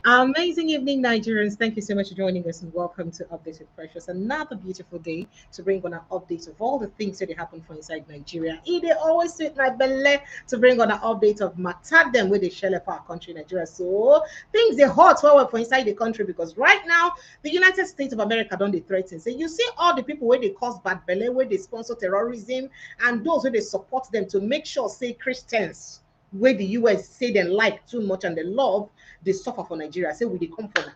Amazing evening, Nigerians. Thank you so much for joining us and welcome to Update with Precious. Another beautiful day to bring on an update of all the things that happen for inside Nigeria. It always sweet my belly to bring on an update of martyred them with the shell for our country, Nigeria. So things they hot forward for inside the country because right now the United States of America don't they threaten. So you see all the people where they cause bad belly, where they sponsor terrorism, and those where they support them to make sure say Christians where the US say they like too much and they love, they suffer for Nigeria. Say we they come for now.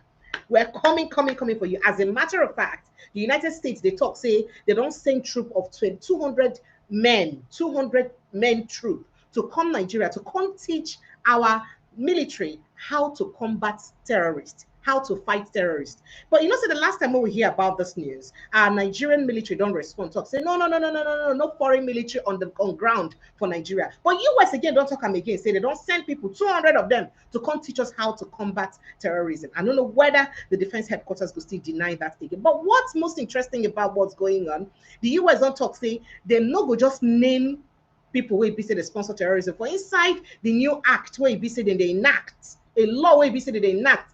We're coming for you. As a matter of fact, the United States they talk say they don't send troop of 200 men, 200 men troop to come Nigeria to come teach our military how to combat terrorists, how to fight terrorists. But you know, so the last time when we hear about this news, our Nigerian military don't respond. Talk say no foreign military on ground for Nigeria. But US again don't talk them again. Say they don't send people 200 of them to come teach us how to combat terrorism. I don't know whether the defense headquarters will still deny that again. But what's most interesting about what's going on? The US don't talk say they no go just name people where be say they sponsor terrorism. For inside the new act where be say they enact a law where be say they enact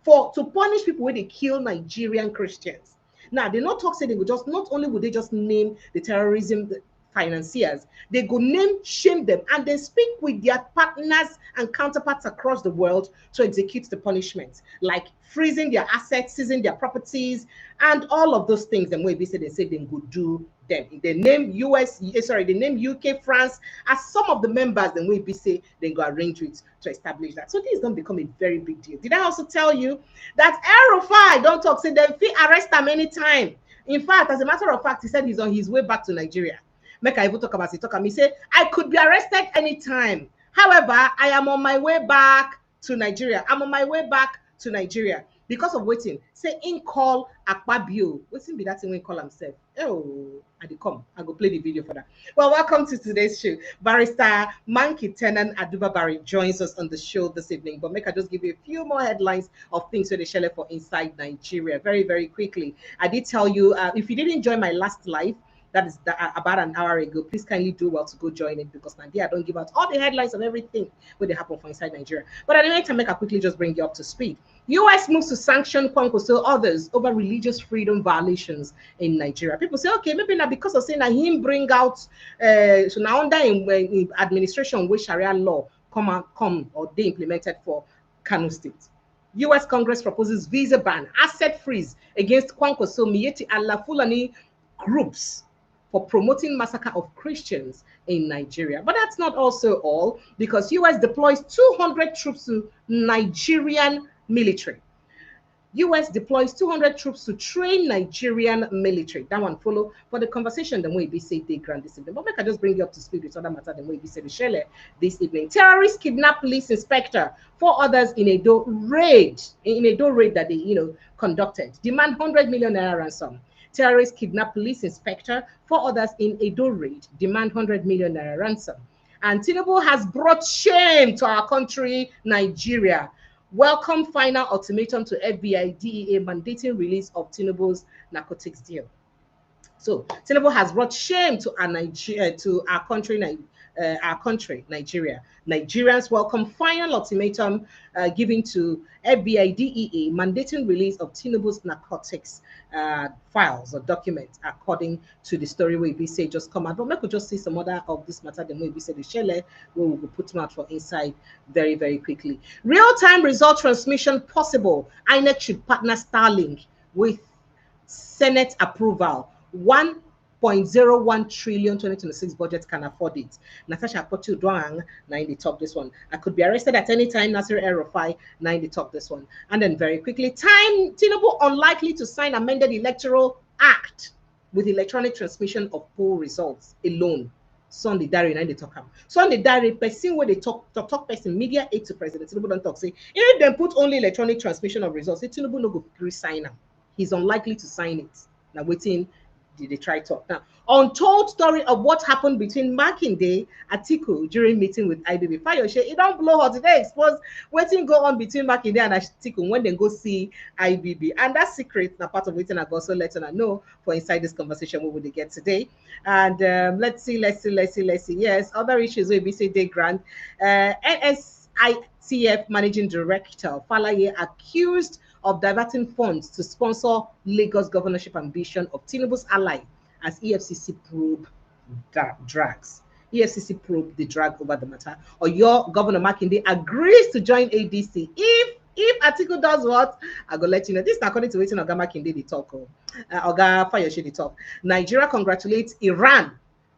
for to punish people where they kill Nigerian Christians. Now they not talk say they would just not only would they just name the terrorism financiers, they go name shame them and then speak with their partners and counterparts across the world to execute the punishment, like freezing their assets, seizing their properties, and all of those things. And way they say they could do them. They name they name UK, France as some of the members, then we be say they go arrange it to establish that. So this don't become a very big deal. Did I also tell you that Erufai don't talk, say they feel arrest him anytime? In fact, as a matter of fact, he said he's on his way back to Nigeria. Make I even talk about it. Talk about me. Say I could be arrested anytime. However, I am on my way back to Nigeria. I'm on my way back to Nigeria because of waiting. Say in call Akpabio. Waiting be that thing when call himself. Oh, I come. I go play the video for that. Well, welcome to today's show. Barrister Manki Tenan Aduba Barry joins us on the show this evening. But make I just give you a few more headlines of things that they share for inside Nigeria very, very quickly. I did tell you if you didn't enjoy my last live, that is about an hour ago. Please kindly do well to go join it because Nigeria don't give out all the headlines of everything where they happen for inside Nigeria. But at the meantime, make I quickly just bring you up to speed. US moves to sanction Kwankwaso others over religious freedom violations in Nigeria. People say, okay, maybe not because of saying that him bring out so now under in administration where Sharia law come or they implemented for Kano State. US Congress proposes visa ban, asset freeze against Kwankwaso, Miyetti, and Fulani groups for promoting massacre of Christians in Nigeria. But that's not also all, because US deploys 200 troops to Nigerian military. US deploys 200 troops to train Nigerian military. That one follow for the conversation the way we say they grant this evening. But make I just bring you up to speed with other matter the way we say the shell this evening. Terrorists kidnap police inspector, 4 others in a do raid that they conducted. Demand 100 million naira ransom. Terrorists kidnap police inspector, 4 others in Edo raid, demand 100 million naira ransom. And Tinubu has brought shame to our country, Nigeria. Welcome final ultimatum to FBI DEA mandating release of Tinubu's narcotics deal. So Tinubu has brought shame to our country, Nigeria. Nigerians welcome final ultimatum given to FBI DEA mandating release of Tinubu's narcotics files or documents, according to the story where we say just come out. But I could just see some other of this matter than we say the shell where we will put them out for inside very, very quickly. Real-time result transmission possible. INEC should partner Starlink with Senate approval. 1.01 trillion 2026 budget can afford it. Natasha Akpoti Doang, now in the top this one. I could be arrested at any time. Nasir El-Rufai, now in the top this one. And then very quickly, Tinubu unlikely to sign amended electoral act with electronic transmission of poll results alone. Sunday diary na dey talk am. Sunday diary person where they talk person media aid to President Tinubu don't talk say if they put only electronic transmission of results, say Tinubu no go sign am. He's unlikely to sign it. Now waiting did they try talk now untold story of what happened between Makinde Atiku during meeting with IBB Fayose. It don't blow her today. Expose waiting go on between Makinde and Atiku when they go see IBB, and that secret now part of waiting I also letting her know for inside this conversation what would they get today. And let's see. Yes, other issues will be say they grant NS ITF Managing Director Falaye accused of diverting funds to sponsor Lagos governorship ambition of Tinubu's ally as EFCC probe drags. EFCC probe the drag over the matter. Or your Governor Makinde agrees to join ADC if Atiku does what, I go let you know. This is according to waiting Oga Makinde the talk. Oga Fayoshe the talk. Nigeria congratulates Iran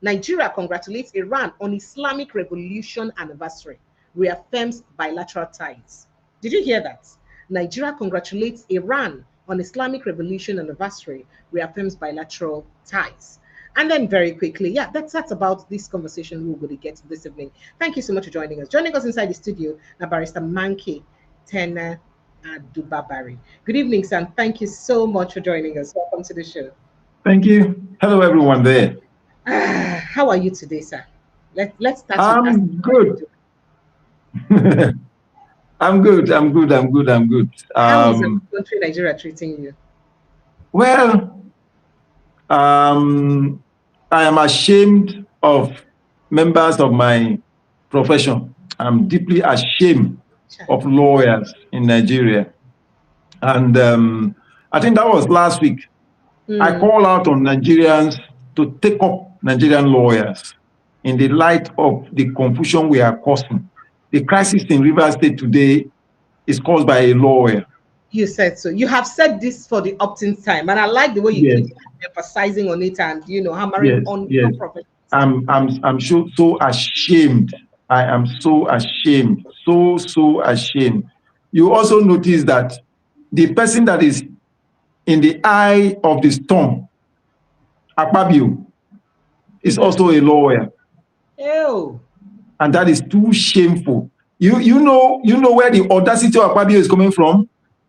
on Islamic Revolution anniversary, reaffirms bilateral ties. Did you hear that? Nigeria congratulates Iran on Islamic Revolution anniversary, reaffirms bilateral ties. And then very quickly, yeah, that's about this conversation we're going to get this evening. Thank you so much for joining us. Joining us inside the studio, now Barrister Manke Tena Adubabari. Good evening, Sam. Thank you so much for joining us. Welcome to the show. Thank you. Hello, everyone there. How are you today, sir? Let's start. I'm good. I'm good. How is the country Nigeria treating you? Well, I am ashamed of members of my profession. I'm deeply ashamed of lawyers in Nigeria. And I think that was last week. I called out on Nigerians to take up Nigerian lawyers in the light of the confusion we are causing. The crisis in Rivers State today is caused by a lawyer. You said so. You have said this for the opt-in time, and I like the way you keep emphasizing on it and hammering on your profession. I'm so ashamed. I am so ashamed. So ashamed. You also notice that the person that is in the eye of the storm, Rabiu, is also a lawyer. Ew. And that is too shameful. You know where the audacity of Rabiu is coming from?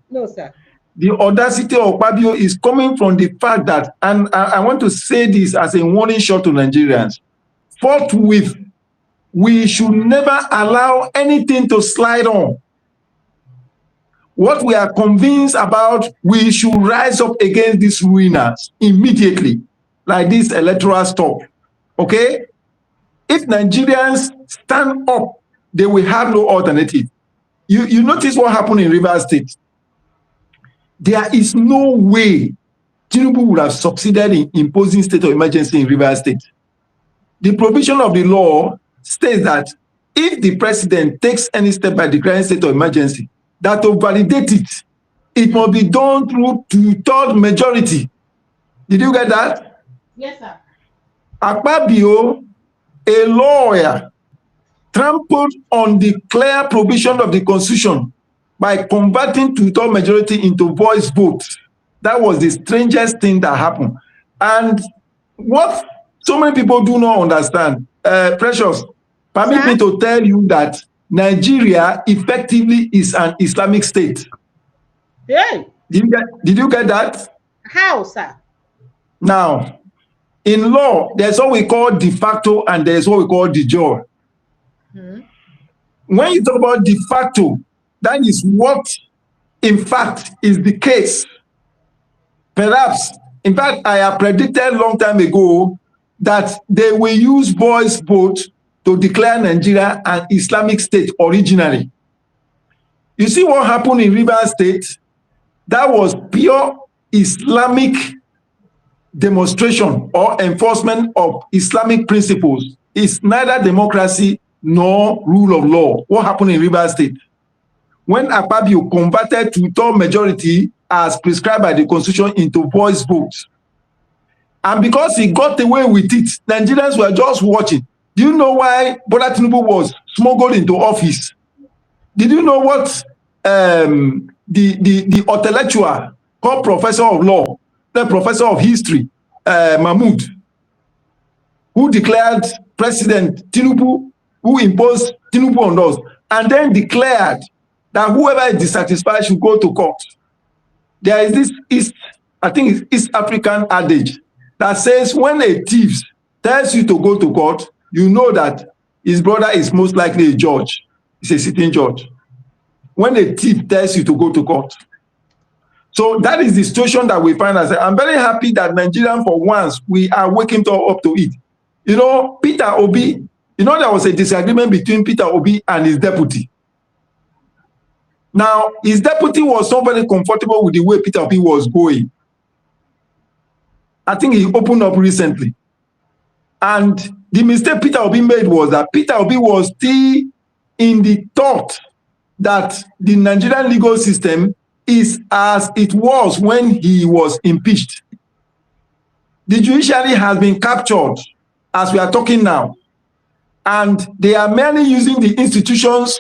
No, sir. The audacity of Rabiu is coming from the fact that, and I want to say this as a warning shot to Nigerians, forthwith, we should never allow anything to slide on. What we are convinced about, we should rise up against these ruiners immediately, like this electoral stuff. Okay? If Nigerians stand up, they will have no alternative. You notice what happened in Rivers State. There is no way Tinubu would have succeeded in imposing state of emergency in Rivers State. The provision of the law states that if the president takes any step by declaring state of emergency, that to validate it, it must be done through two-thirds majority. Did you get that? Yes, sir. Rabiu, a lawyer, trampled on the clear provision of the Constitution by converting two-thirds majority into voice vote. That was the strangest thing that happened. And what so many people do not understand, Precious, permit me to tell you that Nigeria effectively is an Islamic state. Hey. Did you get that? How, sir? Now, in law, there's what we call de facto and there's what we call de jure. When you talk about de facto, that is what, in fact, is the case. Perhaps, in fact, I have predicted a long time ago that they will use voice vote to declare Nigeria an Islamic state originally. You see what happened in Rivers State? That was pure Islamic demonstration or enforcement of Islamic principles. It's neither democracy nor rule of law. What happened in Rivers State? When Rabiu converted two-thirds majority as prescribed by the Constitution into voice votes, and because he got away with it, Nigerians were just watching. Do you know why Bola Tinubu was smuggled into office? Did you know what the intellectual called professor of law, the professor of history, Mahmoud, who declared President Tinubu, who imposed Tinubu on us, and then declared that whoever is dissatisfied should go to court. There is this East African adage that says when a thief tells you to go to court, you know that his brother is most likely a judge. He's a sitting judge. When a thief tells you to go to court. So that is the situation that we find ourselves. I'm very happy that Nigerian, for once, we are waking up to it. Peter Obi, there was a disagreement between Peter Obi and his deputy. Now, his deputy was not very comfortable with the way Peter Obi was going. I think he opened up recently. And the mistake Peter Obi made was that Peter Obi was still in the thought that the Nigerian legal system is as it was when he was impeached. The judiciary has been captured as we are talking now. And they are merely using the institutions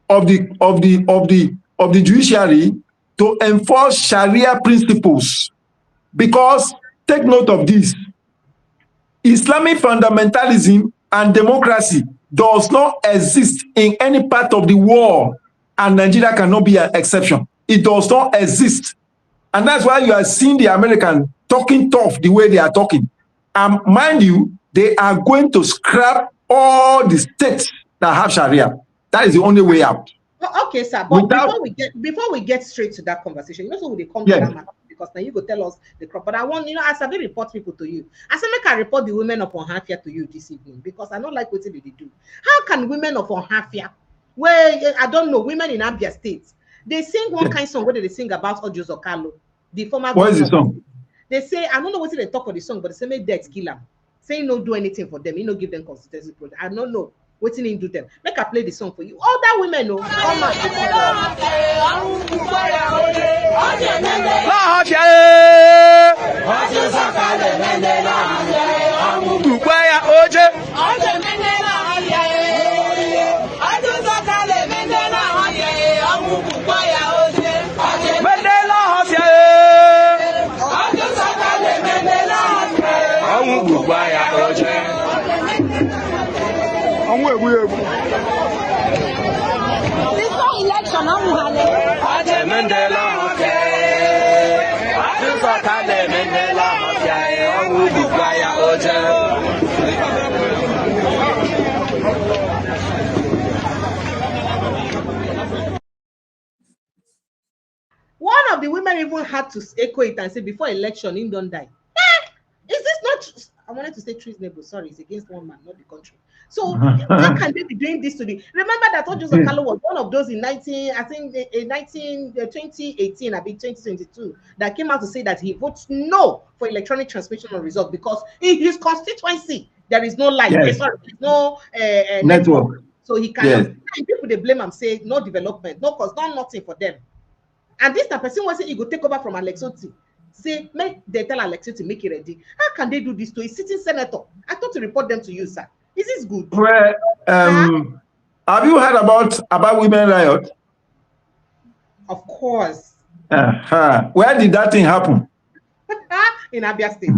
of the judiciary to enforce Sharia principles. Because, take note of this, Islamic fundamentalism and democracy does not exist in any part of the world, and Nigeria cannot be an exception. It does not exist. And that's why you are seeing the Americans talking tough the way they are talking. And mind you, they are going to scrap all the states that have Sharia. That is the only way out. Okay, sir. But before we get straight to that conversation, you know, so we come to that matter, because now you go tell us the crop. But I want, you know, as I will report people to you, as I make a report the women of Onhafia to you this evening, because I don't like what they do. How can women of Onhafia, where I don't know, women in Abia State, they sing one kind of song where they sing about Ojo Zokalo, the former. What is the song? They say, I don't know what they talk of the song, but they say make death kill them. Say no do anything for them, you know, give them consistency project. I don't know what you do them. Make I play the song for you. All that women know. One of the women even had to echo it and say, before election, he don't die. Is this not? I wanted to say treasonable. Sorry, it's against one man, not the country. So how can they be doing this to the? Remember that Ojo Zokalo was one of those in 2018, I think 2022, that came out to say that he votes no for electronic transmission of results because in his constituency there is no light, there's no network. So he cannot. And people they blame him, say no development, no cause, no nothing for them. And this person was saying he go take over from Alex Oti. Say, they tell Alex to make it ready. How can they do this to a sitting senator? I thought to report them to you, sir. Is this good? Well, have you heard about women riot? Of course. Where did that thing happen? In Abia State.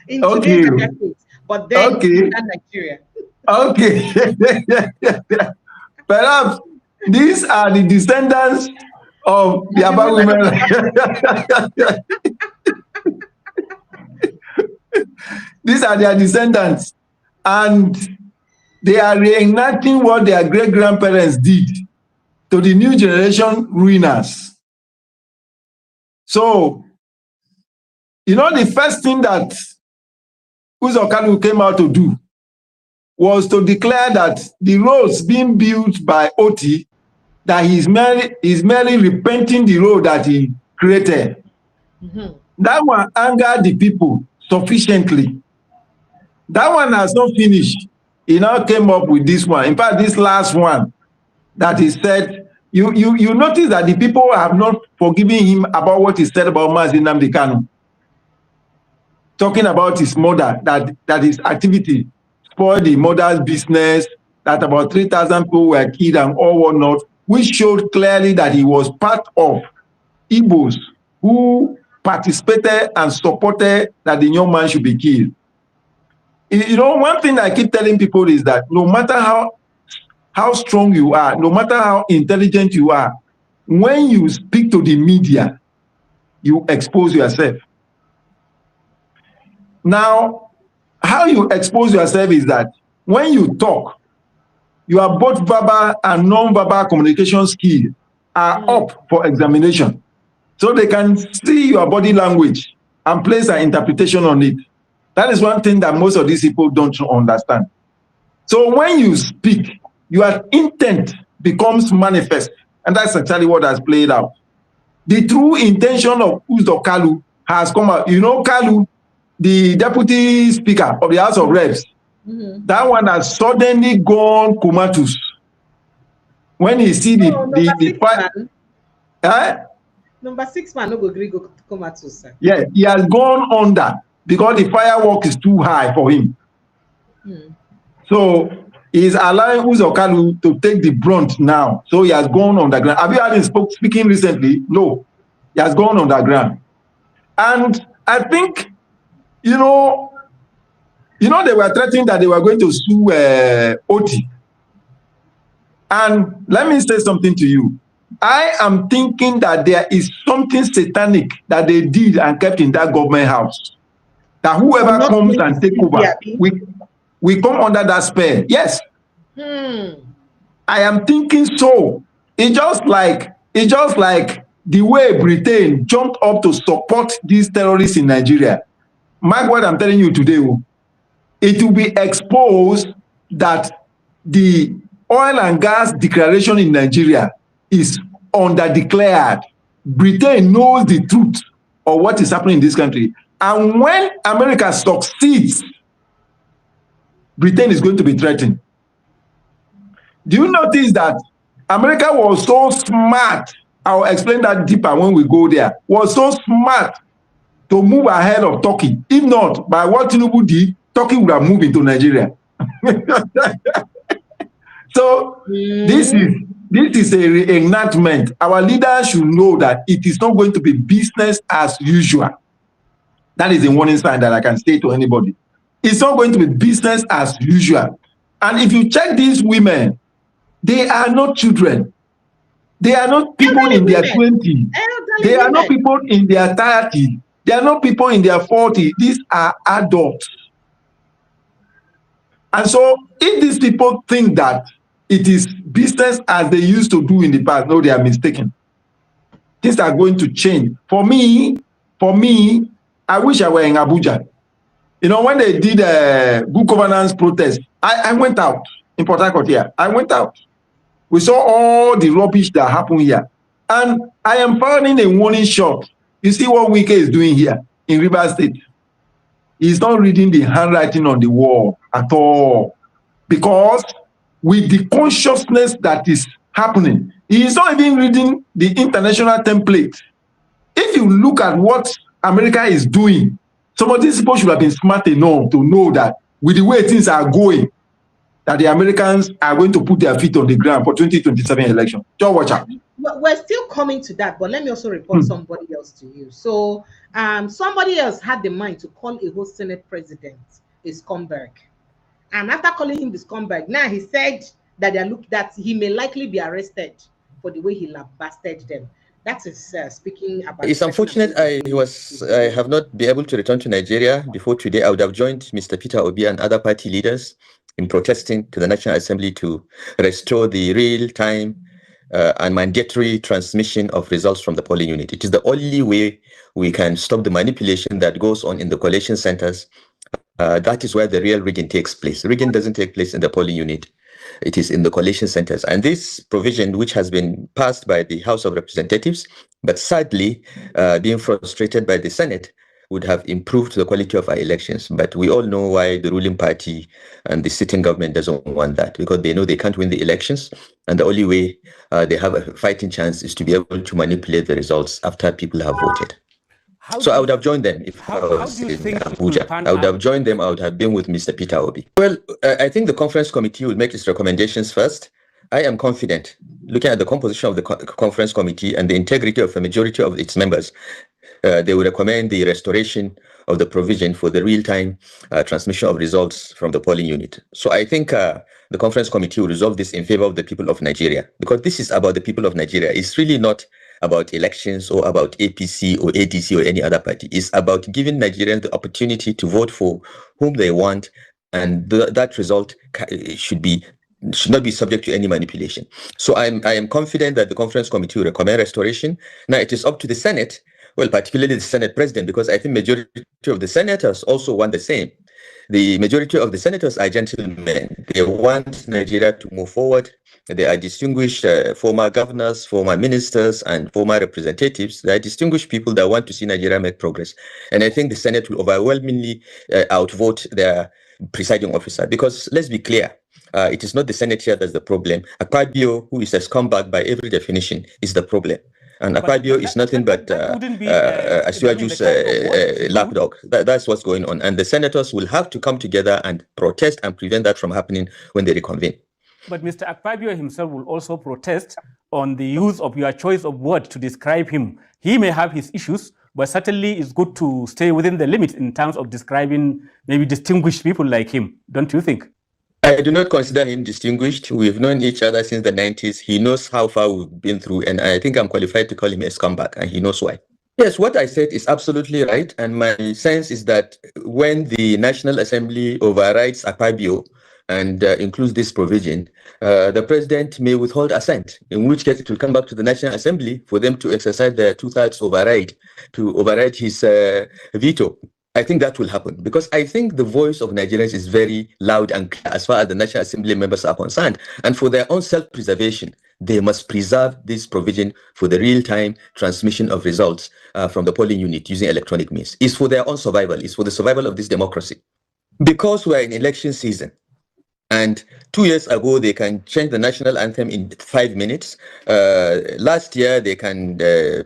In today's Abia State. But then in Nigeria. Okay. Perhaps these are the descendants of the Aba women. These are their descendants, and they are reenacting what their great-grandparents did to the new generation ruiners. So, you know, the first thing that Uzo Kanu came out to do was to declare that the roads being built by Oti, that he's merely repenting the road that he created. That one angered the people sufficiently. That one has not finished. He now came up with this one. In fact, this last one that he said, you notice that the people have not forgiven him about what he said about Mazi Nnamdi Kanu. Talking about his mother, that his activity spoiled the mother's business, that about 3,000 people were killed and all whatnot, which showed clearly that he was part of Igbos who participated and supported that the young man should be killed. You know, one thing I keep telling people is that no matter how strong you are, no matter how intelligent you are, when you speak to the media, you expose yourself. Now, how you expose yourself is that when you talk, your both verbal and non-verbal communication skills are up for examination. So they can see your body language and place an interpretation on it. That is one thing that most of these people don't understand. So when you speak, your intent becomes manifest. And that's actually what has played out. The true intention of Uzo Kalu has come out. You know, Kalu, the deputy speaker of the House of Reps, that one has suddenly gone comatose. When he see the fight. Number 6 man no go agree go comatose, sir. Yeah, he has gone under because the firework is too high for him. So he's allowing Uzo Kalu to take the brunt now. So he has gone underground. Have you heard him speaking recently? No. He has gone underground. And I think, you know, they were threatening that they were going to sue Oti. And let me say something to you. I am thinking that there is something satanic that they did and kept in that government house. That whoever comes and take over, we come under that spell. Yes. I am thinking so. It's just like the way Britain jumped up to support these terrorists in Nigeria. Mark what I'm telling you today. It will be exposed that the oil and gas declaration in Nigeria is underdeclared. Britain knows the truth of what is happening in this country. And when America succeeds, Britain is going to be threatened. Do you notice that America was so smart? I'll explain that deeper when we go there. Was so smart to move ahead of Turkey. If not, by what Tinubu did, Turkey would have moved into Nigeria. So this is a reenactment. Our leaders should know that it is not going to be business as usual. That is a warning sign that I can say to anybody. It's not going to be business as usual. And if you check these women, they are not children. They are not people in their 20s. They are not people in their 30s. They are not people in their 40s. These are adults. And so if these people think that it is business as they used to do in the past, no, they are mistaken. Things are going to change. For me, I wish I were in Abuja. You know, when they did a good governance protest, I went out in Port Harcourt here. I went out. We saw all the rubbish that happened here. And I am finding a warning shot. You see what Wike is doing here in Rivers State. He's not reading the handwriting on the wall at all. Because with the consciousness that is happening, he is not even reading the international template. If you look at what America is doing, some of these people should have been smart enough to know that with the way things are going, that the Americans are going to put their feet on the ground for 2027 election. Just watch out. We're still coming to that, but let me also report somebody else to you. So somebody else had the mind to call a whole Senate president a scumbag. And after calling him the scumbag, now he said that he may likely be arrested for the way he lambasted them. That is speaking about. It's unfortunate I have not been able to return to Nigeria before today. I would have joined Mr. Peter Obi and other party leaders in protesting to the National Assembly to restore the real-time and mandatory transmission of results from the polling unit. It is the only way we can stop the manipulation that goes on in the collation centers. That is where the real rigging takes place. Rigging doesn't take place in the polling unit. It is in the collation centers. And this provision, which has been passed by the House of Representatives, but sadly being frustrated by the Senate, would have improved the quality of our elections. But we all know why the ruling party and the sitting government doesn't want that, because they know they can't win the elections. And the only way they have a fighting chance is to be able to manipulate the results after people have voted. So I would have joined them if I was in Abuja. I would have joined them. I would have been with Mr. Peter Obi. Well, I think the conference committee will make its recommendations first. I am confident, looking at the composition of the conference committee and the integrity of a majority of its members, they will recommend the restoration of the provision for the real-time transmission of results from the polling unit. So I think the conference committee will resolve this in favor of the people of Nigeria, because this is about the people of Nigeria. It's really not about elections or about APC or ADC or any other party. It's about giving Nigerians the opportunity to vote for whom they want, and that result should not be subject to any manipulation. So I am confident that the conference committee will recommend restoration. Now it is up to the Senate, well, particularly the Senate president, because I think majority of the senators also want the same. The majority of the senators are gentlemen. They want Nigeria to move forward. They are distinguished former governors, former ministers, and former representatives. They are distinguished people that want to see Nigeria make progress. And I think the Senate will overwhelmingly outvote their presiding officer. Because let's be clear, it is not the Senate here that's the problem. Akpabio, who is a scumbag by every definition, is the problem. And Akpabio is nothing but Asuaju's lapdog. That's what's going on. And the senators will have to come together and protest and prevent that from happening when they reconvene. But Mr. Akpabio himself will also protest on the use of your choice of word to describe him. He may have his issues, but certainly it's good to stay within the limits in terms of describing maybe distinguished people like him, don't you think? I do not consider him distinguished. We've known each other since the 90s. He knows how far we've been through, and I think I'm qualified to call him a scumbag, and he knows why. Yes, what I said is absolutely right, and my sense is that when the National Assembly overrides Akpabio and includes this provision, the president may withhold assent, in which case it will come back to the National Assembly for them to exercise their two-thirds override, to override his veto. I think that will happen because I think the voice of Nigerians is very loud and clear as far as the National Assembly members are concerned. And for their own self-preservation, they must preserve this provision for the real-time transmission of results from the polling unit using electronic means. It's for their own survival. It's for the survival of this democracy. Because we're in election season, and 2 years ago, they can change the national anthem in 5 minutes. Last year, they can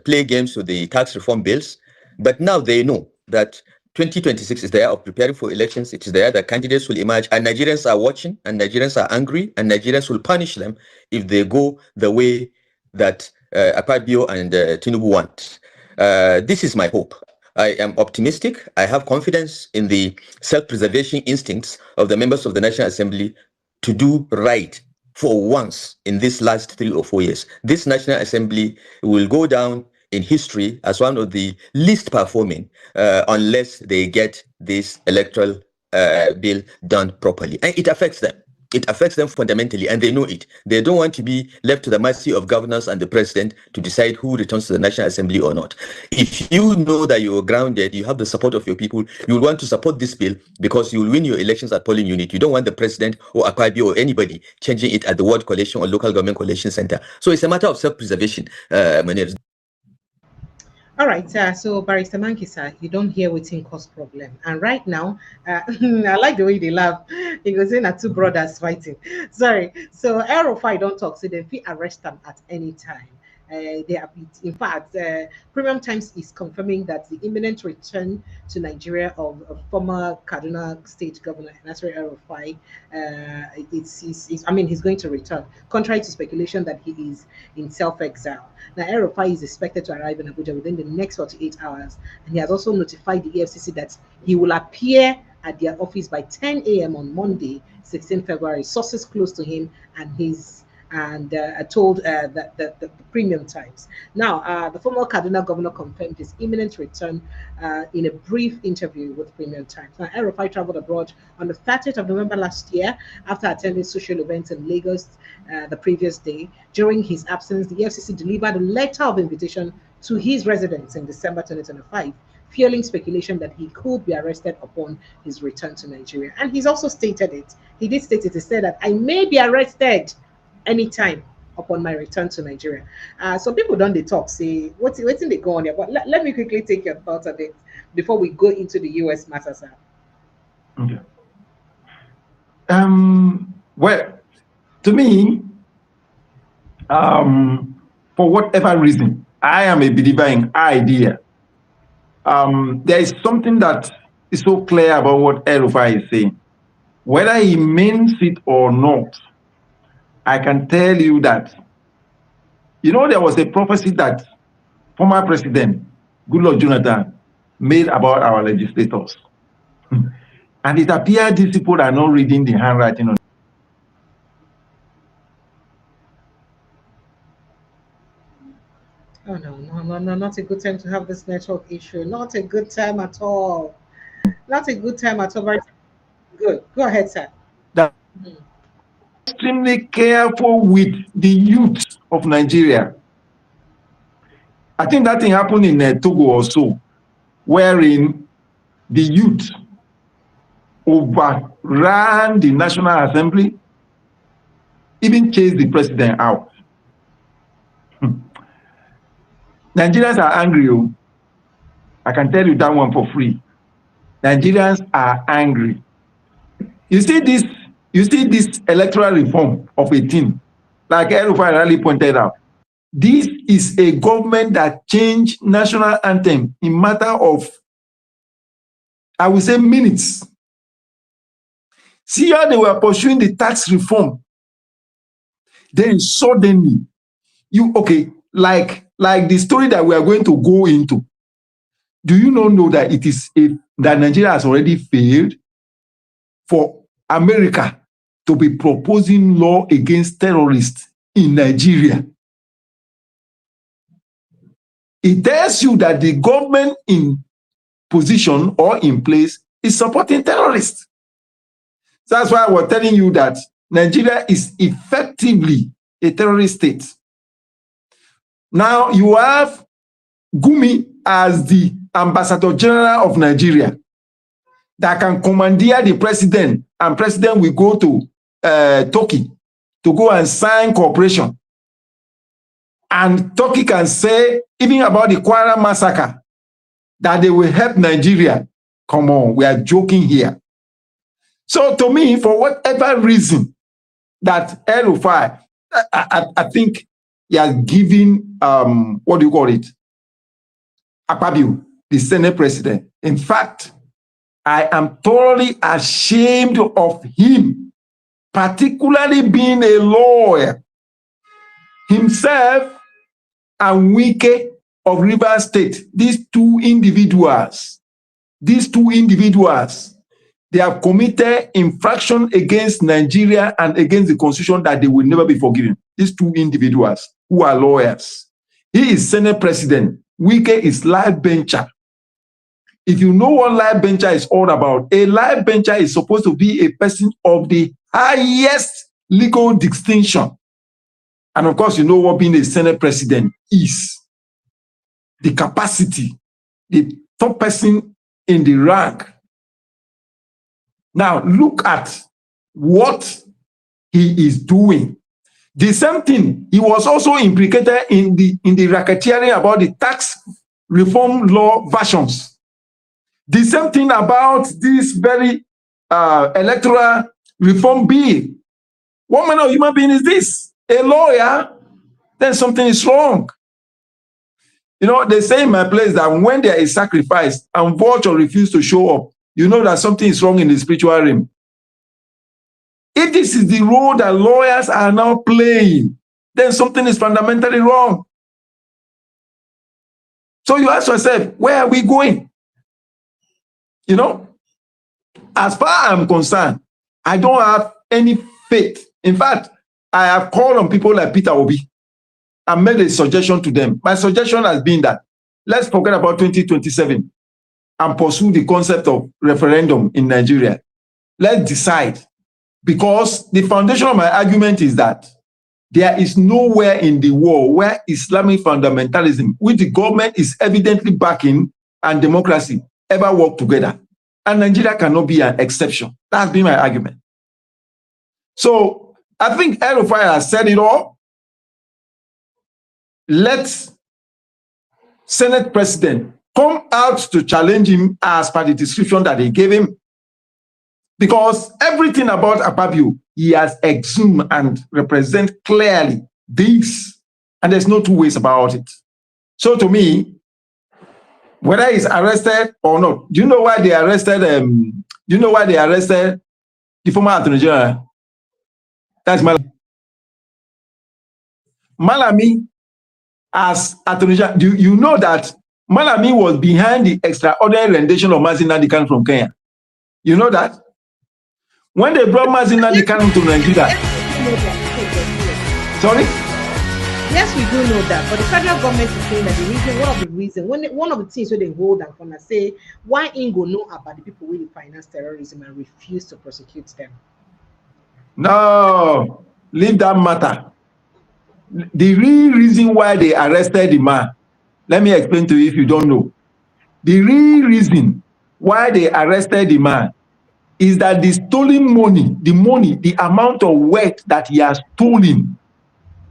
play games with the tax reform bills. But now they know that 2026 is the year of preparing for elections. It is the year that candidates will emerge, and Nigerians are watching, and Nigerians are angry, and Nigerians will punish them if they go the way that Akpabio and Tinubu want. This is my hope. I am optimistic. I have confidence in the self-preservation instincts of the members of the National Assembly to do right for once in this last 3 or 4 years. This National Assembly will go down in history as one of the least performing unless they get this electoral bill done properly. And it affects them. It affects them fundamentally, and they know it. They don't want to be left to the mercy of governors and the president to decide who returns to the National Assembly or not. If you know that you're grounded, you have the support of your people, you will want to support this bill because you will win your elections at polling unit. You don't want the president or Akpabio or anybody changing it at the ward collation or local government collation center. So it's a matter of self-preservation, Manir. All right, so Barrister Mankisa, you don't hear what's cause problem. And right now, I like the way they laugh. It goes in at two brothers fighting. Sorry. So Aerofy don't talk, so they feel arrest them at any time. They are, in fact, Premium Times is confirming that the imminent return to Nigeria of former Kaduna State Governor Nasir El-Rufai, he's going to return, contrary to speculation that he is in self-exile. Now, El-Rufai is expected to arrive in Abuja within the next 48 hours, and he has also notified the EFCC that he will appear at their office by 10 a.m. on Monday, 16 February. Sources close to him and his told the Premium Times. Now, the former Kaduna governor confirmed his imminent return in a brief interview with Premium Times. Now, El-Rufai traveled abroad on the 30th of November last year after attending social events in Lagos the previous day. During his absence, the FCC delivered a letter of invitation to his residence in December 2025, fueling speculation that he could be arrested upon his return to Nigeria. And he's also stated it. He did state it. He said that I may be arrested anytime upon my return to Nigeria. Some people don't they talk, say, what's in they go on here? But let me quickly take your thoughts on it before we go into the US matter, sir. Okay. Well, to me, for whatever reason, I am a believer in idea. There is something that is so clear about what El-Rufai is saying. Whether he means it or not, I can tell you that, there was a prophecy that former President Goodluck Jonathan made about our legislators. And it appears these people are not reading the handwriting on. Oh, no, not a good time to have this network issue. Not a good time at all. Not a good time at all. Very good. Go ahead, sir. Extremely careful with the youth of Nigeria. I think that thing happened in Togo also, wherein the youth overran the National Assembly, even chased the president out. Nigerians are angry. Oh. I can tell you that one for free. Nigerians are angry. You see this electoral reform of 18, like everybody really pointed out. This is a government that changed national anthem in matter of, I would say, minutes. See how they were pursuing the tax reform. Then suddenly, like the story that we are going to go into. Do you not know that that Nigeria has already failed for America to be proposing law against terrorists in Nigeria? It tells you that the government in position or in place is supporting terrorists. That's why I was telling you that Nigeria is effectively a terrorist state. Now you have Gumi as the Ambassador General of Nigeria that can commandeer the president, and president will go to Turkey to go and sign cooperation. And Turkey can say, even about the Kwara massacre, that they will help Nigeria. Come on, we are joking here. So to me, for whatever reason that El-Rufai, I think he has given, what do you call it? Rabiu, the Senate president. In fact, I am thoroughly ashamed of him, particularly being a lawyer. Himself and Wike of Rivers State, these two individuals, they have committed infraction against Nigeria and against the constitution that they will never be forgiven. These two individuals who are lawyers. He is Senate president. Wike is live bencher. If you know what live bencher is all about, a live bencher is supposed to be a person of the highest legal distinction. And of course, you know what being a Senate president is. The capacity, the top person in the rank. Now, look at what he is doing. The same thing, he was also implicated in the racketeering about the tax reform law versions. The same thing about this very electoral reform bill. What manner of human being is this? A lawyer? Then something is wrong. You know, they say in my place that when there is sacrifice and vulture refuse to show up, you know that something is wrong in the spiritual realm. If this is the role that lawyers are now playing, then something is fundamentally wrong. So you ask yourself, where are we going? You know, as far as I'm concerned, I don't have any faith. In fact, I have called on people like Peter Obi and made a suggestion to them. My suggestion has been that let's forget about 2027 and pursue the concept of referendum in Nigeria. Let's decide. Because the foundation of my argument is that there is nowhere in the world where Islamic fundamentalism, which the government is evidently backing, and democracy ever work together. And Nigeria cannot be an exception. That's been my argument. So I think El-Rufai has said it all. Let Senate President come out to challenge him as per the description that they gave him. Because everything about Rabiu, he has exhumed and represent clearly this. And there's no two ways about it. So to me, whether he's arrested or not, do you know why they arrested the former Attorney General? That's Malami. Malami as Attorney General. Do you know that Malami was behind the extraordinary rendition of Magnitsky Kano from Kenya? You know that? When they brought Magnitsky Kano to Nigeria. Sorry? Yes, we do know that, but the federal government is saying that the reason, one of the things where they hold and gonna say why Ingo know about the people who finance terrorism and refuse to prosecute them. No, leave that matter. The real reason why they arrested the man, let me explain to you if you don't know. The real reason why they arrested the man is that the stolen money, the amount of wealth that he has stolen,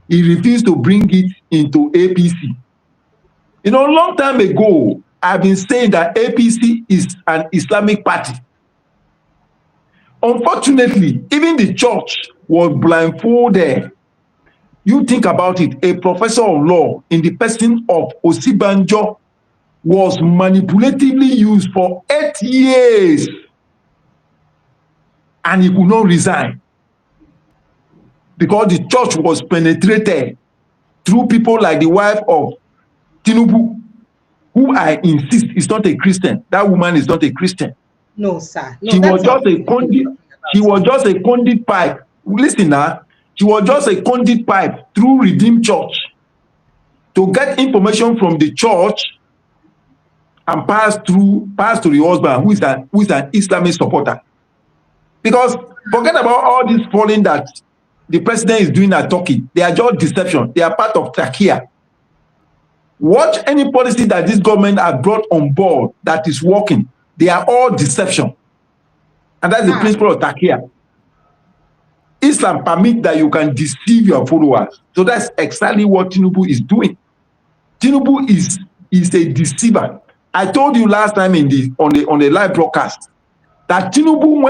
he refused to bring it into APC. You know, a long time ago, I've been saying that APC is an Islamic party. Unfortunately, even the church was blindfolded. You think about it, a professor of law in the person of Osibanjo was manipulatively used for 8 years, and he could not resign because the church was penetrated through people like the wife of Tinubu, who I insist is not a Christian. That woman is not a Christian. No, sir. No, she was just a conduit. She was just a conduit pipe. Listen now. She was just a conduit pipe through Redeemed Church to get information from the church and pass to the husband, who is an Islamic supporter. Because forget about all this falling that the president is doing at Turkey. They are just deception. They are part of Turkey. Watch any policy that this government has brought on board that is working. They are all deception. And that's the principle of Turkey. Islam permits that you can deceive your followers. So that's exactly what Tinubu is doing. Tinubu is a deceiver. I told you last time on the live broadcast that Tinubu,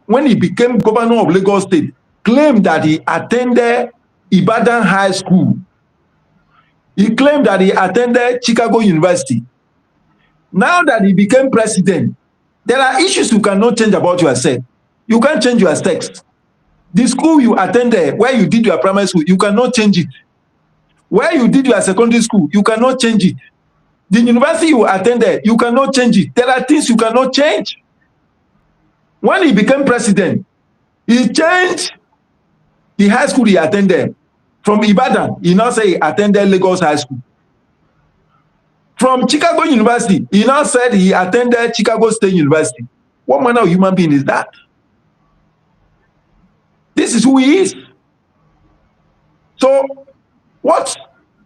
when he became governor of Lagos State, claimed that he attended Ibadan High School. He claimed that he attended Chicago University. Now that he became president, there are issues you cannot change about yourself. You can't change your sex. The school you attended, where you did your primary school, you cannot change it. Where you did your secondary school, you cannot change it. The university you attended, you cannot change it. There are things you cannot change. When he became president, he changed the high school he attended. From Ibadan, he now said he attended Lagos High School. From Chicago University, he now said he attended Chicago State University. What manner of human being is that? This is who he is. So, what?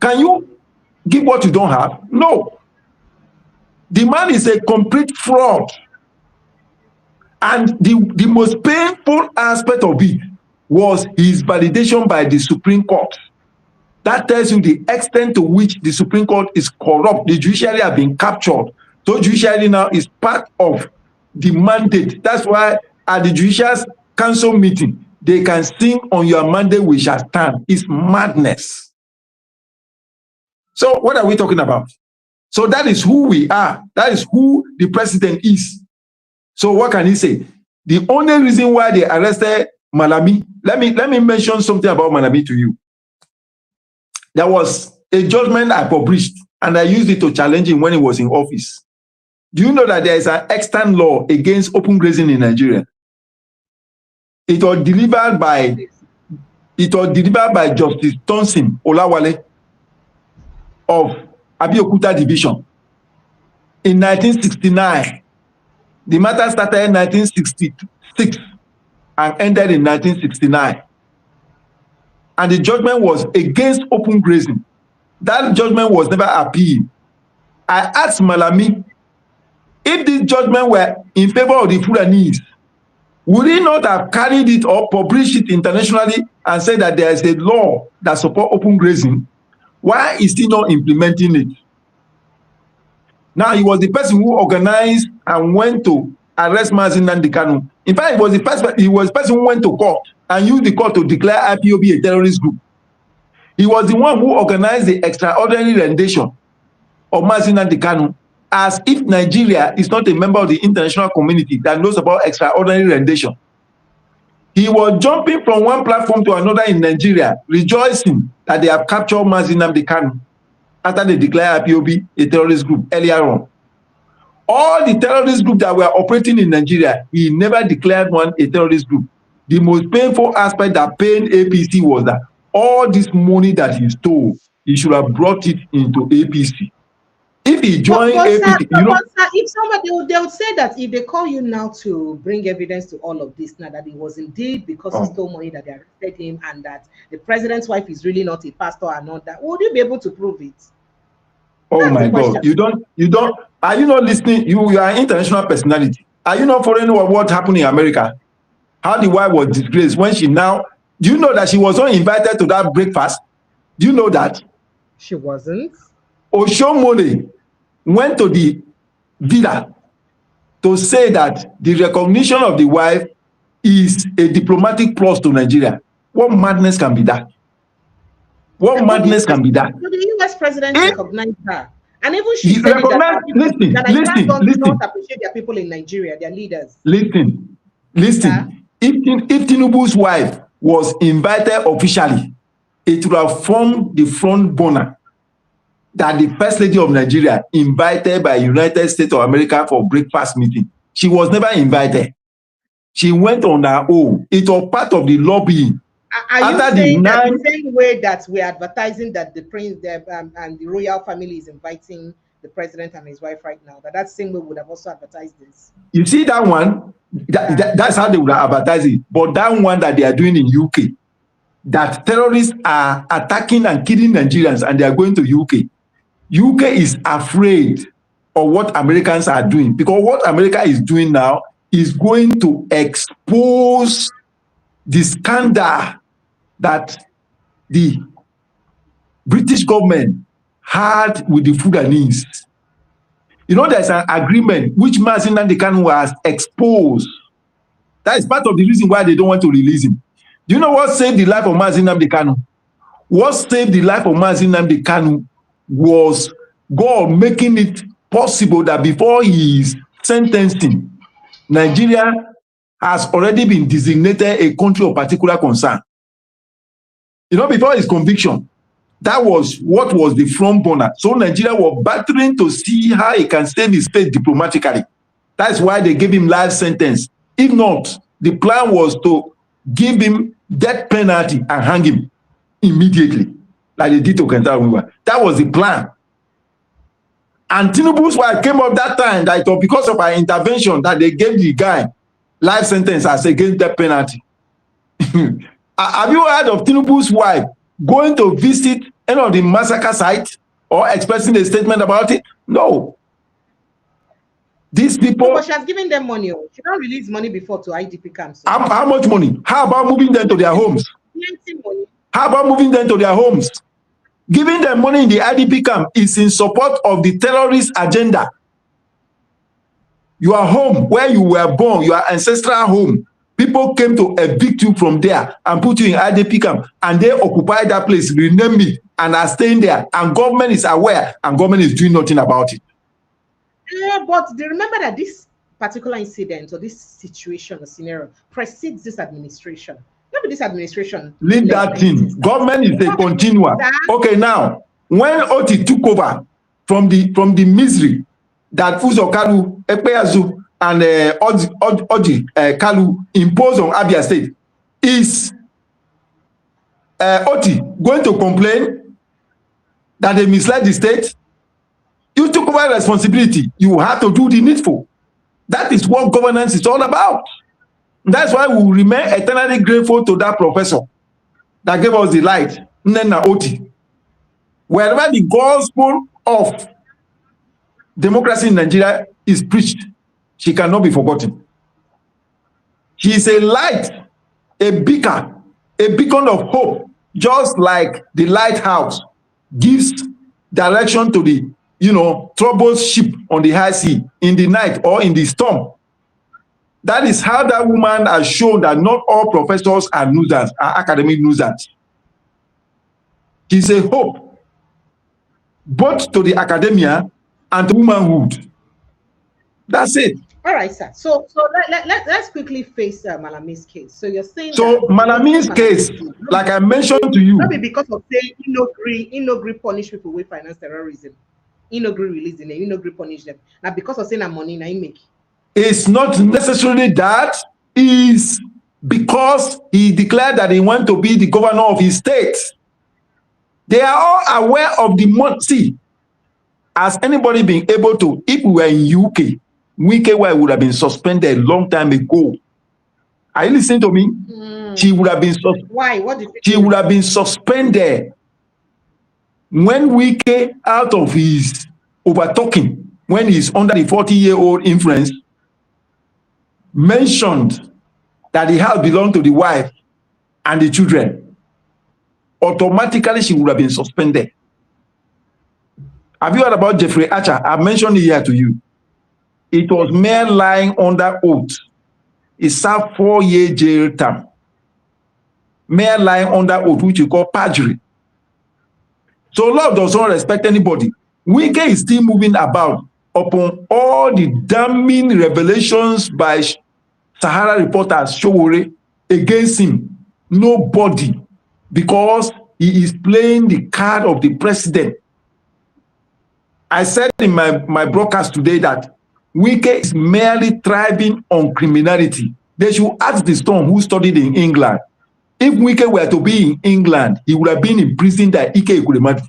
Can you give what you don't have? No. The man is a complete fraud. And the most painful aspect of it was his validation by the Supreme Court. That tells you the extent to which the Supreme Court is corrupt. The judiciary have been captured. So judiciary now is part of the mandate. That's why at the Judicial Council meeting, they can sing on your mandate we shall stand. It's madness. So what are we talking about? So that is who we are. That is who the president is. So what can he say? The only reason why they arrested Malami, let me mention something about Malami to you. There was a judgment I published, and I used it to challenge him when he was in office. Do you know that there is an extant law against open grazing in Nigeria? It was delivered by Justice Tonsin Olawale of Abeokuta Division in 1969. The matter started in 1966 and ended in 1969. And the judgment was against open grazing. That judgment was never appealed. I asked Malami, if this judgment were in favor of the Fulanis, would he not have carried it or published it internationally and said that there is a law that supports open grazing? Why is he not implementing it? Now, he was the person who organized and went to arrest Magnitsky Kano. In fact, he was the person who went to court and used the court to declare IPOB a terrorist group. He was the one who organized the extraordinary rendition of Magnitsky Kano, as if Nigeria is not a member of the international community that knows about extraordinary rendition. He was jumping from one platform to another in Nigeria, rejoicing that they have captured Magnitsky Kano after they declared IPOB a terrorist group earlier on. All the terrorist groups that were operating in Nigeria, he never declared one a terrorist group. The most painful aspect that pained APC was that all this money that he stole, he should have brought it into APC. If he joined APC, if somebody they would say that if they call you now to bring evidence to all of this, now that it was indeed because he stole money that they arrested him, and that the president's wife is really not a pastor and all that, would you be able to prove it? Oh my God, you don't. Are you not listening? You are an international personality. Are you not following what happened in America? How the wife was disgraced when she now, do you know that she was not invited to that breakfast? Do you know that? She wasn't. Oshomole went to the villa to say that the recognition of the wife is a diplomatic plus to Nigeria. What madness can be that? What madness can be that? The US president recognized her. And even she said that listen. Don't appreciate their people in Nigeria, their leaders. Listen. Yeah. If Tinubu's wife was invited officially, it would have formed the front burner that the first lady of Nigeria invited by United States of America for breakfast meeting. She was never invited. She went on her own. It was part of the lobbying. Are you saying that the same way that we're advertising that the prince and the royal family is inviting the president and his wife right now, that same way would have also advertised this? You see that one? That's how they would advertise it. But that one that they are doing in UK, that terrorists are attacking and killing Nigerians and they are going to UK. UK is afraid of what Americans are doing, because what America is doing now is going to expose the scandal that the British government had with the Fulanese. You know, there's an agreement which Magnitsky Kano has exposed. That is part of the reason why they don't want to release him. Do you know what saved the life of Magnitsky Kano? What saved the life of Magnitsky Kano was God making it possible that before his sentencing, Nigeria has already been designated a country of particular concern. You know, before his conviction, that was what was the front burner. So Nigeria was battling to see how he can save his state diplomatically. That's why they gave him life sentence. If not, the plan was to give him death penalty and hang him immediately, like they did to Kenta. That was the plan. And Tinubu's wife came up that time that it was because of her intervention that they gave the guy life sentence as against death penalty. Have you heard of Tinubu's wife going to visit any of the massacre sites or expressing a statement about it? No. These people... No, but she has given them money. She don't release money before to IDP camps. How much money? How about moving them to their homes? Money. How about moving them to their homes? Giving them money in the IDP camp is in support of the terrorist agenda. Your home, where you were born, your ancestral home, people came to evict you from there and put you in IDP camp, and they occupied that place, rename it, and are staying there, and government is aware, and government is doing nothing about it. Yeah, but remember that this particular incident or this situation or scenario precedes this administration. Not this administration. Leave that thing. Government is a continuum. Okay, now, when Oti took over from the misery that Uzo Kalu, Ekpeazu, and Oji Kalu imposed on Abia State, is Oti going to complain that they misled the state? You took over responsibility. You have to do the needful. That is what governance is all about. That's why we remain eternally grateful to that professor that gave us the light, Nena Oti. Wherever the gospel of democracy in Nigeria is preached, she cannot be forgotten. She is a light, a beacon of hope, just like the lighthouse gives direction to the, troubled ship on the high sea in the night or in the storm. That is how that woman has shown that not all professors are losers, are academic losers. She's a hope, both to the academia and to womanhood. That's it. All right, sir. So let's quickly face Malami's case. So you're saying Malami's case, like I mentioned to you, maybe because of saying he no agree punish people with finance terrorism, he no agree releasing them, he no agree punish them. Now because of saying money, now he make. It's not necessarily that. Is because he declared that he wants to be the governor of his state. They are all aware of the money. See, has anybody been able to, if we were in UK, Wike would have been suspended a long time ago. Are you listening to me? She would have been Why? What did she would have been suspended when Wike, out of his over talking, when he's under the 40-year-old influence, mentioned that the house belonged to the wife and the children, automatically she would have been suspended. Have you heard about Jeffrey Archer? I mentioned it here to you. It was mere lying under oath. He served 4-year jail term. Mere lying under oath, which you call perjury. So law does not respect anybody. Wike is still moving about upon all the damning revelations by Sahara reporters, Showore, against him. Nobody. Because he is playing the card of the president. I said in my broadcast today that Wike is merely thriving on criminality. They should ask the storm who studied in England. If Wike were to be in England, he would have been in prison that Ike Ekwuremadu.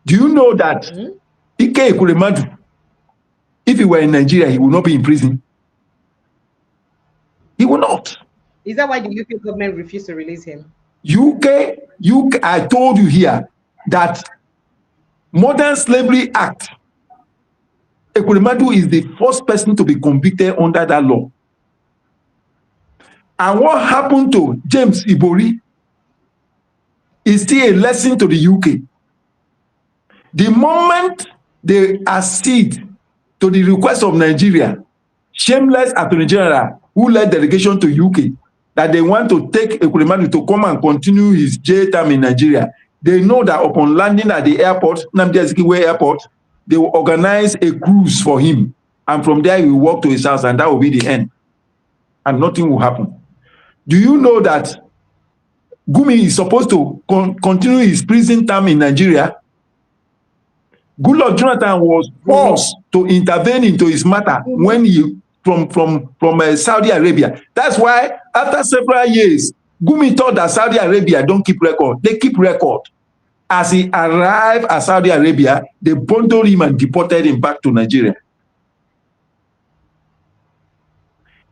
Do you know that Ike Ekwuremadu, if he were in Nigeria, he would not be in prison? He will not. Is that why the UK government refused to release him? UK, I told you here that Modern Slavery Act, Ekwuremadu is the first person to be convicted under that law. And what happened to James Ibori is still a lesson to the UK. The moment they accede to the request of Nigeria, shameless Attorney General who led delegation to UK, that they want to take Ekwuremadu to come and continue his jail term in Nigeria, they know that upon landing at the airport, Nnamdi Azikiwe Airport, they will organize a cruise for him. And from there, he will walk to his house, and that will be the end. And nothing will happen. Do you know that Gumi is supposed to continue his prison term in Nigeria? Goodluck Jonathan was forced to intervene into his matter when he from Saudi Arabia. That's why after several years, Gumi thought that Saudi Arabia don't keep record. They keep record. As he arrived at Saudi Arabia, they bundled him and deported him back to Nigeria.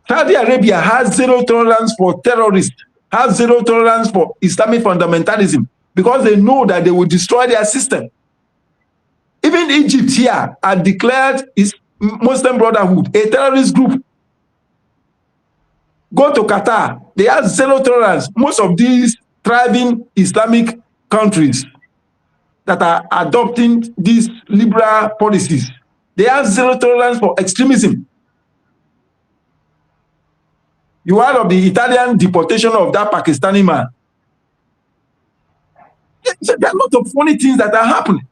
Saudi Arabia has zero tolerance for terrorists, has zero tolerance for Islamic fundamentalism, because they know that they will destroy their system. Even Egypt here had declared its Muslim Brotherhood a terrorist group. Go to Qatar, they have zero tolerance. Most of these thriving Islamic countries that are adopting these liberal policies, they have zero tolerance for extremism. You heard of the Italian deportation of that Pakistani man. There are a lot of funny things that are happening.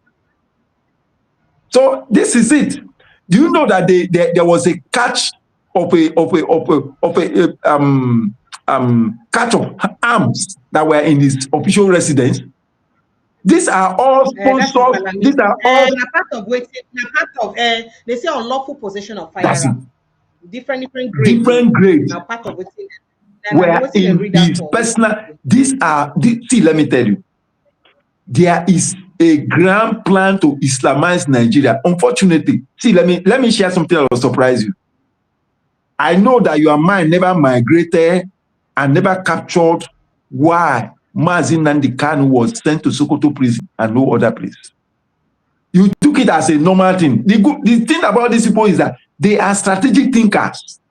So this is it. Do you know that there was a catch of catch of arms that were in his official residence? These are all sponsors. These are all part of waiting. Part of they say unlawful possession of firearms. Different grades. Different grades. Now part of waiting. Where in his personal. See, let me tell you, there is a grand plan to Islamize Nigeria. Unfortunately, see, let me share something that will surprise you. I know that your mind never migrated and never captured why Mazi Nnamdi Kanu was sent to Sokoto prison and no other place. You took it as a normal thing. The thing about these people is that they are strategic thinkers.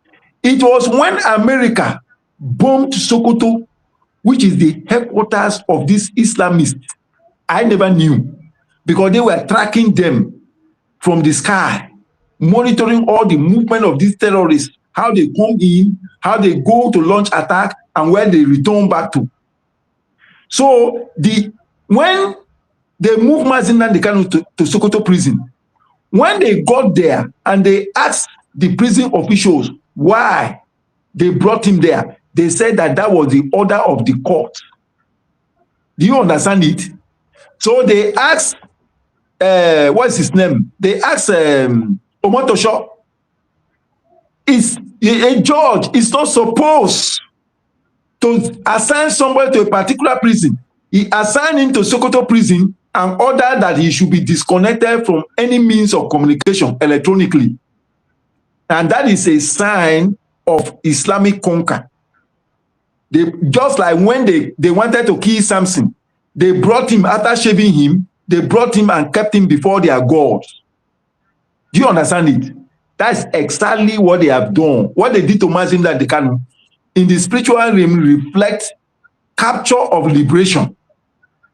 It was when America bombed Sokoto, which is the headquarters of these Islamists. I never knew, because they were tracking them from the sky, monitoring all the movement of these terrorists, how they come in, how they go to launch attack, and where they return back to. So when they moved Mazi Nnamdi Kanu to Sokoto prison, when they got there and they asked the prison officials why they brought him there, they said that was the order of the court. Do you understand it? So they asked, what's his name? They asked Omotosho, is a judge is not supposed to assign somebody to a particular prison. He assigned him to Sokoto prison and ordered that he should be disconnected from any means of communication electronically. And that is a sign of Islamic conquer. Just like when they wanted to kill Samson, they brought him, after shaving him, they brought him and kept him before their gods. Do you understand it? That's exactly what they have done. What they did to Mazi Nnamdi Kanu in the spiritual realm reflects capture of liberation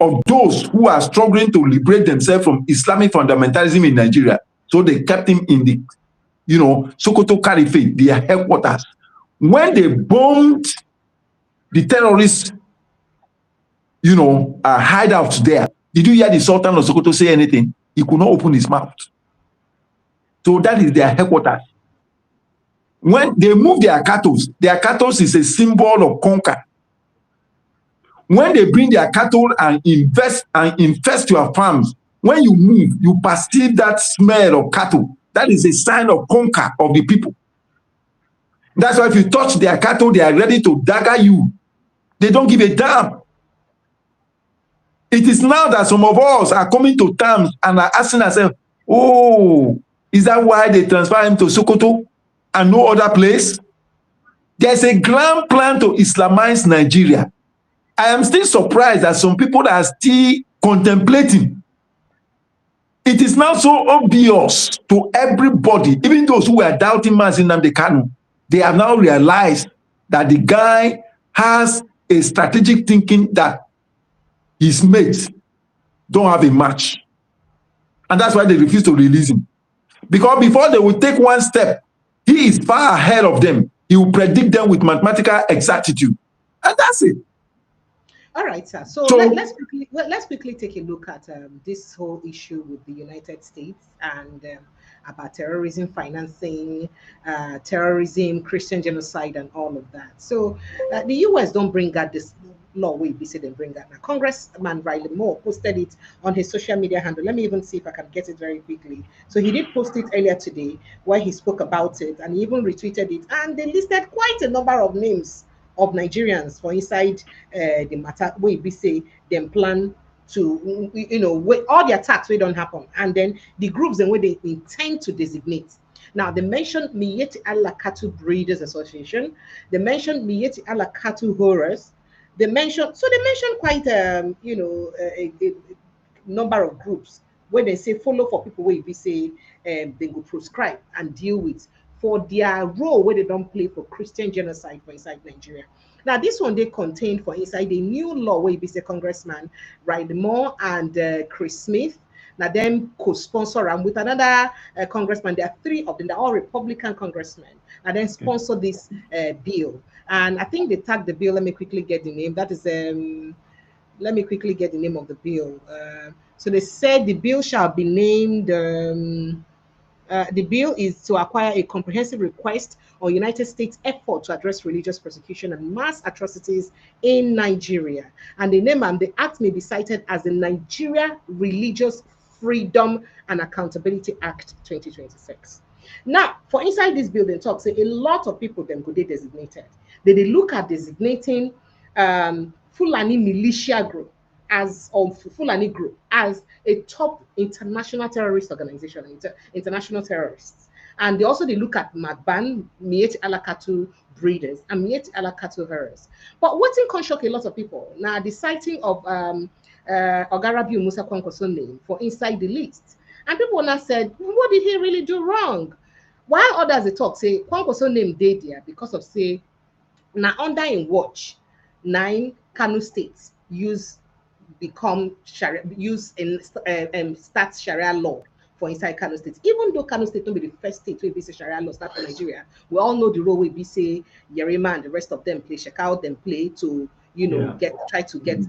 of those who are struggling to liberate themselves from Islamic fundamentalism in Nigeria. So they kept him in the, Sokoto Caliphate, their headquarters. When they bombed the terrorists, hideouts there, did you hear the Sultan of Sokoto say anything? He could not open his mouth. So that is their headquarters. When they move their cattle is a symbol of conquer. When they bring their cattle and infest your farms, when you move, you perceive that smell of cattle. That is a sign of conquer of the people. That's why if you touch their cattle, they are ready to dagger you. They don't give a damn. It is now that some of us are coming to terms and are asking ourselves, oh, is that why they transfer him to Sokoto and no other place? There's a grand plan to Islamize Nigeria. I am still surprised that some people are still contemplating. It is now so obvious to everybody, even those who were doubting Mazi Nnamdi Kanu, they have now realized that the guy has a strategic thinking that his mates don't have a match. And that's why they refuse to release him. Because before they will take one step, he is far ahead of them. He will predict them with mathematical exactitude. And that's it. All right, sir. So let's quickly take a look at this whole issue with the United States and about terrorism, financing, terrorism, Christian genocide, and all of that. So the US don't bring out this law we say they bring out now. Congressman Riley Moore posted it on his social media handle. Let me even see if I can get it very quickly. So he did post it earlier today where he spoke about it, and he even retweeted it, and they listed quite a number of names of Nigerians for inside the matter where we say them plan to, all the attacks we don't happen, and then the groups and where they intend to designate. Now they mentioned Miyetti Allah Cattle Breeders Association, they mentioned Miyetti Allah Cattle Horrors, they mentioned quite a number of groups where they say follow for people where we say they go prescribe and deal with for their role where they don't play for Christian genocide for inside Nigeria. Now, this one they contain for inside a new law where we say Congressman Riley Moore and Chris Smith. Now, them co-sponsor and with another congressman. There are three of them. They're all Republican congressmen. And then sponsor this bill. And I think they tagged the bill. Let me quickly get the name. That is let me quickly get the name of the bill. So they said the bill shall be named. The bill is to acquire a comprehensive request on United States effort to address religious persecution and mass atrocities in Nigeria. And the name and the act may be cited as the Nigeria Religious Freedom and Accountability Act 2026. Now, for inside this bill, they talk, say a lot of people then could be designated. They look at designating Fulani militia group Fulani group as a top international terrorist organization, international terrorists. And they also look at MACBAN, Miyetti Allah Cattle Breeders, and Miyetti Allah Cattle Horrors. But what's in shock a lot of people now, the citing of Rabiu Musa Kwankwaso name for inside the list. And people now said, what did he really do wrong? While others they talk, say Kwankwaso name dey there because of say now under in watch 9 Kano states become Sharia, use in start Sharia law for inside Kano State. Even though Kano State will be the first state where we say Sharia law start in Nigeria, we all know the role where we say Yerima and the rest of them play, check out them play to try to get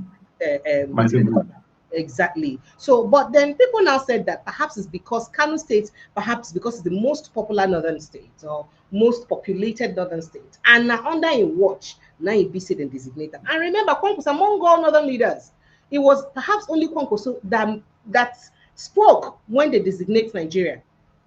exactly. So, but then people now said that perhaps it's because Kano State, perhaps because it's the most popular northern state or most populated northern state, and now under a watch, now it be said and designated. And remember, Kwankwaso among all northern leaders, it was perhaps only Kwankwaso that spoke when they designate Nigeria.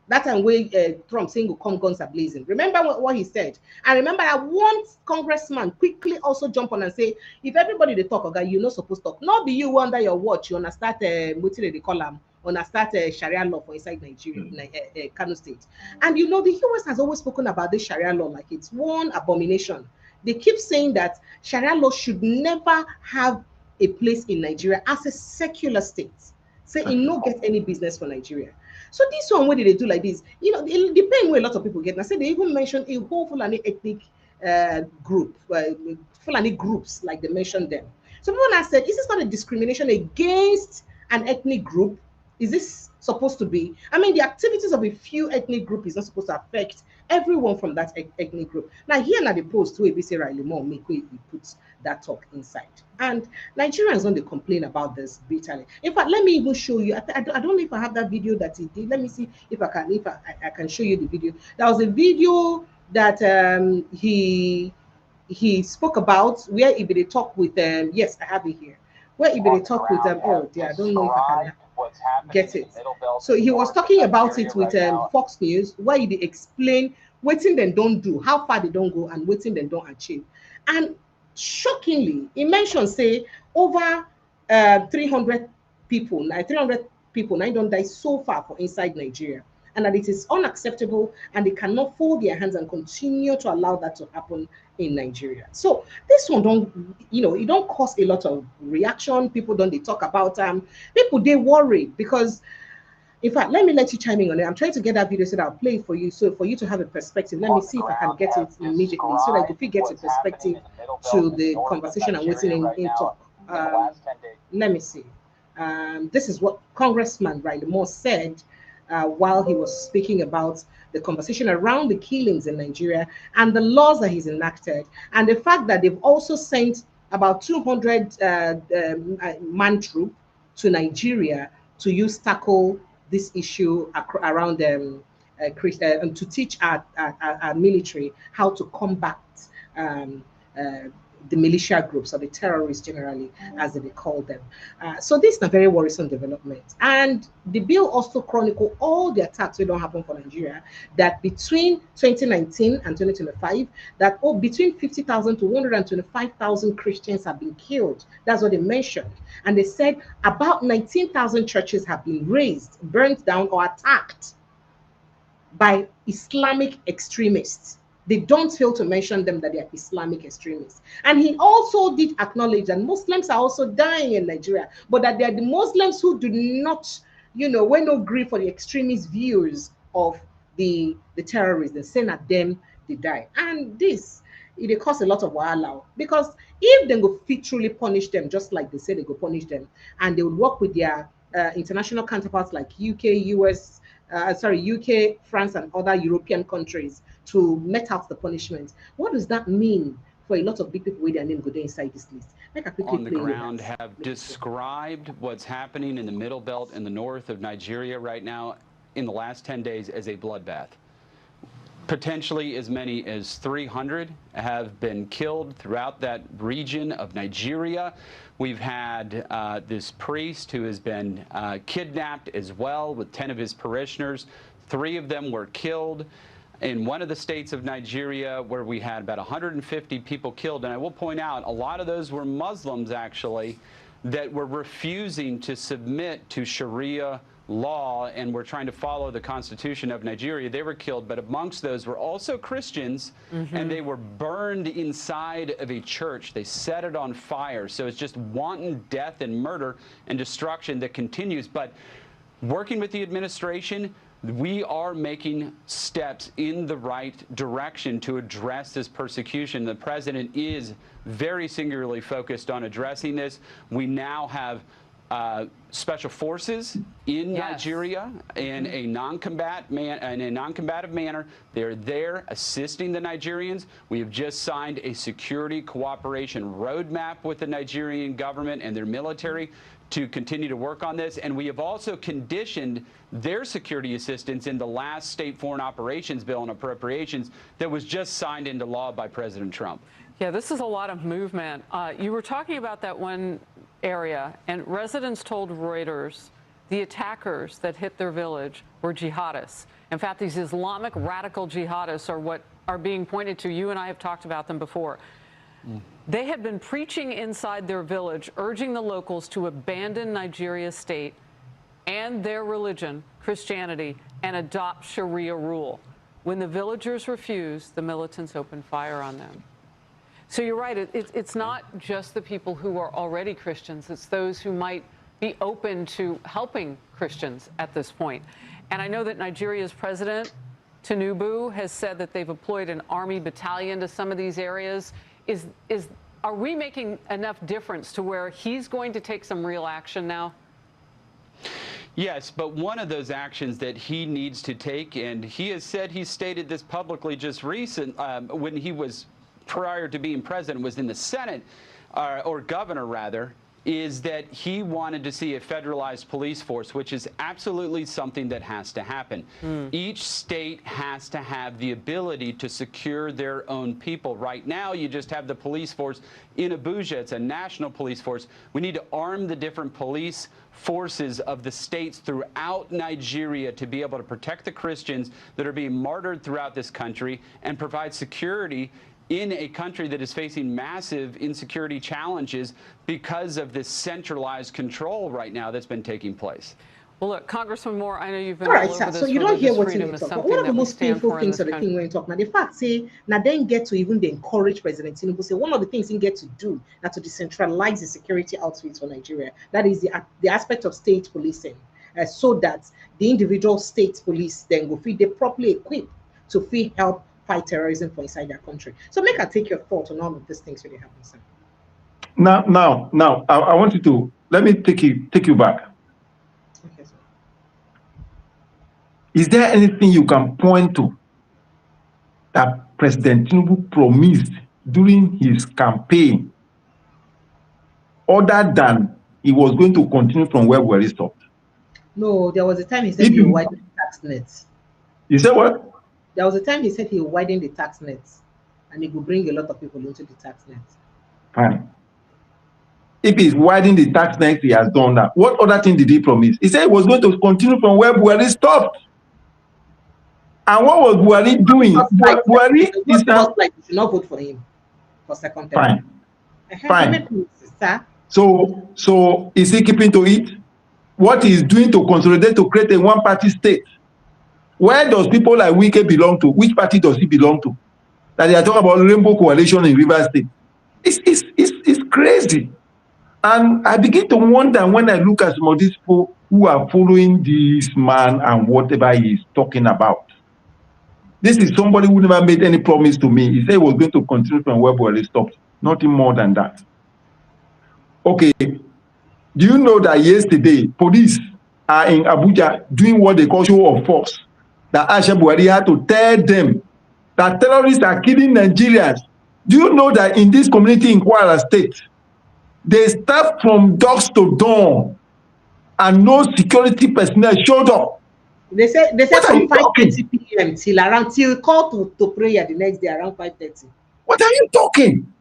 That time where Trump saying will come guns are blazing. Remember what he said. And remember that one congressman quickly also jump on and say, if everybody they talk, okay, you're not supposed to talk. Not be you under your watch, you wanna start the column, wanna start Sharia law for inside Nigeria, Kano State. And the US has always spoken about this Sharia law like it's one abomination. They keep saying that Sharia law should never have a place in Nigeria as a secular state. Say it no get any business for Nigeria. So this one, what did they do like this? You know, the pain where a lot of people get. I said they even mentioned a whole Fulani ethnic group, Fulani groups, like they mentioned them. So people now said, is this not a discrimination against an ethnic group? Is this supposed to be? I mean, the activities of a few ethnic group is not supposed to affect everyone from that ethnic group. Now, here now the post where we say Riley Moore make we put that talk inside. And Nigerians don't they complain about this bitterly. In fact, let me even show you. I don't know if I have that video that he did. Let me see if I can show you the video. There was a video that he spoke about where he did talk with yes, I have it here. Where he did talk with oh dear, I don't know if I can get it. So he was talking about it with Fox News, where he explained what they don't do, how far they don't go, and what they don't achieve. And shockingly, he mentioned say over 300 people, 300 people now don't die so far for inside Nigeria, and that it is unacceptable, and they cannot fold their hands and continue to allow that to happen in Nigeria. So this one don't, you know, it don't cause a lot of reaction. People don't they talk about people they worry because, in fact, let me let you chime in on it. I'm trying to get that video so that I'll play it for you, so for you to have a perspective. Let me see if I can get it immediately so that if you get a perspective to the conversation I'm waiting in talk. Let me see. This is what Congressman Riley Moore said while he was speaking about the conversation around the killings in Nigeria and the laws that he's enacted, and the fact that they've also sent about 200 man troop to Nigeria to use tackle this issue around to teach our military how to combat the militia groups or the terrorists generally, as they call them. So this is a very worrisome development. And the bill also chronicles all the attacks that don't happen for Nigeria, that between 2019 and 2025, that between 50,000 to 125,000 Christians have been killed. That's what they mentioned. And they said about 19,000 churches have been razed, burnt down, or attacked by Islamic extremists. They don't fail to mention them that they are Islamic extremists. And he also did acknowledge that Muslims are also dying in Nigeria, but that they are the Muslims who do not, you know, when no grief for the extremist views of the terrorists. They send at them, they die. And this, it causes a lot of wahala, because if they go truly punish them, just like they say they go punish them, and they will work with their international counterparts like UK, US, UK, France, and other European countries to met out the punishment. What does that mean for a lot of big people with their name go there inside this list? On the ground have described what's happening in the Middle Belt in the north of Nigeria right now in the last 10 days as a bloodbath. Potentially as many as 300 have been killed throughout that region of Nigeria. We've had this priest who has been kidnapped as well with 10 of his parishioners. 3 of them were killed in one of the states of Nigeria, where we had about 150 people killed. And I will point out, a lot of those were Muslims, actually, that were refusing to submit to Sharia law and were trying to follow the Constitution of Nigeria. They were killed, but amongst those were also Christians, and they were burned inside of a church. They set it on fire. So it's just wanton death and murder and destruction that continues. But working with the administration, we are making steps in the right direction to address this persecution. The president is very singularly focused on addressing this. We now have special forces in Nigeria in a non-combative manner. They're there assisting the Nigerians. We have just signed a security cooperation roadmap with the Nigerian government and their military to continue to work on this. And we have also conditioned their security assistance in the last state foreign operations bill and appropriations that was just signed into law by President Trump. Yeah, this is a lot of movement. You were talking about that one area, and residents told Reuters the attackers that hit their village were jihadists. In fact, these Islamic radical jihadists are what are being pointed to. You and I have talked about them before. They had been preaching inside their village, urging the locals to abandon Nigeria's state and their religion, Christianity, and adopt Sharia rule. When the villagers refused, the militants opened fire on them. So you're right, it's not just the people who are already Christians, it's those who might be open to helping Christians at this point. And I know that Nigeria's president, Tinubu, has said that they've deployed an army battalion to some of these areas. Are we making enough difference to where he's going to take some real action now? Yes, but one of those actions that he needs to take, and he has said, he stated this publicly just when he was, prior to being president, was in the Senate, or governor rather, is that he wanted to see a federalized police force, which is absolutely something that has to happen. Each state has to have the ability to secure their own people. Right now, you just have the police force in Abuja. It's a national police force. We need to arm the different police forces of the states throughout Nigeria to be able to protect the Christians that are being martyred throughout this country and provide security in a country that is facing massive insecurity challenges because of this centralized control right now that's been taking place. Well, look, Congressman Moore, I know you've been all right, all sir. over this. So you don't hear what's in freedom the is talk. something One of the that we most stand painful for in things this of the country. thing when you talk now, the fact say now then get to even encourage President Tinubu say one of the things he get to do now to decentralize the security outfits for Nigeria. That is the aspect of state policing, so that the individual state police then go feel they properly equipped to feel help fight terrorism for inside their country. So make I take your thought on all of these things really happen, sir. Now, I want you to let me take you back. Okay, sir. Is there anything you can point to that President Tinubu promised during his campaign, other than he was going to continue from where we stopped? No, there was a time he said he would widen the tax nets. You said what? There was a time he said he would widen the tax nets and he would bring a lot of people into the tax nets. Fine. If he's widening the tax net, he has done that. What other thing did he promise? He said he was going to continue from where Buhari stopped. And what was Buhari doing? Buhari is not like you should not vote for him for second term. Fine. So is he keeping to it? What he's doing to consolidate to create a one-party state? Where does people like Wike belong to? Which party does he belong to? That they are talking about rainbow coalition in Rivers State. It's crazy. And I begin to wonder when I look at some of these people who are following this man and whatever he's talking about. This is somebody who never made any promise to me. He said he was going to continue from where Buhari stopped. Nothing more than that. Okay. Do you know that yesterday, police are in Abuja doing what they call show of force? That Aisha Buhari had to tell them that terrorists are killing Nigerians. Do you know that in this community in Kwara State, they start from dusk to dawn and no security personnel showed up? They say from 5:30 p.m. till call to prayer the next day around 5:30. What are you talking?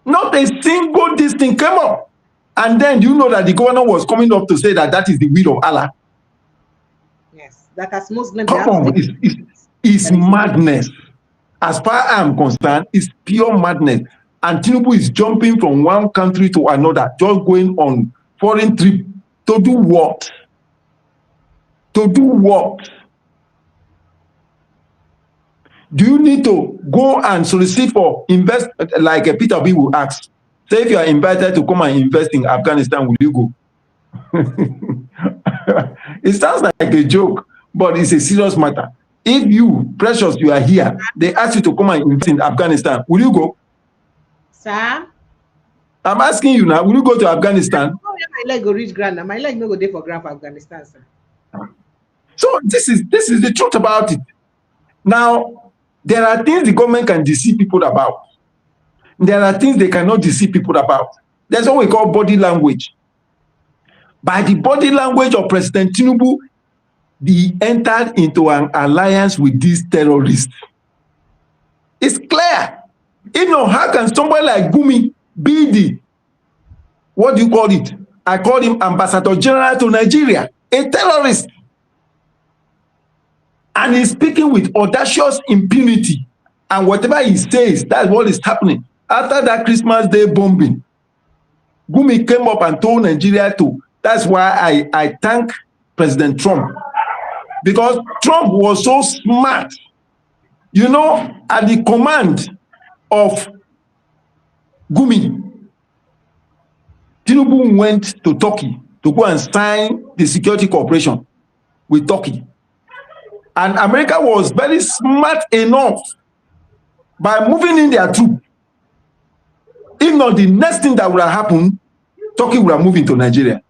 Not a single this thing came up. And then you know that the governor was coming up to say that is the will of Allah. Yes, that as Muslims. Come on, it's madness. As far as I'm concerned, it's pure madness. And Tinubu is jumping from one country to another, just going on foreign trip to do what? To do what? Do you need to go and solicit for invest like Peter Obi will ask? Say if you are invited to come and invest in Afghanistan, will you go? It sounds like a joke, but it's a serious matter. If you, Precious, you are here, they ask you to come and invest in Afghanistan, will you go? Sir? I'm asking you now, will you go to Afghanistan? My leg go reach grand. My leg no go there for grand for Afghanistan, sir. So this is the truth about it. Now, there are things the government can deceive people about. There are things they cannot deceive people about. That's what we call body language. By the body language of President Tinubu, he entered into an alliance with these terrorists. It's clear. You know, how can somebody like Gumi be the, what do you call it? I call him Ambassador General to Nigeria, a terrorist. And he's speaking with audacious impunity. And whatever he says, that's what is happening. After that Christmas Day bombing, Gumi came up and told Nigeria to. That's why I thank President Trump. Because Trump was so smart. You know, at the command of Gumi, Tinubu went to Turkey to go and sign the security cooperation with Turkey. And America was very smart enough by moving in their troops. If not, the next thing that would have happened, Turkey would have moved into Nigeria.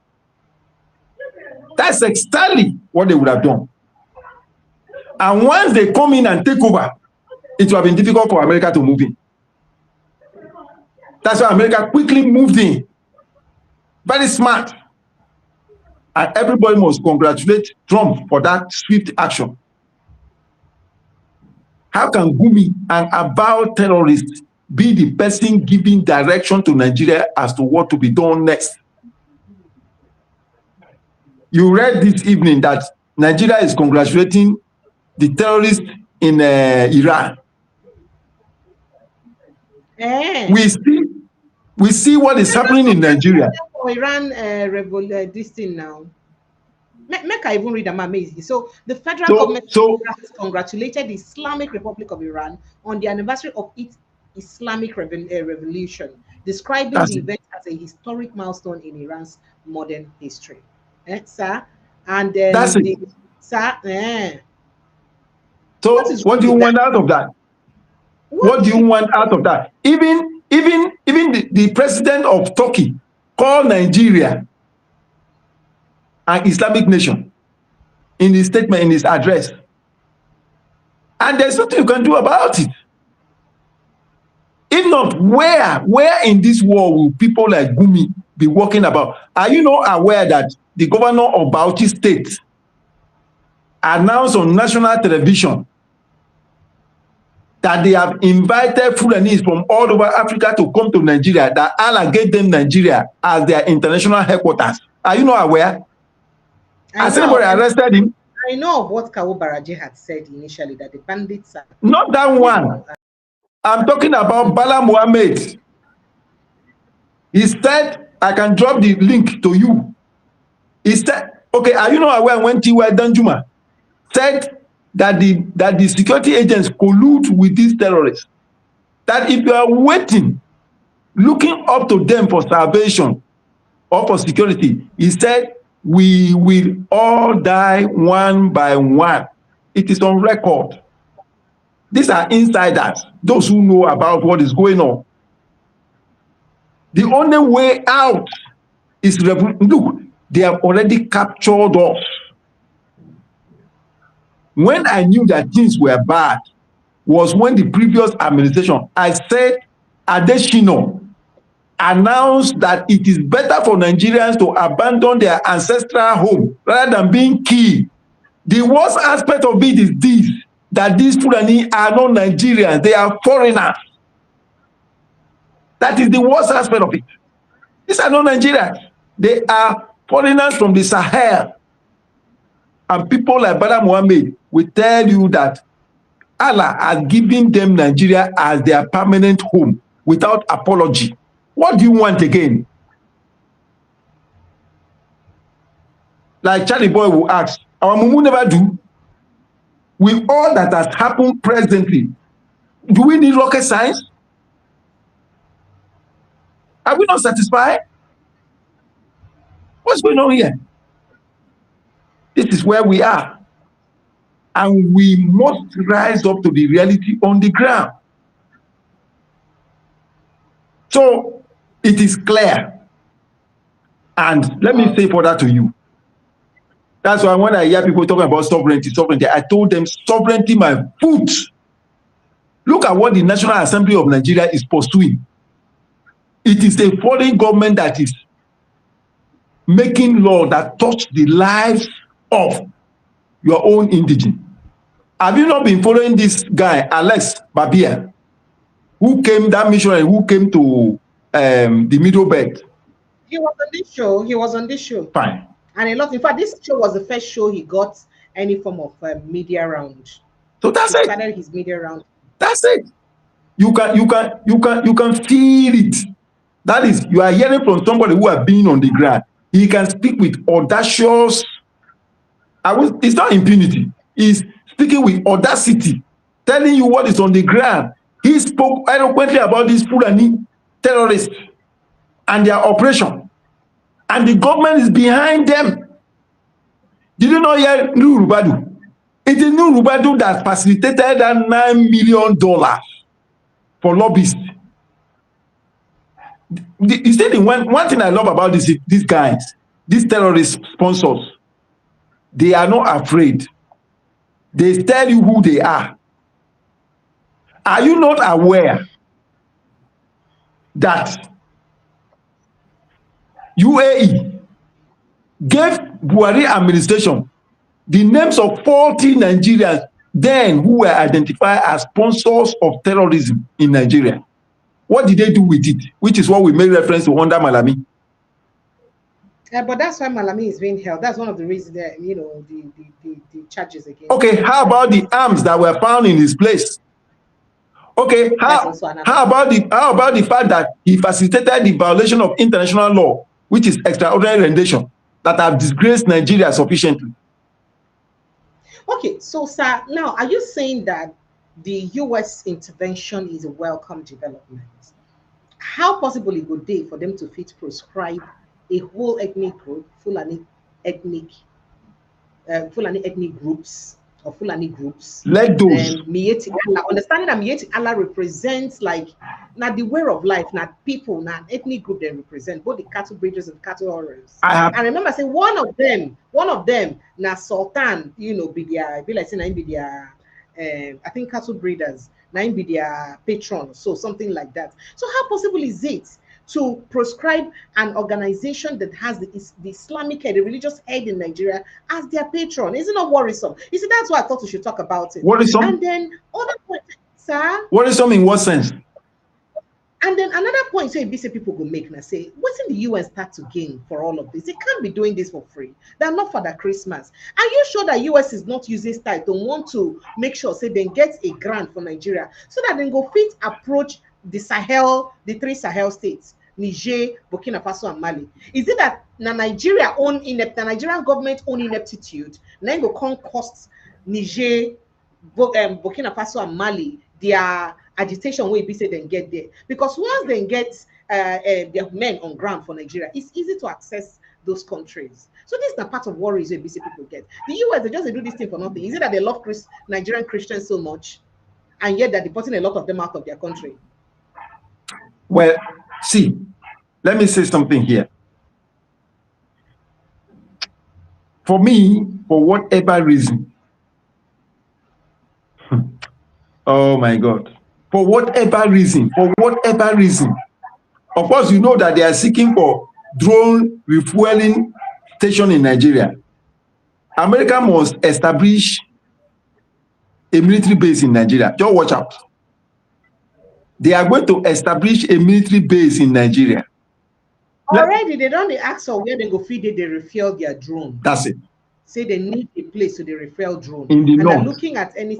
That's exactly what they would have done. And once they come in and take over, it would have been difficult for America to move in. That's why America quickly moved in. Very smart. And everybody must congratulate Trump for that swift action. How can Gumi, an avowed terrorist, be the person giving direction to Nigeria as to what to be done next? You read this evening that Nigeria is congratulating the terrorists in Iran. We see what is happening in Nigeria. Iran this thing now. Make I even read them amazing. So the federal government has congratulated the Islamic Republic of Iran on the anniversary of its Islamic revolution, describing the event as a historic milestone in Iran's modern history. Sir? And then So what do you want out of that? What do you want out of that? Even the president of Turkey called Nigeria an Islamic nation in his statement, in his address. And there's nothing you can do about it. If not, where in this world will people like Gumi be walking about? Are you not aware that the governor of Bauchi State announced on national television that they have invited Fulanis from all over Africa to come to Nigeria, that Allah gave them Nigeria as their international headquarters? Are you not aware? Has anybody arrested him? I know of what Kawo Baraje had said initially, that the bandits are... Not that one. I'm talking about Bala Mohammed. He said, I can drop the link to you. He said, okay, are you not aware when T.Y. Danjuma said that the security agents collude with these terrorists? That if you are waiting, looking up to them for salvation or for security, he said, we will all die one by one. It is on record. These are insiders, those who know about what is going on. The only way out is, look, they have already captured us. When I knew that things were bad was when the previous administration, I said, Adeshino announced that it is better for Nigerians to abandon their ancestral home rather than being killed. The worst aspect of it is this, that these Fulani are not Nigerians, they are foreigners. That is the worst aspect of it. These are not Nigerians. They are foreigners from the Sahel. And people like Bala Mohammed will tell you that Allah has given them Nigeria as their permanent home without apology. What do you want again? Like Charlie Boy will ask, our Mumu never do. With all that has happened presently, do we need rocket science? Are we not satisfied? What's going on here? This is where we are. And we must rise up to the reality on the ground. So it is clear. And let me say further to you. That's why when I hear people talking about sovereignty, I told them sovereignty, my foot. Look at what the National Assembly of Nigeria is pursuing. It is a foreign government that is making law that touch the lives of your own indigene. Have you not been following this guy, Alex Babia, who came, that missionary who came to the Middle Belt? He was on this show. He was on this show. Fine. And a lot. In fact, this show was the first show he got any form of media round. So that's it. Started his media round. That's it. You can feel it. That is, you are hearing from somebody who has been on the ground. He can speak with audacious. It's not impunity. He's speaking with audacity, telling you what is on the ground. He spoke eloquently about these Fulani terrorists and their operation. And the government is behind them. Did you know here, New Rubadu? It is New Rubadu that facilitated that $9 million for lobbyists. You see, one thing I love about these guys, these terrorist sponsors, they are not afraid. They tell you who they are. Are you not aware that UAE gave Buhari administration the names of 40 Nigerians then who were identified as sponsors of terrorism in Nigeria? What did they do with it? Which is what we made reference to under Malami. But that's why Malami is being held. That's one of the reasons that, you know, the charges against. Okay, how about the arms that were found in his place? Okay, how about the fact that he facilitated the violation of international law, which is extraordinary rendition, that have disgraced Nigeria sufficiently? Okay, so sir, now are you saying that the US intervention is a welcome development? How possible it would be for them to prescribe a whole ethnic group, Fulani ethnic groups or Fulani groups? Let those Miyetti Allah, understanding that Miyetti Allah represents like not the way of life, not people, not ethnic group they represent, both the cattle breeders and cattle owners. I remember saying one of them, na Sultan, you know, be like saying be their I think cattle breeders, na be their patron, so something like that. So how possible is it to prescribe an organization that has the Islamic head, the religious head in Nigeria as their patron? Is it not worrisome? You see, that's why I thought we should talk about it. Worrisome? And then other point, sir. Worrisome in what sense? And then another point, so if people go make and say, what's in the UN start to gain for all of this? They can't be doing this for free. They're not for the Christmas. Are you sure that US is not using style to want to make sure, say, they get a grant for Nigeria so that they go fit approach the Sahel, the 3 Sahel states, Niger, Burkina Faso, and Mali? Is it that Nigeria own the Nigerian government own ineptitude, then go come cost Niger, Burkina Faso, and Mali their agitation will be said then get there? Because once they get their men on ground for Nigeria, it's easy to access those countries. So this is the part of worries that BC people get. The US, they just do this thing for nothing. Is it that they love Nigerian Christians so much, and yet they're deporting a lot of them out of their country? Well, see, let me say something here. For me, for whatever reason, oh my God, for whatever reason, of course, you know that they are seeking for drone refueling station in Nigeria. America must establish a military base in Nigeria. Just watch out. They are going to establish a military base in Nigeria. Already, they don't ask for where they go feed it, they refuel their drone. That's it. Say they need a place to the refuel drone. In the north. They're looking at any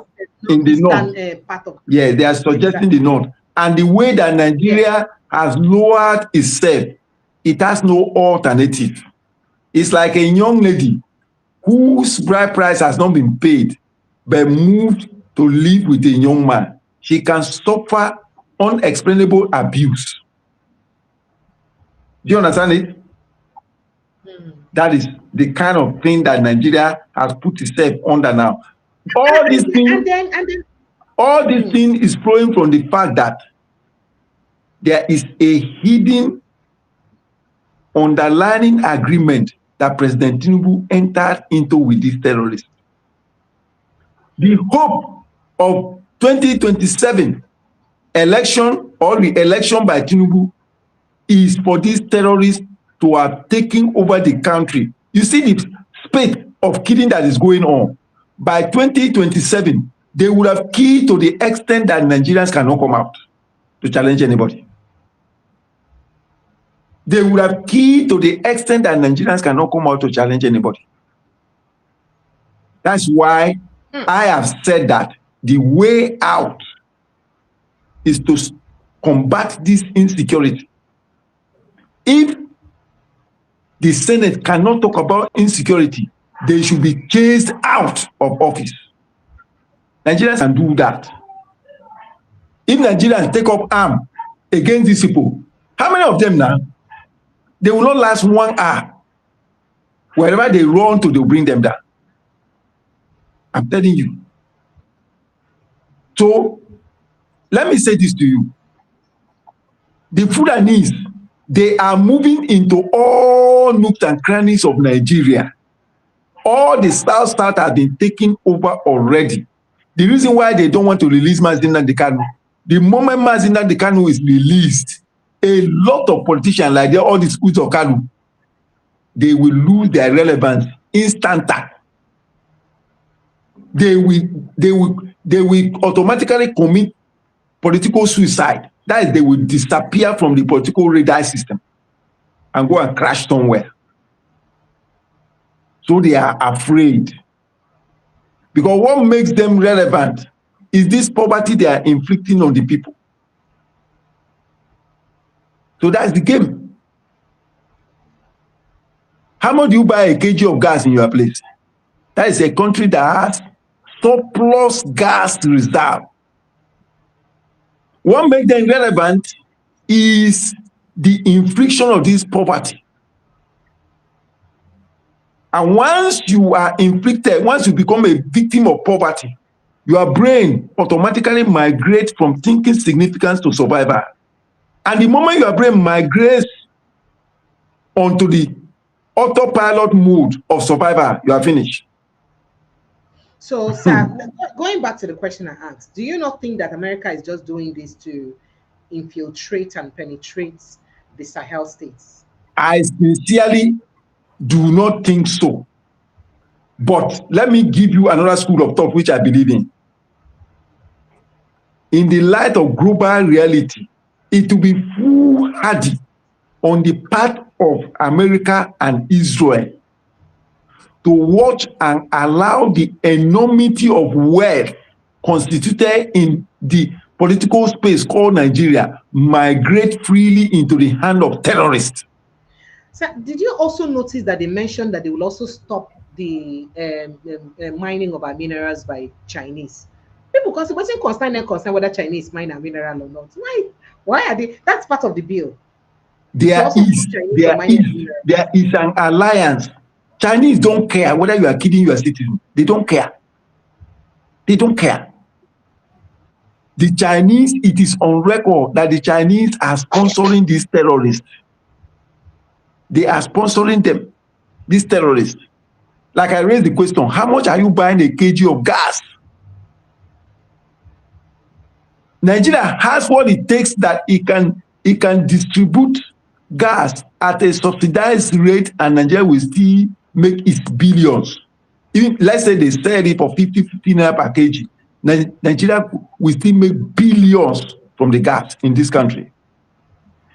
in the north. Part of they are suggesting the north. And the way that Nigeria has lowered itself, it has no alternative. It's like a young lady whose bride price has not been paid, but moved to live with a young man. She can suffer unexplainable abuse. Do you understand it? That is the kind of thing that Nigeria has put itself under now. All these things, all this thing is flowing from the fact that there is a hidden underlying agreement that President Tinubu entered into with these terrorists. The hope of 2027 election or the election by Tinubu is for these terrorists to have taken over the country. You see the spate of killing that is going on. By 2027, they would have killed to the extent that Nigerians cannot come out to challenge anybody. They would have killed to the extent that Nigerians cannot come out to challenge anybody. That's why I have said that the way out is to combat this insecurity. If the Senate cannot talk about insecurity, they should be chased out of office. Nigerians can do that. If Nigerians take up arms against these people, how many of them now? They will not last 1 hour. Wherever they run to, they'll bring them down. I'm telling you. So, let me say this to you. The Fulanese, they are moving into all nooks and crannies of Nigeria. All the South have been taken over already. The reason why they don't want to release Magnitsky Kano, the moment Magnitsky Kano is released, a lot of politicians like all the schools of Kano, they will lose their relevance instantly. They will automatically commit political suicide. That is, they will disappear from the political radar system and go and crash somewhere. So they are afraid. Because what makes them relevant is this poverty they are inflicting on the people. So that's the game. How much do you buy a kg of gas in your place? That is a country that has surplus gas reserve. What makes them relevant is the infliction of this poverty. And once you are inflicted, once you become a victim of poverty, your brain automatically migrates from thinking significance to survival. And the moment your brain migrates onto the autopilot mode of survival, you are finished. So, sir, going back to the question I asked, do you not think that America is just doing this to infiltrate and penetrate the Sahel states? I sincerely do not think so. But let me give you another school of thought which I believe in. In the light of global reality, it will be foolhardy on the part of America and Israel to watch and allow the enormity of wealth constituted in the political space called Nigeria migrate freely into the hand of terrorists. Sir, did you also notice that they mentioned that they will also stop the mining of our minerals by Chinese? People wasn't concerned whether Chinese mine a mineral or not. Why are they? That's part of the bill. There is an alliance. Chinese don't care whether you are kidding your citizen. They don't care. They don't care. The Chinese, it is on record that the Chinese are sponsoring these terrorists. They are sponsoring them, these terrorists. Like I raised the question, how much are you buying a kg of gas? Nigeria has what it takes that it can distribute gas at a subsidized rate, and Nigeria will still make its billions. Even let's say they sell it for 50 naira per kg. Nigeria will still make billions from the gas in this country.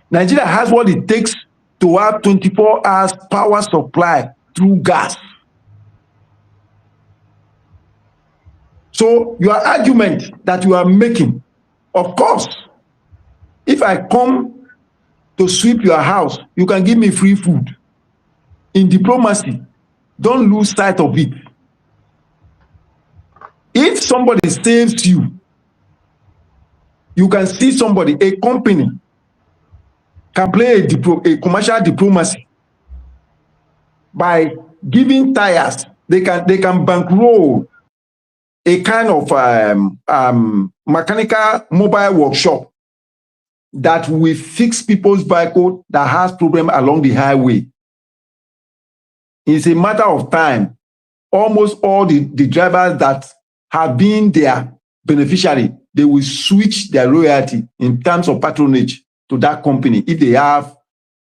Nigeria has what it takes to have 24 hours power supply through gas. So your argument that you are making, of course, if I come to sweep your house, you can give me free food. In diplomacy, don't lose sight of it. If somebody saves you, you can see somebody, a company can play a commercial diplomacy by giving tires. They can bankroll a kind of mechanical mobile workshop that will fix people's vehicle that has problem along the highway. It's a matter of time. Almost all the drivers that have been their beneficiary, they will switch their loyalty in terms of patronage to that company if they have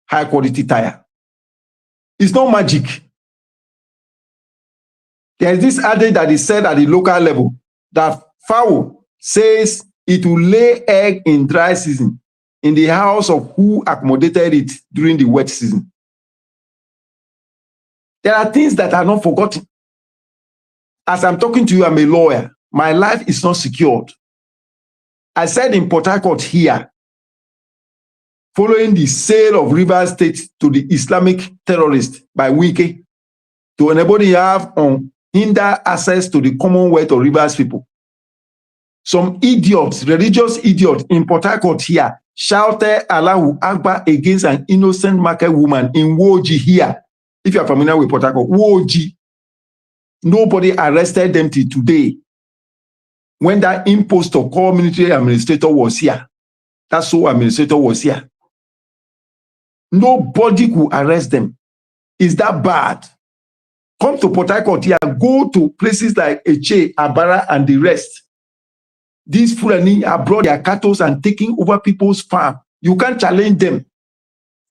high quality tire. It's not magic. There is this adage that is said at the local level that fowl says it will lay egg in dry season in the house of who accommodated it during the wet season. There are things that are not forgotten. As I'm talking to you, I'm a lawyer. My life is not secured. I said in Port Harcourt here, following the sale of Rivers State to the Islamic terrorists by Wike, to enable them have hinder access to the Commonwealth of Rivers people. Some idiots, religious idiots in Port Harcourt here, shouted Allahu Akbar against an innocent market woman in Woji here if you are familiar with Port Harcourt, Woji, nobody arrested them till today. When that impostor called military administrator was here, that sole administrator was here. Nobody could arrest them. Is that bad? Come to Port Harcourt here, go to places like Eche, Abara, and the rest. These Fulani have brought their cattle and taking over people's farm. You can't challenge them.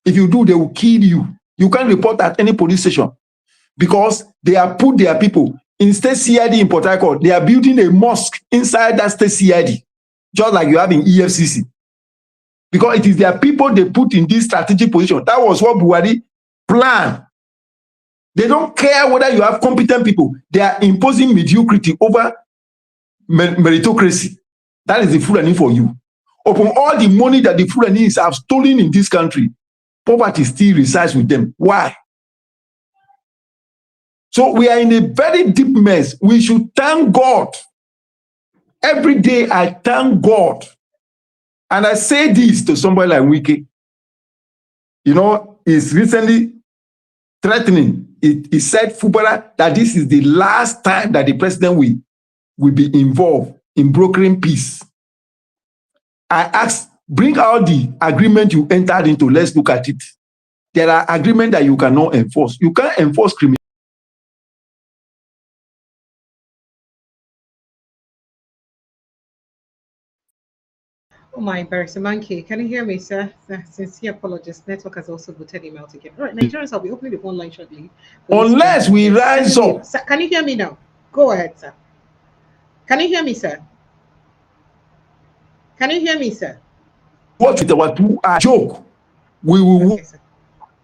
If you do, they will kill you. You can't report at any police station because they have put their people in state CID in Port Harcourt. They are building a mosque inside that state CID, just like you have in EFCC. Because it is their people they put in this strategic position. That was what Buhari planned. They don't care whether you have competent people. They are imposing mediocrity over meritocracy. That is the Fulani for you. Upon all the money that the Fulanis have stolen in this country, poverty still resides with them. Why? So we are in a very deep mess. We should thank God. Every day I thank God. And I say this to somebody like Wike. You know, he's recently threatening. He said, Fubara, that this is the last time that the president will be involved in brokering peace. I asked, bring out the agreement you entered into. Let's look at it. There are agreements that you cannot enforce. You can't enforce criminal. Oh my, embarrassing monkey. Can you hear me, sir? Sincere apologies. Network has also booted him out again. All right, Nigerians, I'll be opening the phone line shortly. Unless we rise up. Sir, can you hear me now? Go ahead, sir. Can you hear me, sir? Can you hear me, sir? What with our two joke? We will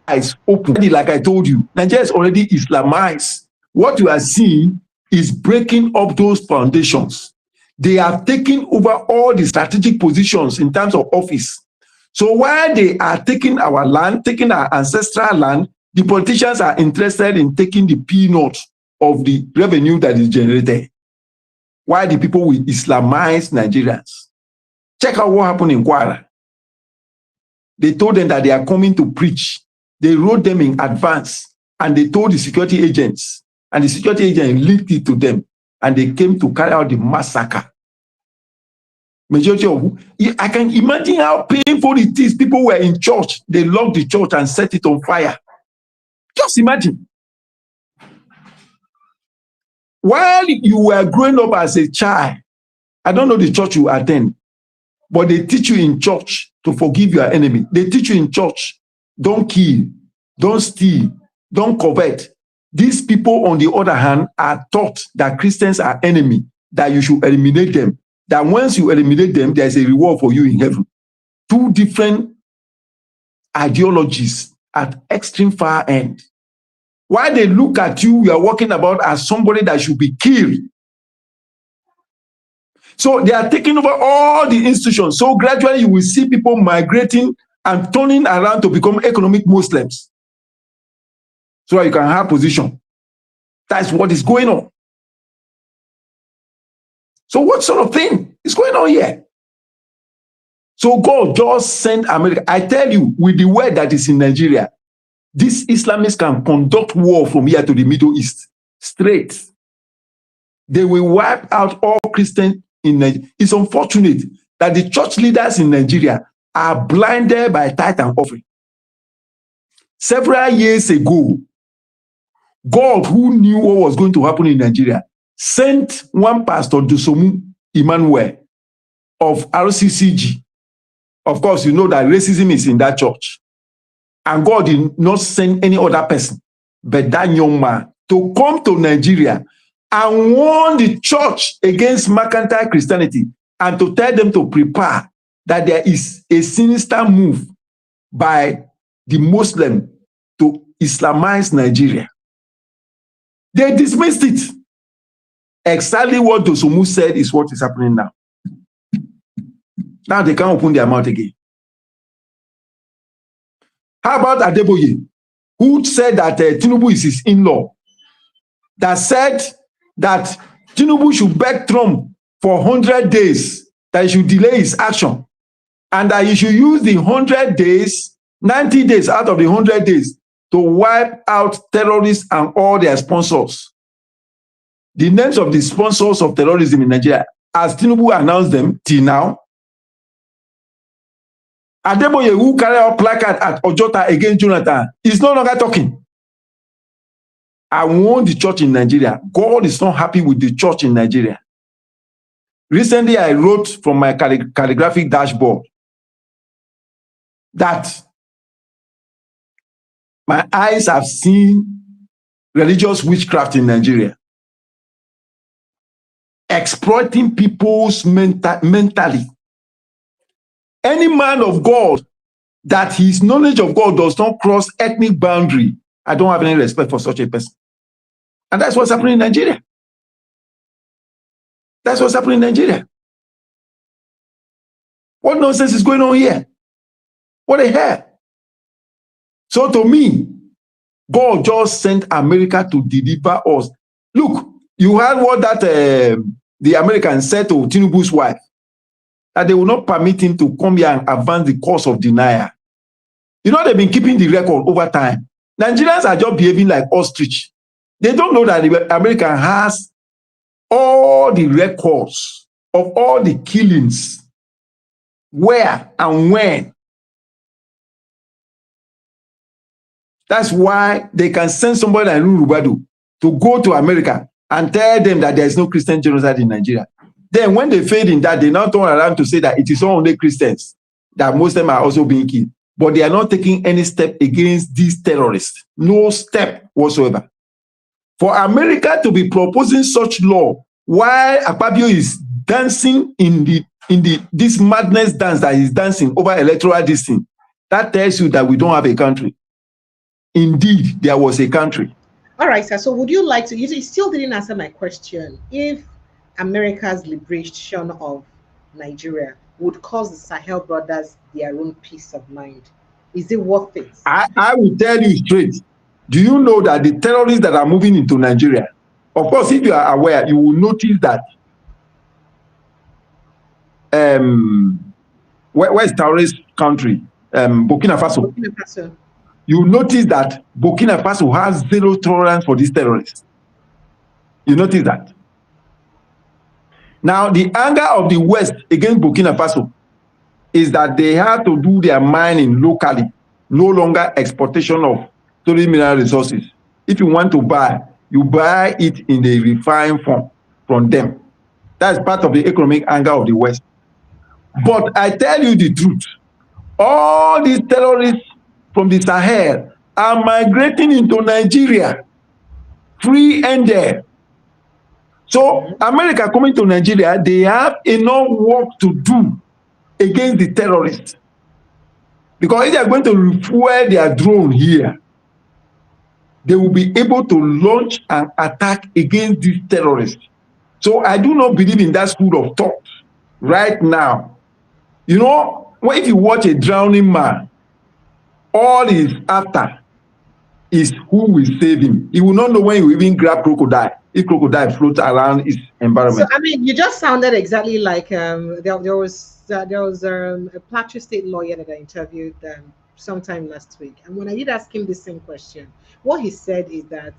eyes open. Like I told you, Nigeria is already Islamized. What you are seeing is breaking up those foundations. They have taken over all the strategic positions in terms of office. So while they are taking our land, taking our ancestral land, the politicians are interested in taking the peanuts of the revenue that is generated. Why the people will Islamize Nigerians? Check out what happened in Kwara. They told them that they are coming to preach. They wrote them in advance and they told the security agents, and the security agents leaked it to them, and they came to carry out the massacre. Majority of, I can imagine how painful it is. People were in church. They locked the church and set it on fire. Just imagine. While you were growing up as a child, I don't know the church you attend, but they teach you in church to forgive your enemy. They teach you in church, don't kill, don't steal, don't covet. These people, on the other hand, are taught that Christians are enemy, that you should eliminate them. That once you eliminate them, there is a reward for you in heaven. Two different ideologies at extreme far end. While they look at you, you are walking about as somebody that should be killed. So they are taking over all the institutions. So gradually you will see people migrating and turning around to become economic Muslims. So that you can have position. That's what is going on. So what sort of thing is going on here? So God just sent America. I tell you, with the word that is in Nigeria, these Islamists can conduct war from here to the Middle East. Straight. They will wipe out all Christians in Nigeria. It's unfortunate that the church leaders in Nigeria are blinded by tithe and offering. Several years ago, God, who knew what was going to happen in Nigeria, sent one pastor, Dusomu Emmanuel, of RCCG. Of course, you know that racism is in that church. And God did not send any other person but that young man to come to Nigeria and warn the church against mercantile Christianity and to tell them to prepare that there is a sinister move by the Muslim to Islamize Nigeria. They dismissed it. Exactly what Dosumu said is what is happening now. Now they can't open their mouth again. How about Adeboye, who said that Tinubu is his in-law, that said that Tinubu should beg Trump for 100 days, that he should delay his action, and that he should use the 100 days, 90 days out of the 100 days to wipe out terrorists and all their sponsors. The names of the sponsors of terrorism in Nigeria, as Tinubu announced them till now, Adeboye, who carried out placard at Ojota against Jonathan, is no longer talking. I want the church in Nigeria. God is not happy with the church in Nigeria. Recently, I wrote from my calligraphic dashboard that my eyes have seen religious witchcraft in Nigeria, exploiting people's mentally. Any man of God that his knowledge of God does not cross ethnic boundary, I don't have any respect for such a person. And that's what's happening in Nigeria. That's what's happening in Nigeria. What nonsense is going on here? What the hell? So to me, God just sent America to deliver us. Look, you heard what that the Americans said to Tinubu's wife, that they will not permit him to come here and advance the cause of denial. You know, they've been keeping the record over time. Nigerians are just behaving like ostrich. They don't know that America has all the records of all the killings, where and when. That's why they can send somebody like Rubadu to go to America and tell them that there is no Christian genocide in Nigeria. Then when they fail in that, they now turn around to say that it is only Christians, that Muslims are also being killed. But they are not taking any step against these terrorists. No step whatsoever. For America to be proposing such law while Akpabio is dancing in this madness dance that he's dancing over electoral distance, that tells you that we don't have a country. Indeed, there was a country. All right, sir. So would you like to, you still didn't answer my question. If America's liberation of Nigeria would cause the Sahel brothers their own peace of mind, is it worth it? I will tell you straight. Do you know that the terrorists that are moving into Nigeria, of course, if you are aware, you will notice that where's terrorist country? Burkina Faso. Burkina Faso. You notice that Burkina Faso has zero tolerance for these terrorists. You notice that. Now, the anger of the West against Burkina Faso is that they have to do their mining locally, no longer exportation of stolen mineral resources. If you want to buy, you buy it in the refined form from them. That's part of the economic anger of the West. But I tell you the truth, all these terrorists from the Sahel are migrating into Nigeria, free and there. So America coming to Nigeria, they have enough work to do against the terrorists. Because if they are going to refuel their drone here, they will be able to launch an attack against these terrorists. So I do not believe in that school of thought right now. You know, if you watch a drowning man, all he's after is who will save him. He will not know when he will even grab crocodile, if crocodile floats around his environment. So, I mean, you just sounded exactly like there was a Plateau State lawyer that I interviewed sometime last week. And when I did ask him the same question, what he said is that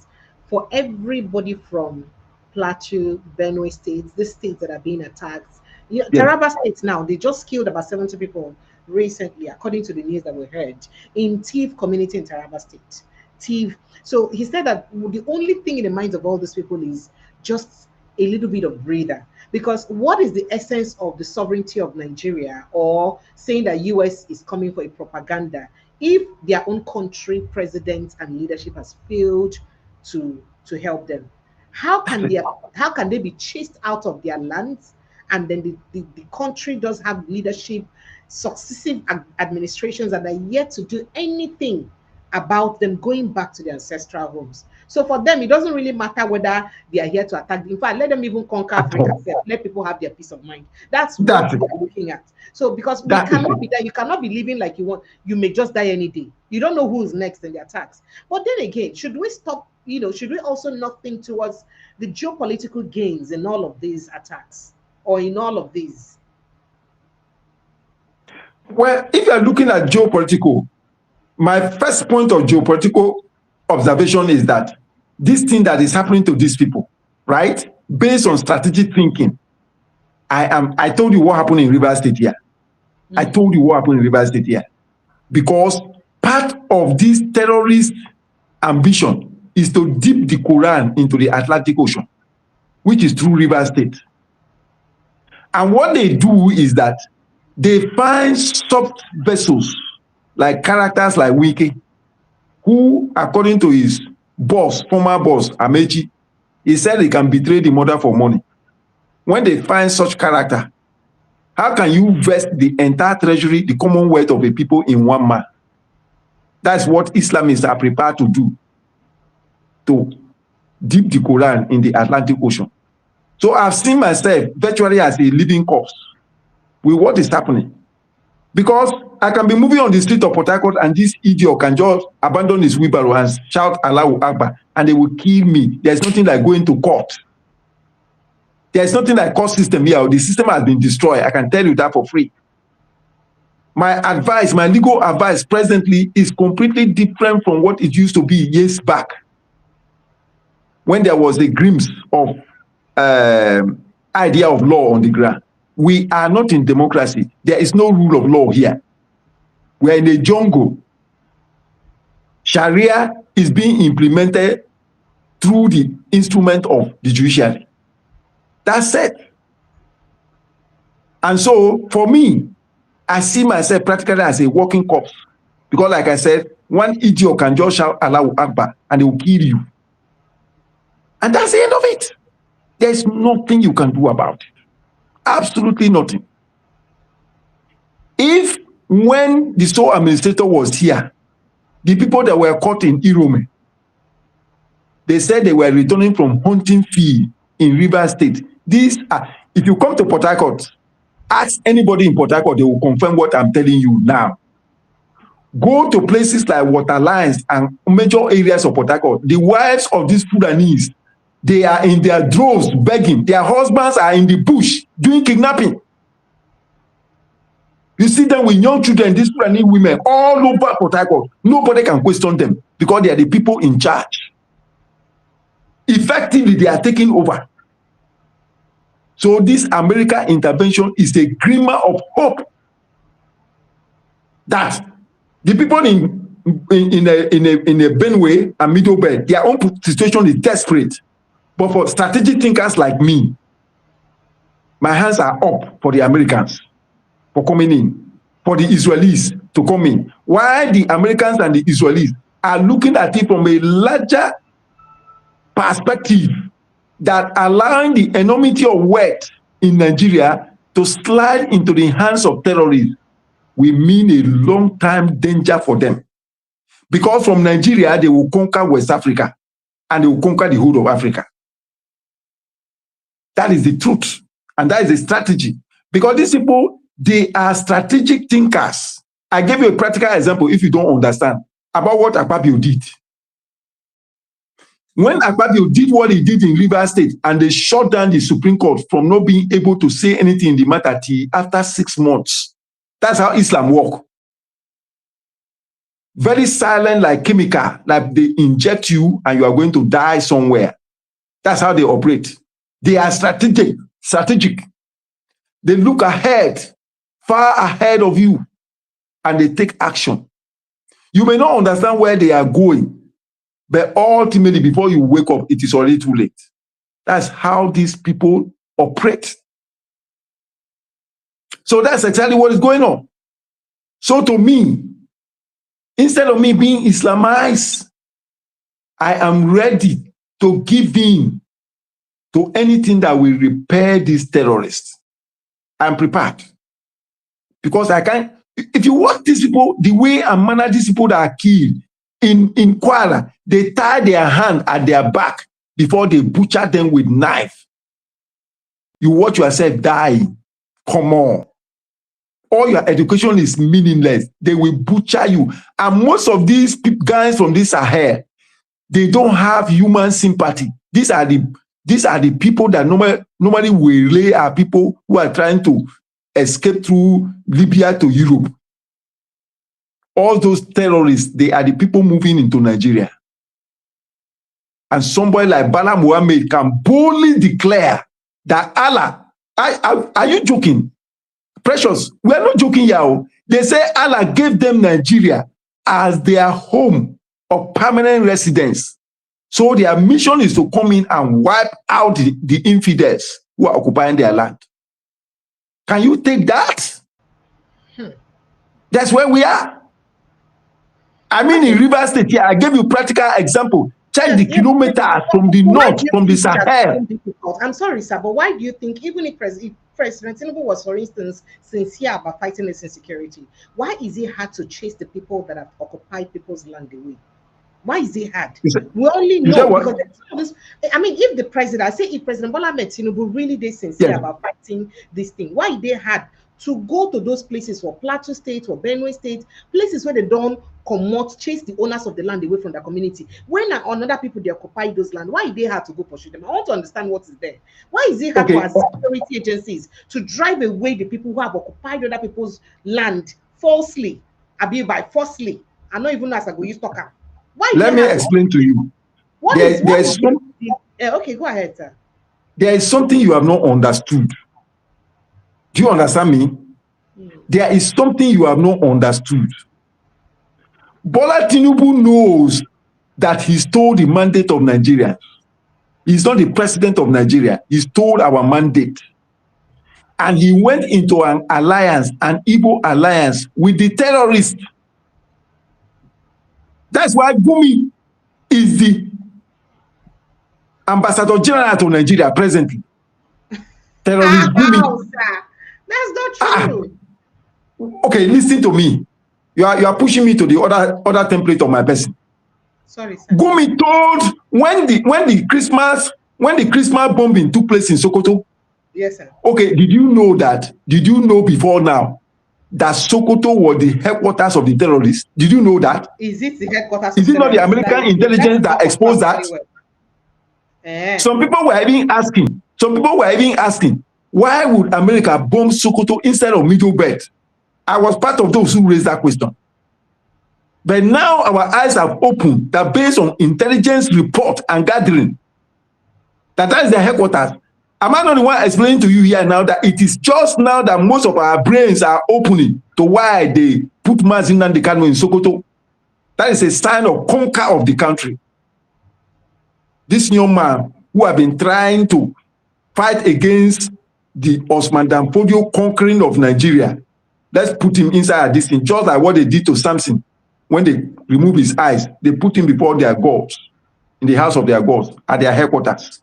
for everybody from Plateau, Benue states, the states that are being attacked, Taraba states now, they just killed about 70 people recently, according to the news that we heard, in Tiv community in Taraba state. Tiv. So he said that the only thing in the minds of all these people is just a little bit of breather. Because what is the essence of the sovereignty of Nigeria, or saying that US is coming for a propaganda, if their own country, president and leadership has failed to help them? How can they be chased out of their lands, and then the country does have leadership, successive administrations, and are yet to do anything about them going back to their ancestral homes? So for them, it doesn't really matter whether they are here to attack. In fact, let them even conquer Africa. Let people have their peace of mind. That's what we're looking at. So because we cannot be there, you cannot be living like you want. You may just die any day. You don't know who's next in the attacks. But then again, should we stop? Should we also not think towards the geopolitical gains in all of these attacks, or in all of these? Well, if you are looking at geopolitical, my first point of geopolitical observation is that this thing that is happening to these people, right, based on strategic thinking, I told you what happened in Rivers State here. I told you what happened in Rivers State here. Because part of this terrorist ambition is to dip the Quran into the Atlantic Ocean, which is through Rivers State. And what they do is that they find soft vessels, like characters like Wiki, who, according to his boss, former boss, Amechi, he said he can betray the mother for money. When they find such character, how can you vest the entire treasury, the commonwealth of a people in one man? That's what Islamists are prepared to do, to dip the Quran in the Atlantic Ocean. So I've seen myself virtually as a living corpse with what is happening. Because I can be moving on the street of Port Harcourt and this idiot can just abandon his wheelbarrow and shout Allahu Akbar and they will kill me. There's nothing like going to court. There's nothing like court system here. The system has been destroyed. I can tell you that for free. My advice, my legal advice presently is completely different from what it used to be years back, when there was a glimpse of idea of law on the ground. We are not in democracy. There is no rule of law here. We are in a jungle. Sharia is being implemented through the instrument of the judiciary. That's it. And so, for me, I see myself practically as a walking corpse. Because like I said, one idiot can just shout Allahu Akbar and they will kill you. And that's the end of it. There's nothing you can do about it. Absolutely nothing. If when the sole administrator was here, the people that were caught in Irome, they said they were returning from hunting field in Rivers State. These are, if you come to Port Harcourt, ask anybody in Port Harcourt, they will confirm what I'm telling you now. Go to places like Waterlines and major areas of Port Harcourt. The wives of these Fulanese, they are in their droves begging. Their husbands are in the bush doing kidnapping. You see them with young children, these Fulani women, all over Port Harcourt. Nobody can question them because they are the people in charge. Effectively, they are taking over. So this American intervention is a glimmer of hope that the people in a Benway and Middle Belt, their own situation is desperate. But for strategic thinkers like me, my hands are up for the Americans for coming in, for the Israelis to come in. While the Americans and the Israelis are looking at it from a larger perspective, that allowing the enormity of wealth in Nigeria to slide into the hands of terrorists will mean a long-time danger for them. Because from Nigeria, they will conquer West Africa and they will conquer the whole of Africa. That is the truth. And that is the strategy. Because these people, they are strategic thinkers. I gave you a practical example, if you don't understand, about what Rabiu did. When Rabiu did what he did in Rivers State and they shut down the Supreme Court from not being able to say anything in the matter till after 6 months. That's how Islam works. Very silent, like chemical, like they inject you and you are going to die somewhere. That's how they operate. They are strategic. They look ahead, far ahead of you, and they take action. You may not understand where they are going, but ultimately, before you wake up, it is already too late. That's how these people operate. So that's exactly what is going on. So to me, instead of me being Islamized, I am ready to give in to anything that will repair these terrorists. I'm prepared. Because I can't, if you watch these people, the way and manner these people that are killed, in Kuala, they tie their hand at their back before they butcher them with knife. You watch yourself dying. Come on. All your education is meaningless. They will butcher you. And most of these guys from this Sahel, they don't have human sympathy. These are the people that normally waylay are people who are trying to escape through Libya to Europe. All those terrorists, they are the people moving into Nigeria. and somebody like Bala Muhammad can boldly declare that Allah, are you joking? Precious, we are not joking here. They say Allah gave them Nigeria as their home of permanent residence. So their mission is to come in and wipe out the infidels who are occupying their land. Can you take that? That's where we are. I mean, in River State here, I gave you practical example. Check the kilometers from the north, from the Sahel. I'm sorry, sir, but why do you think, even if President Tinubu was, for instance, sincere about fighting this insecurity, why is it hard to chase the people that have occupied people's land away? Why is it hard? We only know because I mean, if the president, I say if President Bola Ahmed Tinubu really did sincere about fighting this thing, why they had to go to those places for Plateau State or Benue State, places where they don't chase the owners of the land away from the community. When another people they occupy those land, why they have to go pursue them? I want to understand what is there. Why is it hard for our security agencies to drive away the people who have occupied other people's land falsely, forcefully? I don't even know as I go use talker. Let me explain to you. Okay, go ahead, sir. There is something you have not understood. Do you understand me? There is something you have not understood. Bola Tinubu knows that he stole the mandate of Nigeria. He's not the president of Nigeria. He stole our mandate. And he went into an alliance, an Igbo alliance with the terrorists. That's why Gumi is the Ambassador General to Nigeria presently. Terrorist Gumi. That's not true. Okay, listen to me. You are pushing me to the other template of my person. Sorry, sir. Gumi told when the Christmas bombing took place in Sokoto. Yes, sir. Okay, did you know that? Did you know before now that Sokoto was the headquarters of the terrorists? Did you know that? Is it the headquarters? Is it not the American intelligence that exposed that? Some people were even asking, why would America bomb Sokoto instead of Middle Belt? I was part of those who raised that question. But now our eyes have opened that based on intelligence report and gathering, that is the headquarters. Am I not the one explaining to you here now that it is just now that most of our brains are opening to why they put Mazin and the Kano in Sokoto? That is a sign of conquer of the country. This young man who have been trying to fight against the Osman Danfodio conquering of Nigeria, let's put him inside this thing, just like what they did to Samson. When they remove his eyes, they put him before their gods, in the house of their gods, at their headquarters.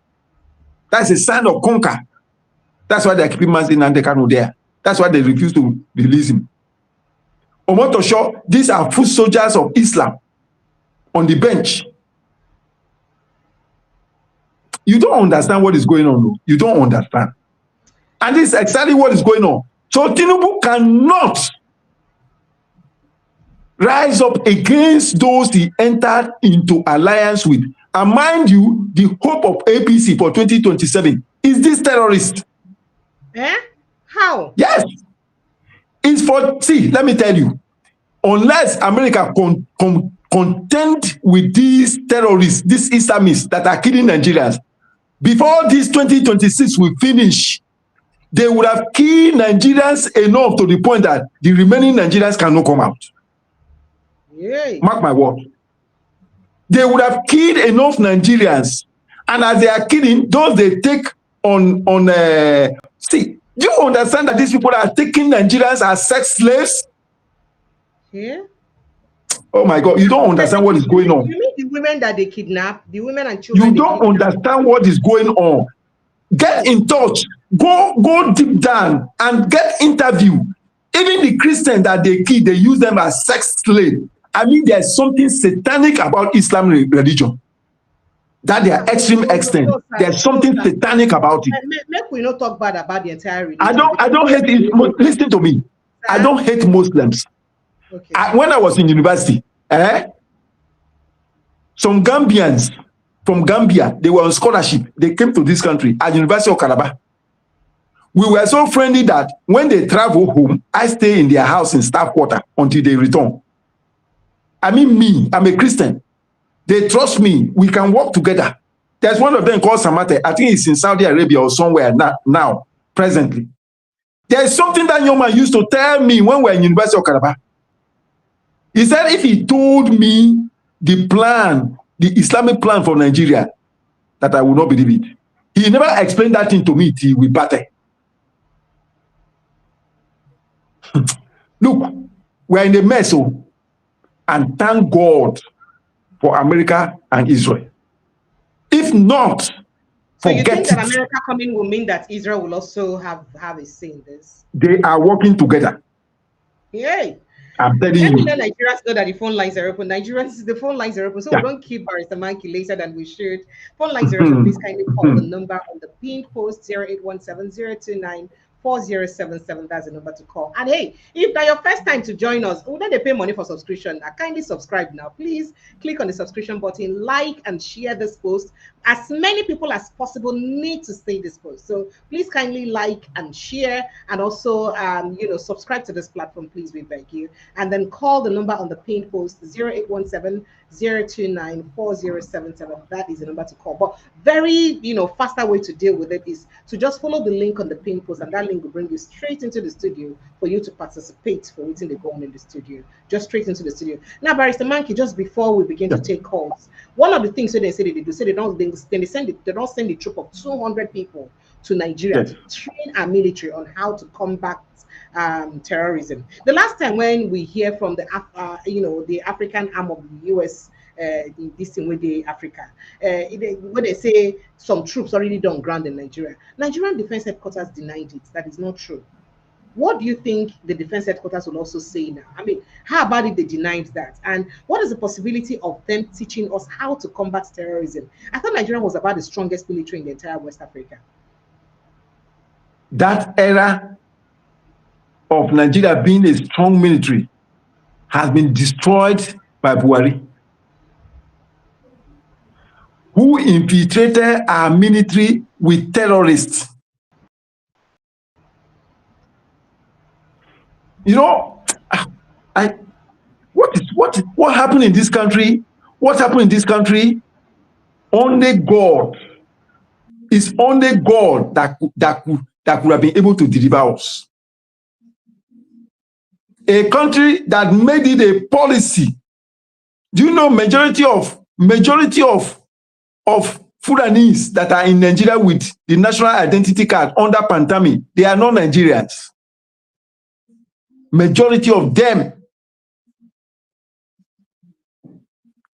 That's a sign of conquer. That's why they're keeping Mazin and the Kano there. That's why they refuse to release him. Omotosho, these are foot soldiers of Islam on the bench. You don't understand what is going on. You don't understand. And this is exactly what is going on. So Tinubu cannot rise up against those he entered into alliance with. And mind you, the hope of APC for 2027 is this terrorist. How? Yes. It's for, see, let me tell you, unless America contend with these terrorists, these Islamists that are killing Nigerians, before this 2026 will finish, they would have killed Nigerians enough to the point that the remaining Nigerians cannot come out. Yay. Mark my word. They would have killed enough Nigerians, and as they are killing, those they take on see, do you understand that these people are taking Nigerians as sex slaves? Yeah. Oh my God, you don't understand what is going on. You mean the women that they kidnap, the women and children? You don't understand what is going on. Get in touch, go deep down and get interview. Even the Christians that they kill, they use them as sex slaves. I mean, there's something satanic about Islam religion. That they are extreme extent. There's something satanic about it. Make we not talk bad about the entire religion. I don't hate it. Listen to me. I don't hate Muslims. Okay. When I was in university, some Gambians from Gambia, they were on scholarship. They came to this country at University of Calabar. We were so friendly that when they travel home, I stay in their house in staff quarter until they return. I mean, me, I'm a Christian. They trust me. We can work together. There's one of them called Samate. I think it's in Saudi Arabia or somewhere now, presently. There's something that young man used to tell me when we were in University of Calabar. He said if he told me the plan, the Islamic plan for Nigeria, that I would not believe it. He never explained that thing to me till we parted. Look, we're in a mess, and thank God for America and Israel. If not, so you think that it. America coming will mean that Israel will also have a say in this? They are working together. Yay. I'm telling you. Let Nigerians know that the phone lines are open. Nigerians, the phone lines are open, so we don't keep Barrister Mankey later than we should. Phone lines are open. Please kindly call the number on the pinned post 0817-029-4077. That's the number to call. And hey, if that's your first time to join us, whether they pay money for subscription, kindly subscribe now. Please click on the subscription button, like and share this post. As many people as possible need to see this post, so please kindly like and share, and also subscribe to this platform, please, we beg you. And then call the number on the pinned post 0817-029-4077. That is the number to call. But very faster way to deal with it is to just follow the link on the pinned post, and that link will bring you straight into the studio for you to participate for waiting to go on in the studio. Just straight into the studio. Now, Barrister Mankey, just before we begin to take calls, one of the things that they say they do, they don't send the troop of 200 people to Nigeria to train our military on how to combat terrorism. The last time when we hear from the the African arm of the US in this thing with the Africa, when they say some troops already done ground in Nigeria, Nigerian Defense Headquarters denied it. That is not true. What do you think the Defense Headquarters will also say now? I mean, how about if they denied that? And what is the possibility of them teaching us how to combat terrorism? I thought Nigeria was about the strongest military in the entire West Africa. That era of Nigeria being a strong military has been destroyed by Buhari, who infiltrated our military with terrorists. What happened in this country? What happened in this country? Only God. It's only God that could have been able to deliver us. A country that made it a policy. Do you know majority of Fulanis that are in Nigeria with the national identity card under Pantami, they are not Nigerians. Majority of them.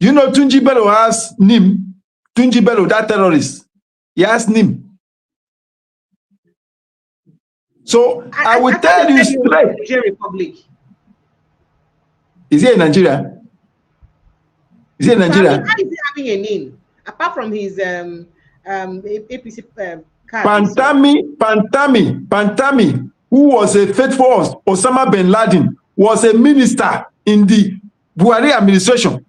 You know, Tunji Bello has NIM. Tunji Bello, that terrorist, he has NIM. So I will tell you straight. Nigeria Republic. Is he in Nigeria? Is he in Nigeria? How is he having a NIM? Apart from his APC card. Pantami, who was a faithful Osama bin Laden, was a minister in the Buhari administration.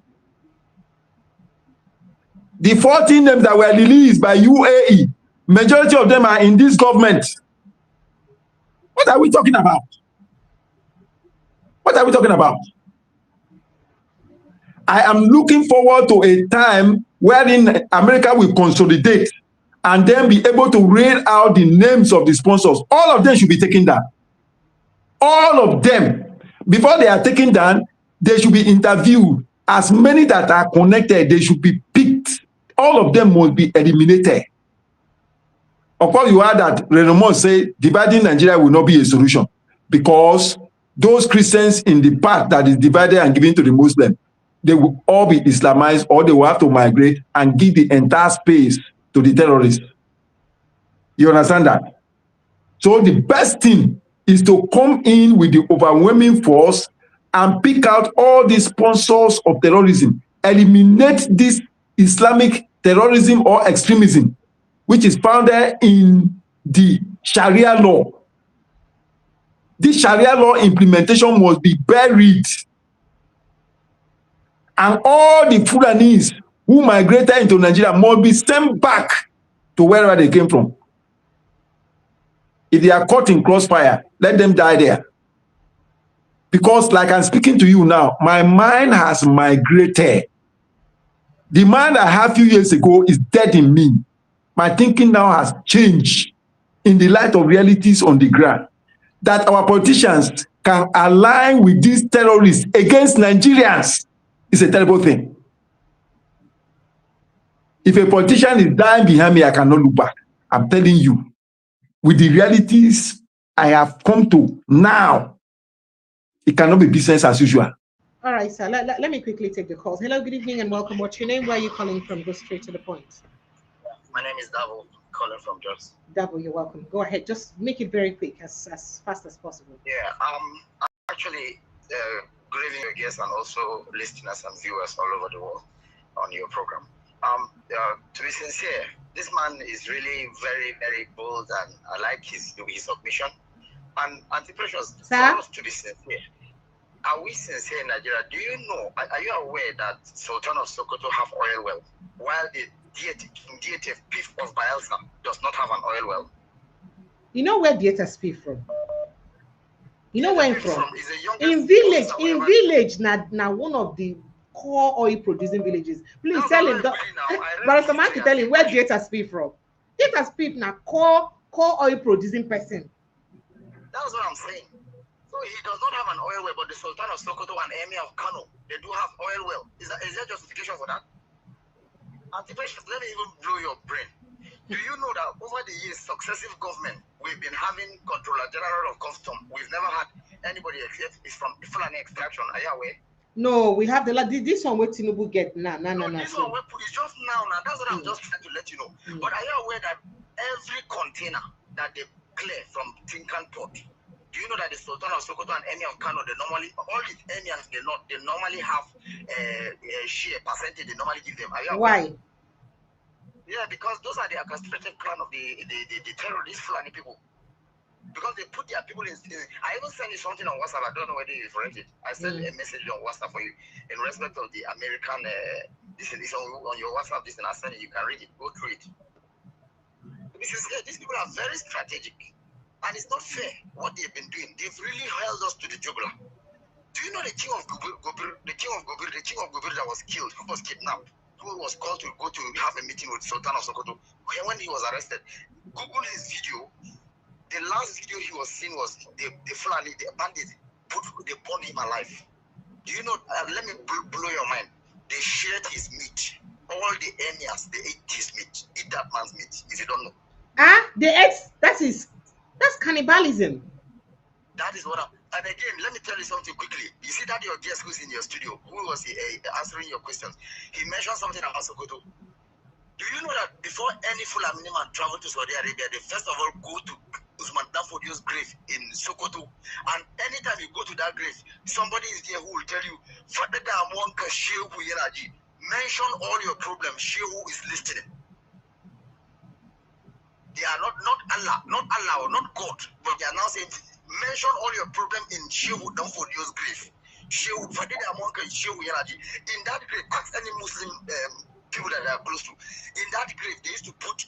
The 14 names that were released by UAE, majority of them are in this government. What are we talking about? What are we talking about? I am looking forward to a time wherein America will consolidate and then be able to read out the names of the sponsors. All of them should be taken down. All of them. Before they are taken down, they should be interviewed. As many that are connected, they should be picked. All of them must be eliminated. Of course, you heard that Renomon say dividing Nigeria will not be a solution, because those Christians in the part that is divided and given to the Muslim, they will all be Islamized, or they will have to migrate and give the entire space to the terrorists. You understand that? So the best thing is to come in with the overwhelming force and pick out all the sponsors of terrorism, eliminate this Islamic terrorism or extremism, which is founded in the Sharia law. This Sharia law implementation must be buried. And all the Fulanis who migrated into Nigeria must be sent back to wherever they came from. If they are caught in crossfire, let them die there. Because like I'm speaking to you now, my mind has migrated The man I had a few years ago is dead in me. My thinking now has changed in the light of realities on the ground. That our politicians can align with these terrorists against Nigerians is a terrible thing. If a politician is dying behind me, I cannot look back. I'm telling you, with the realities I have come to now, it cannot be business as usual. All right, sir. Let me quickly take the calls. Hello, good evening, and welcome. What's your name? Where are you calling from? Go straight to the point. My name is Davo, calling from Jos. Davo, you're welcome. Go ahead. Just make it very quick, as fast as possible. Yeah, I'm actually good evening, your guests, and also listeners and viewers all over the world on your program. To be sincere, this man is really very, very bold, and I like his submission. And anti-precious, for us to be sincere, are we sincere in Nigeria? Do you know, are you aware that Sultan of Sokoto have oil well, while the deity Pif of Bayelsa does not have an oil well? You know where deity Pif from? You know where from? In village, now one of the core oil producing villages. Please tell him. But man to tell him where deity Pif from. Deity Pif now core oil producing person. That's what I'm saying. So he does not have an oil well, but the Sultan of Sokoto and Emir of Kano, they do have oil well. Is there justification for that? Anti-precious, let me even blow your brain. Do you know that over the years, successive government, we've been having Controller General of Custom. We've never had anybody except it's from Fulani extraction. Are you aware? No, we have this one where Tinubu get no. This one is just now. That's what I'm just trying to let you know. But are you aware that every container that they clear from Tinkan Port, do you know that the Sultan of Sokoto and Emir of Kano, they normally, all these emirs, they normally have a share percentage they normally give them? Are you aware? Why? Yeah, because those are the orchestrated plan of the terrorist Fulani people. Because they put their people in. I even sent you something on WhatsApp. I don't know whether you've read it. I sent a message on WhatsApp for you in respect of the American. This is on your WhatsApp. This and I sent it. You can read it. Go through it. These people are very strategic, and it's not fair what they've been doing. They've really held us to the jugular. Do you know the king of Gobir, the king of Gobir that was killed, who was kidnapped, who was called to go to have a meeting with Sultan of Sokoto when he was arrested? Google his video. The last video he was seen was the Fulani, the bandits, they burned him alive. Do you know, let me blow your mind. They shared his meat. All the emirs, they ate his meat. Eat that man's meat, if you don't know. That's cannibalism. That is what and again, let me tell you something quickly. You see that your guest who's in your studio, who was answering your questions, he mentioned something about Sokoto. Do you know that before any Fulani man travel to Saudi Arabia, they first of all go to Usman Danfodio's grave in Sokoto, and anytime you go to that grave, somebody is there who will tell you, mention all your problems, Shehu is listening. They are not Allah or not God, but they are now saying, mention all your problem in Shehu Danfodio's grave. Shehu Yanaji. In that grave, ask any Muslim people that they are close to. In that grave, they used to put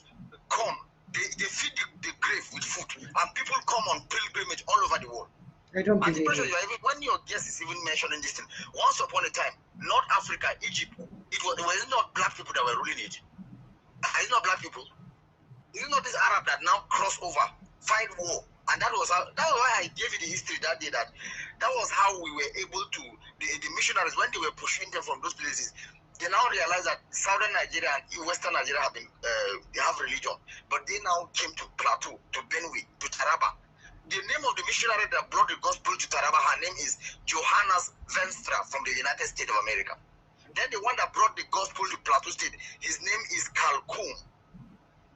corn. They feed the grave with food, and people come on pilgrimage all over the world. I don't believe it. When your guest is even mentioning this thing, once upon a time, North Africa, Egypt, it was not black people that were ruling it. It's not black people. It's not this Arab that now cross over, fight war, and that was why I gave you the history that day. That was how we were able to the missionaries when they were pursuing them from those places. They now realize that southern Nigeria and western Nigeria have they have religion, but they now came to Plateau, to Benue, to Taraba. The name of the missionary that brought the gospel to Taraba, her name is Johannes Venstra from the United States of America. Then the one that brought the gospel to Plateau State, his name is Kalkum.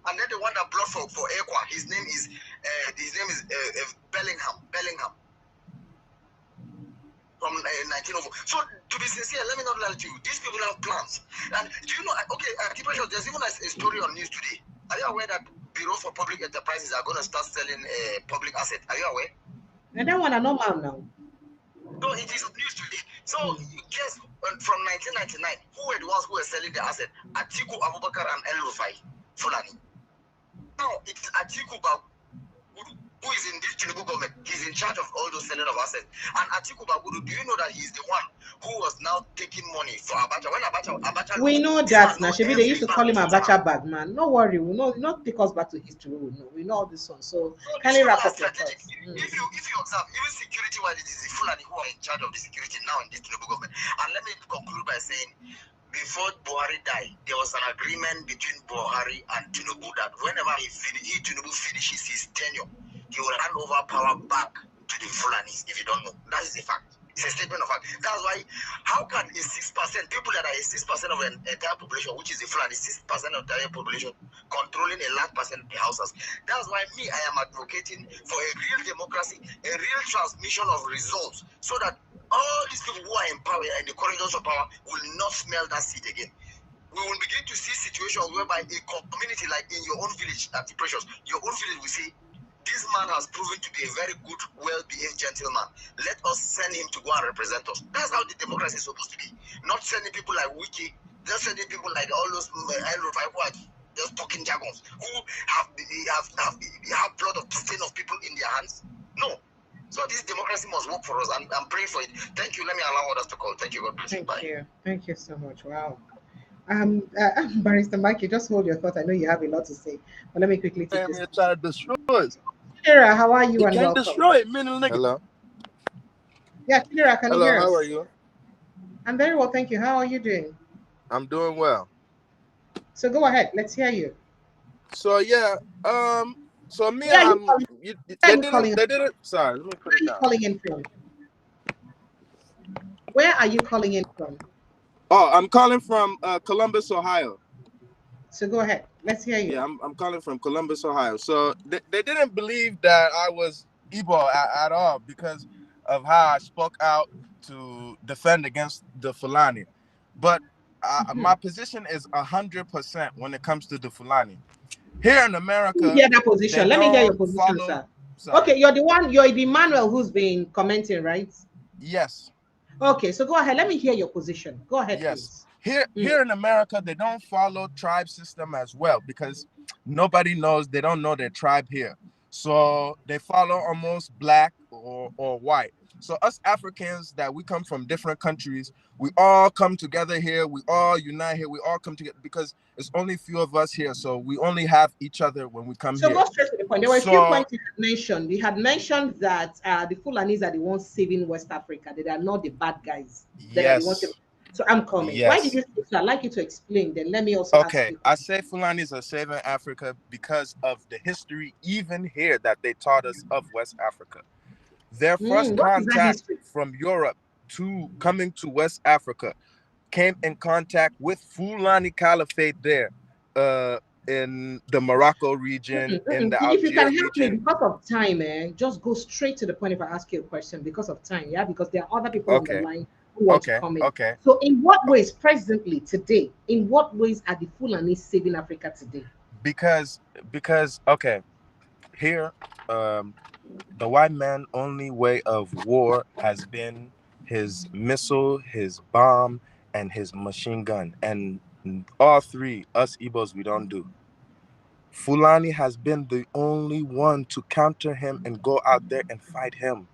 And then the one that brought for Ekwa, his name is Bellingham. From 1904. So to be sincere, let me not lie to you. These people have plans. And do you know? Okay, there's even a story on news today. Are you aware that Bureau for Public Enterprises are going to start selling public assets? Are you aware? And that one are normal now. No, it is news today. So guess from 1999, who were the ones who were selling the asset? Atiku Abubakar and El Rufai Fulani. Now it's Atiku who is in this Tinubu government. He's in charge of all those selling of assets. And Atiku Bagudu, do you know that he's the one who was now taking money for Abacha. When Abacha We know this that man now. no Maybe they every used to man call him to Abacha bag man. No worry, we know not take us back to history. We know all this one. So can you wrap up your strategic. thoughts? If you observe, even security wise, it is the Fulani who are in charge of the security now in this Tinubu government. And let me conclude by saying, before Buhari died, there was an agreement between Buhari and Tinubu that whenever Tinubu finishes his tenure, he will hand over power back to the Fulanis. If you don't know, that is a fact. It's a statement of fact. That's why, how can a 6% people that are a 6% of an entire population, which is the Fulani, 6% of the entire population, controlling a large percent of the houses? That's why I am advocating for a real democracy, a real transmission of results, so that all these people who are in power in the corridors of power will not smell that seed again. We will begin to see situations whereby a community like in your own village, at the Precious, your own village will say, this man has proven to be a very good, well-behaved gentleman. Let us send him to go and represent us. That's how the democracy is supposed to be. Not sending people like Wiki, just sending people like all those who are just talking jargons, who have blood of stain of people in their hands. No. So this democracy must work for us. I'm praying for it. Thank you. Let me allow others to call. Thank you. God bless you. Thank Bye. you. Thank you so much. Wow. Barrister Mike, you just hold your thought. I know you have a lot to say, but let me quickly take this. Trying to destroy us. Kira, how are you You and can't welcome? destroy it, man. Hello. Yeah, Kira, can you Hello, hear us? how are you? I'm very well, thank you. How are you doing? I'm doing well. So go ahead. Let's hear you. So yeah, so me, Where are you calling? they didn't. Sorry, let me put it down. Calling in from? Where are you calling in from? Oh, I'm calling from Columbus, Ohio. So go ahead. Let's hear you. Yeah, I'm calling from Columbus, Ohio. So they didn't believe that I was Igbo at all because of how I spoke out to defend against the Fulani. But my position is 100% when it comes to the Fulani. Here in America, hear that position. Let me hear your position, sir. Sorry. Okay, you're the Emmanuel who's been commenting, right? Yes. Okay, so go ahead. Let me hear your position. Go ahead, yes. Please. Here in America, they don't follow tribe system as well because nobody knows, they don't know their tribe here. So they follow almost black or white. So us Africans that we come from different countries, we all come together here. We all unite here. We all come together because it's only a few of us here. So we only have each other when we come here. So go straight to the point. There were a few points you had mentioned. We had mentioned that the Fulanis are the ones saving West Africa. They are not the bad guys. They are the ones saving. So I'm coming. Yes. Why did you say so? I'd like you to explain. Then let me also ask you. I say Fulanis are saving Africa because of the history, even here, that they taught us of West Africa. Their first contact from Europe to coming to West Africa came in contact with Fulani Caliphate there in the Morocco region, in the Algiers If you can help region. me, because of time, just go straight to the point if I ask you a question because of time, yeah? Because there are other people on the line who want to comment. So in what ways, presently, today, in what ways are the Fulani saving Africa today? Because okay, here, the white man only way of war has been his missile, his bomb, and his machine gun. And all three, us Igbos, we don't do. Fulani has been the only one to counter him and go out there and fight him.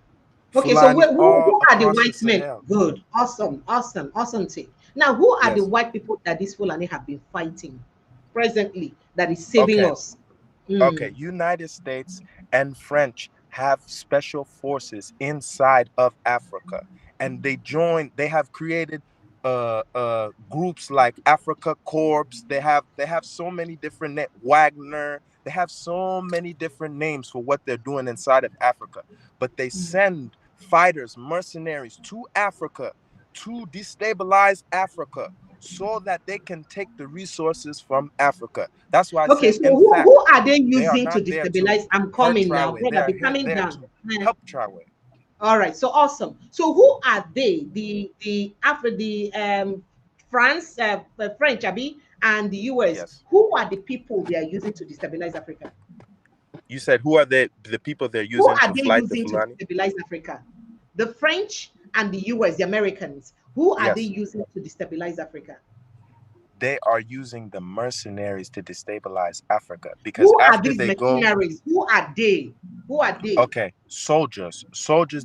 Okay, Fulani, so who are the white men? Sahel. Good, awesome take. Now, who are the white people that these Fulani have been fighting presently that is saving us? Okay, United States and French have special forces inside of Africa, and they have created groups like Africa Corps. They have so many different Wagner. They have so many different names for what they're doing inside of Africa, but they send fighters, mercenaries to Africa to destabilize Africa so that they can take the resources from Africa. That's why I said, so who are they using to destabilize? I'm coming now, brother. Be coming down. Help Traore. All right, so awesome. So who are they? France, French, Abi, and the US. Yes. Who are the people they are using to destabilize Africa? You said who are the people they're using to fight the Fulani? To destabilize Africa? The French and the US, the Americans. Who are they using to destabilize Africa? They are using the mercenaries to destabilize Africa because who after are these they mercenaries? Who are they? Okay, soldiers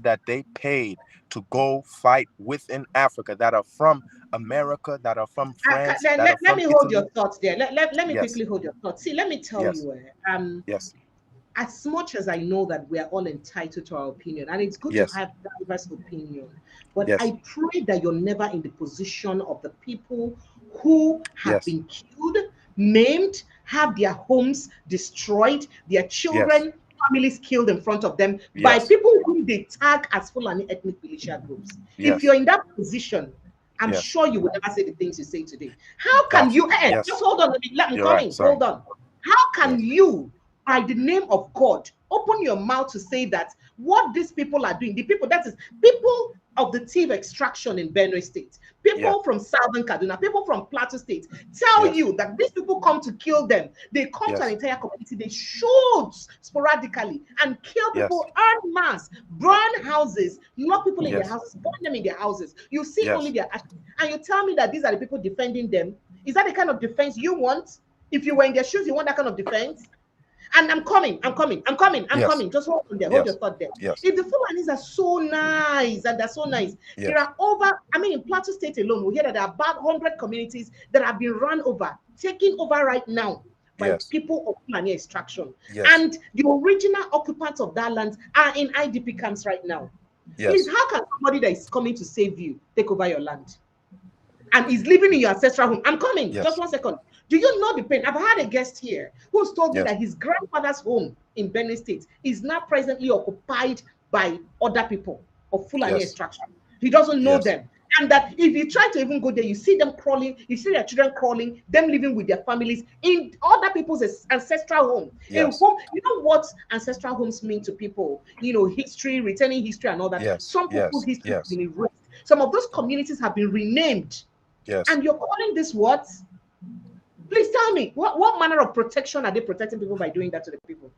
that they paid to go fight within Africa, that are from America, that are from France, that are let from me hold Italy. your thoughts there. Let me Yes. quickly hold your thoughts. See, let me tell Yes. you, Yes. as much as I know that we are all entitled to our opinion, and it's good Yes. to have diverse opinion, but Yes. I pray that you're never in the position of the people who have Yes. been killed, maimed, have their homes destroyed, their children, families killed in front of them by Yes. people who they tag as Fulani ethnic militia groups. Yes. If you're in that position, I'm Yes. sure you will never say the things you say today. How can That's- you, yes. just hold on, let me You're come right, in, sorry. hold on. How can Yes. you, by the name of God, open your mouth to say that what these people are doing, the people, that is people of the thief extraction in Benue State, people from Southern Kaduna, people from Plateau State, tell Yes. you that these people come to kill them. They come to Yes. an entire community, they shoot sporadically and kill Yes. people en masse, burn houses, lock people in their Yes. houses, burn them in their houses. You see Yes. only their ashes, and you tell me that these are the people defending them. Is that the kind of defense you want? If you were in their shoes, you want that kind of defense? And I'm coming. Yes. Just hold on there. Yes. Hold your thought there. Yes. If the Fulanis are so nice, and they're so nice, Yes. there are over, in Plateau State alone, we hear that there are about 100 communities that have been run over, taken over right now by Yes. people of Fulani extraction. Yes. And the original occupants of that land are in IDP camps right now. Yes. Please, how can somebody that is coming to save you take over your land and is living in your ancestral home? I'm coming. Yes. Just 1 second. Do you know the pain? I've had a guest here who's told me Yes. that his grandfather's home in Benue State is now presently occupied by other people of Fulani Yes. extraction. He doesn't know Yes. them. And that if you try to even go there, you see them crawling, you see their children crawling, them living with their families in other people's ancestral home. Yes. A home, you know what ancestral homes mean to people? You know, history, returning history and all that. Yes. Some Yes. people's history Yes. has been erased. Some of those communities have been renamed. Yes. And you're calling this what? Please tell me, what manner of protection are they protecting people by doing that to the people?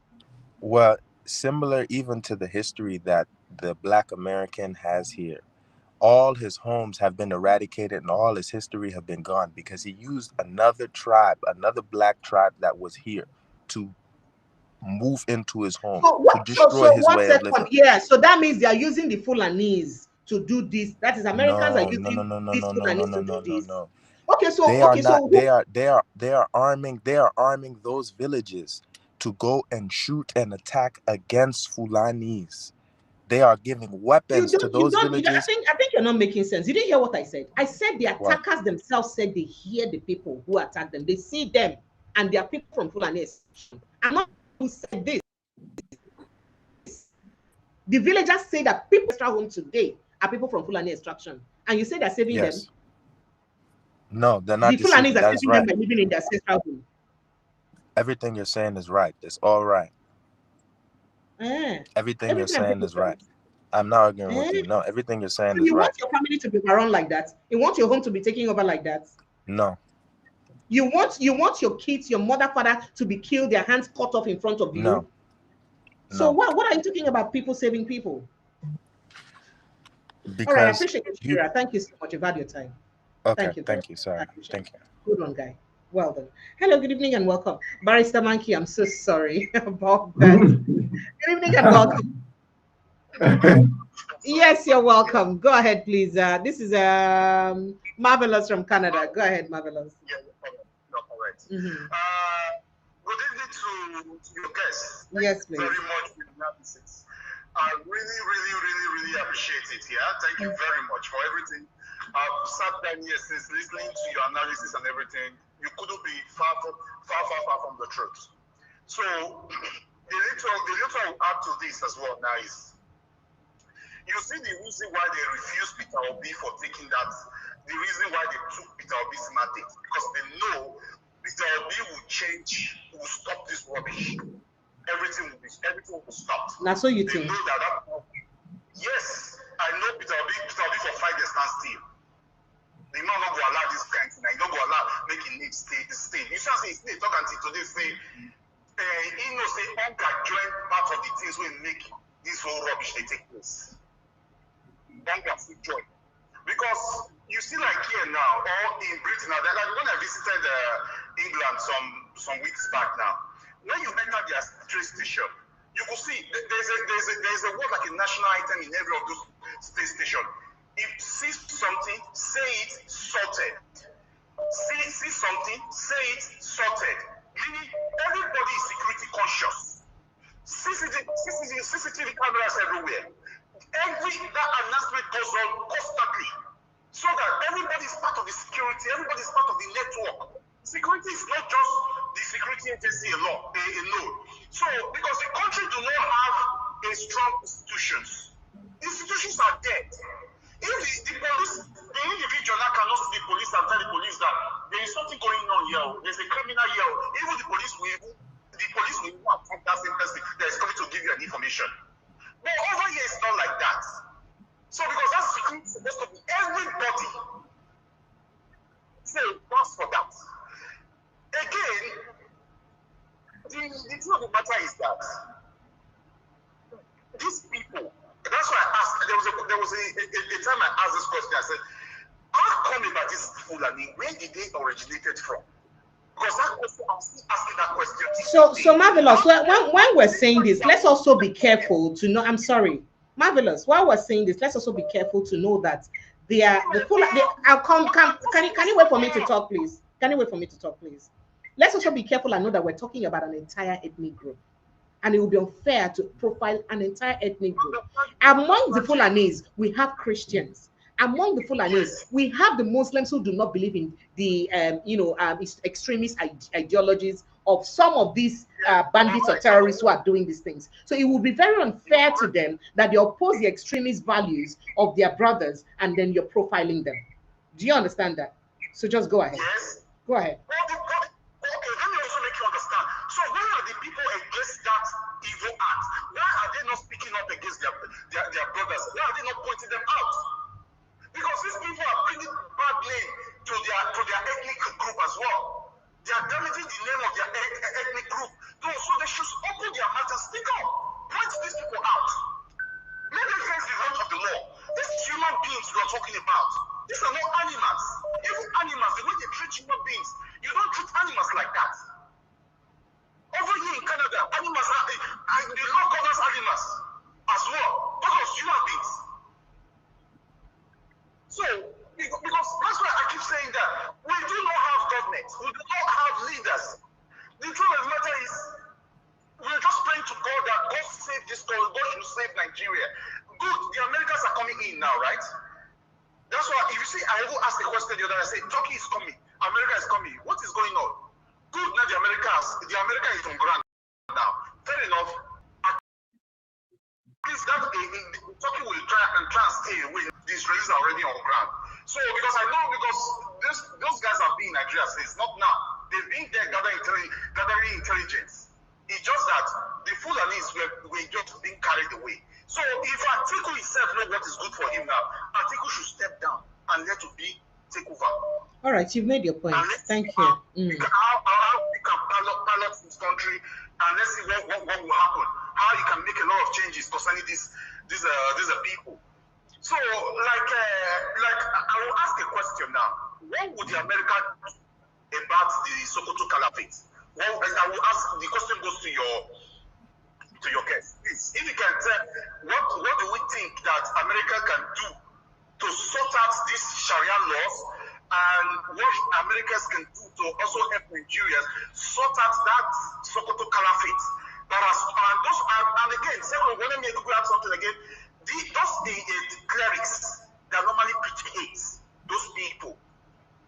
Well, similar even to the history that the Black American has here. All his homes have been eradicated and all his history have been gone because he used another tribe, another Black tribe that was here to move into his home, to destroy his way of living. Yeah, so that means they are using the Fulanese to do this. That is, Americans are using these Fulanese to do this. No. Okay, so They are not. They are arming those villages to go and shoot and attack against Fulanis. They are giving weapons to those villages. I think you're not making sense. You didn't hear what I said. I said the attackers themselves said they hear the people who attack them. They see them, and they are people from Fulani. I'm not who said this. The villagers say that people extra home today are people from Fulani extraction, and you say they're saving them. No, they're not. The Fulanis are That's saving right. them by living in their ancestral home. Everything you're saying is right. It's all right. Everything you're saying is right. I'm not arguing with you. No, everything you're saying is right. You want your family to be around like that? You want your home to be taking over like that? No. You want your kids, your mother, father to be killed, their hands cut off in front of you? No. So what are you talking about? People saving people? Because all right, I appreciate it, Shira. Thank you so much. You've had your time. Okay, thank you. Sorry. Thank you. Good one, guy. Well done. Hello, good evening and welcome. Barrister Monkey, I'm so sorry about that. Good evening and welcome. Yes, you're welcome. Go ahead, please. This is Marvelous from Canada. Go ahead, Marvelous. Yeah, you're correct. Good evening to your guests. Yes, please. Very much for the analysis. I really appreciate it. Yeah, thank you very much for everything. I've sat down here since listening to your analysis and everything. You couldn't be far from the truth. So the little I'll add to this as well now is, you see the reason why they refused Peter Obi for taking that, the reason why they took Peter Obi's mandate, because they know Peter Obi will change, will stop this rubbish. Everything will stop. Now, so you they think? Know that yes, I know Peter Obi for 5 years stand still. The man not go allow this kind of thing. He not go allow making it stay. You shall say stay. Talk until today say, he knows say Uncle join part of the things will make this whole rubbish they take place. Uncle still join. Because you see like here now, or in Britain now, like when I visited England some weeks back now, when you enter their train station, you could see there's a word like a national item in every of those space station. If see something, say it, sorted. See something, say it, sorted. Meaning everybody is security conscious. CCTV cameras everywhere. That announcement goes on constantly, so that everybody is part of the security, everybody is part of the network. Security is not just the security agency alone. So, because the country do not have a strong institutions. Institutions are dead. If the police, the individual that cannot see the police and tell the police that there is something going on here, there's a criminal here, even the police will attack that same person that is coming to give you an information. But over here, it's not like that. So, because that's security supposed to be everybody. So, that's for that. Again, the thing of the matter is that these people, that's why I asked, there was a time I asked this question, I said, how come about this Fulani, where did they originated from? Because that question, I'm still asking that question. So Marvelous, when we're saying this, let's also be careful to know, I'm sorry, Marvelous, while we're saying this, let's also be careful to know that they are the Fulani. Can you wait for me to talk, please? Can you wait for me to talk, please? Let's also be careful and know that we're talking about an entire ethnic group. And it would be unfair to profile an entire ethnic group. Among the Fulanis, we have Christians. Among the Fulanis, we have the Muslims who do not believe in the extremist ideologies of some of these bandits or terrorists who are doing these things. So it would be very unfair to them that they oppose the extremist values of their brothers and then you're profiling them. Do you understand that? So just go ahead. Yes. Go ahead. Okay, let me also make you understand. So why are the people against that evil act? Why are they not speaking up against their brothers? Why are they not pointing them out? Because these people are bringing bad name to their ethnic group as well. They are damaging the name of their ethnic group. So they should open their mouth and speak up. Point these people out. Let them face the wrath of the law. These human beings we are talking about, these are not animals. Even animals, the way they treat human beings, you don't treat animals like that. Over here in Canada, animals are, the law covers animals as well, because human beings. So, because that's why I keep saying that we do not have government, we do not have leaders. The truth of the matter is, we're just praying to God that God save this country, God should save Nigeria. Good, the Americans are coming in now, right? That's why, if you see, I will ask the question the other day, I say, Turkey is coming, America is coming. What is going on? Good, now the America is on ground now. Fair enough. At least that Turkey will try and stay away. The Israelis are already on ground. So, because I know, those guys have been in Nigeria since, not now. They've been there gathering intelligence. It's just that the Fulanis were just being carried away. So if Atiku himself knows what is good for him now, Atiku should step down and let Obi take over. All right, you've made your point. Thank you. How we can ballot this country and let's see what will happen. How you can make a lot of changes concerning these people. So like I will ask a question now. What would the America do about the Sokoto Caliphate? Well, I will ask, the question goes to your guest. Please, if you can tell, what do we think that America can do to sort out these Sharia laws, and what Americans can do to also help Nigerians sort out that Sokoto Caliphate? And again, second, let me add something again. Those clerics that normally preach hate, those people,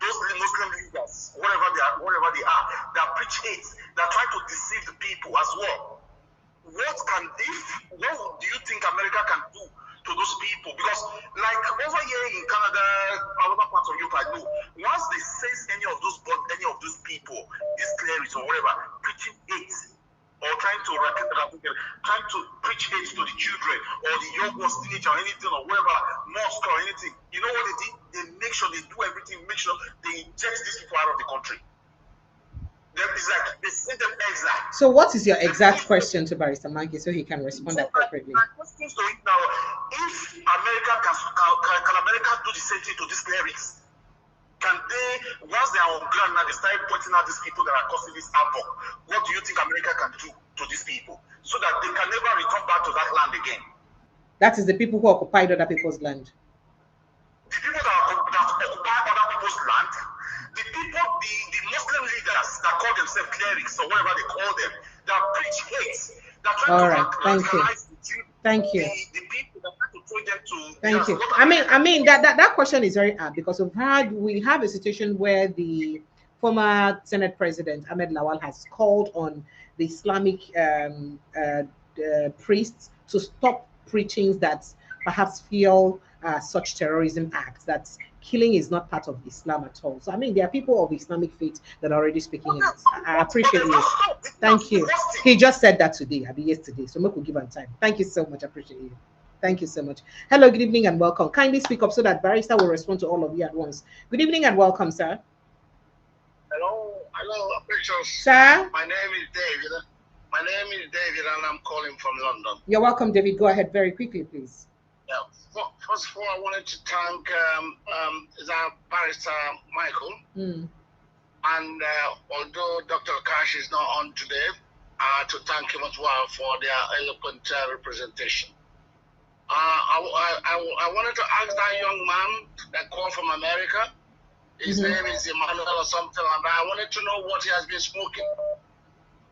those Muslim leaders, wherever they are, that preach hate, that try to deceive the people as well. What do you think America can do to those people? Because like over here in Canada, other parts of Europe, I know, once they sense any of those people, these clerics or whatever, preaching hate or trying to preach hate to the children or the young ones, teenager or anything or whatever, mosque or anything, you know what they did? They make sure they do everything, make sure they inject these people out of the country. They send them exile. So what is your exact question to Barrister Mangi so he can respond appropriately? My question is to him now, if America can America do the same thing to these clerics? Can they, once they are on ground now, they start pointing out these people that are causing this havoc? What do you think America can do to these people so that they can never return back to that land again? That is the people who occupied other people's land. The people that occupy other people's land, the people, the Muslim leaders that call themselves clerics or whatever they call them, that preach hate, that try All to right, thank you. Thank you. The people that try to throw them to. Thank you. I mean that question is very apt because we have a situation where the former Senate President Ahmed Lawal has called on the Islamic priests to stop preachings that perhaps feel such terrorism acts, that killing is not part of Islam at all. So I mean, there are people of Islamic faith that are already speaking in it. I appreciate you. Thank you. He just said that today, yesterday. So we could give him time. Thank you so much. I appreciate you. Thank you so much. Hello, good evening and welcome. Kindly speak up so that Barrister will respond to all of you at once. Good evening and welcome, sir. Hello, Precious. Sir? My name is David. My name is David and I'm calling from London. You're welcome, David. Go ahead very quickly, please. Yeah. First of all, I wanted to thank Barrister Michael. And although Dr. Kash is not on today, to thank him as well for their eloquent representation. I wanted to ask that young man that called from America. His name is Emmanuel or something like that. I wanted to know what he has been smoking.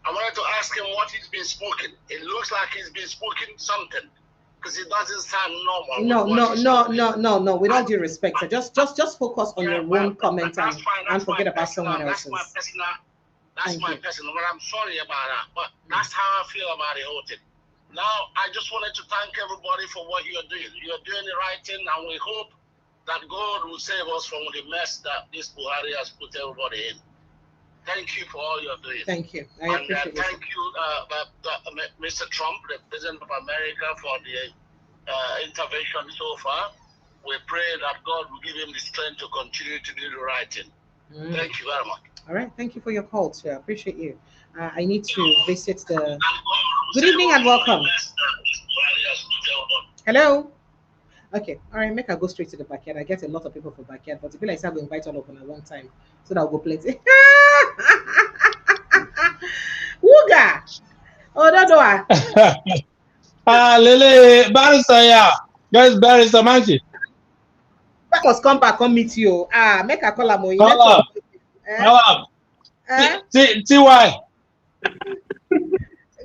I wanted to ask him what he's been smoking. It looks like he's been smoking something because it doesn't sound normal. No. With all due respect, sir, just focus on your own comment and forget about someone else's. That's my personal. But I'm sorry about that. But that's how I feel about the whole thing. Now, I just wanted to thank everybody for what you're doing. You're doing the right thing, and we hope that God will save us from the mess that this Buhari has put everybody in. Thank you for all you're doing. Thank you. I appreciate it. Thank you, Mr. Trump, the President of America, for the intervention so far. We pray that God will give him the strength to continue to do the right thing. Thank you very much. All right. Thank you for your call, sir. I appreciate you. I need to visit the... Good evening and welcome. Hello. Okay. All right. Make her go straight to the backyard. I get a lot of people for backyard, but if you like, I will invite all of them at one time so that I'll go plenty. Wooga. Oh, no. Lele, Barrister, yeah. Guys, Barrister, Manchi. I must come back, come meet you. Make a call. Call up. TY.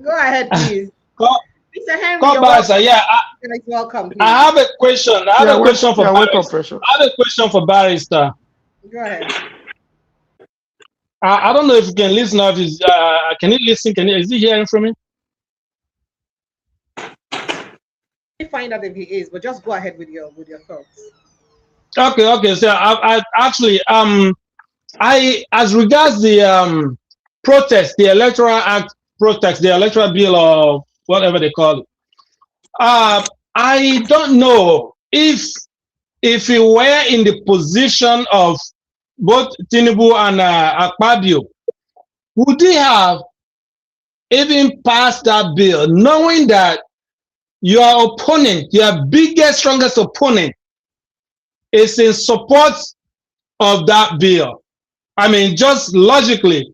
Go ahead, please. Mr. Henry, Barrister, yeah. Welcome. Please. I have a question. I have a question for Barrister. I have a question for Barrister. Go ahead. I don't know if you can listen. If he's, can he listen? Is he hearing from me? Find out if he is, but just go ahead with your thoughts. Okay. So I actually as regards the protest, the Electoral Act protest, the electoral bill or whatever they call it. I don't know if he were in the position of both Tinubu and Rabiu, would he have even passed that bill, knowing that your opponent, your biggest, strongest opponent, is in support of that bill? I mean, just logically.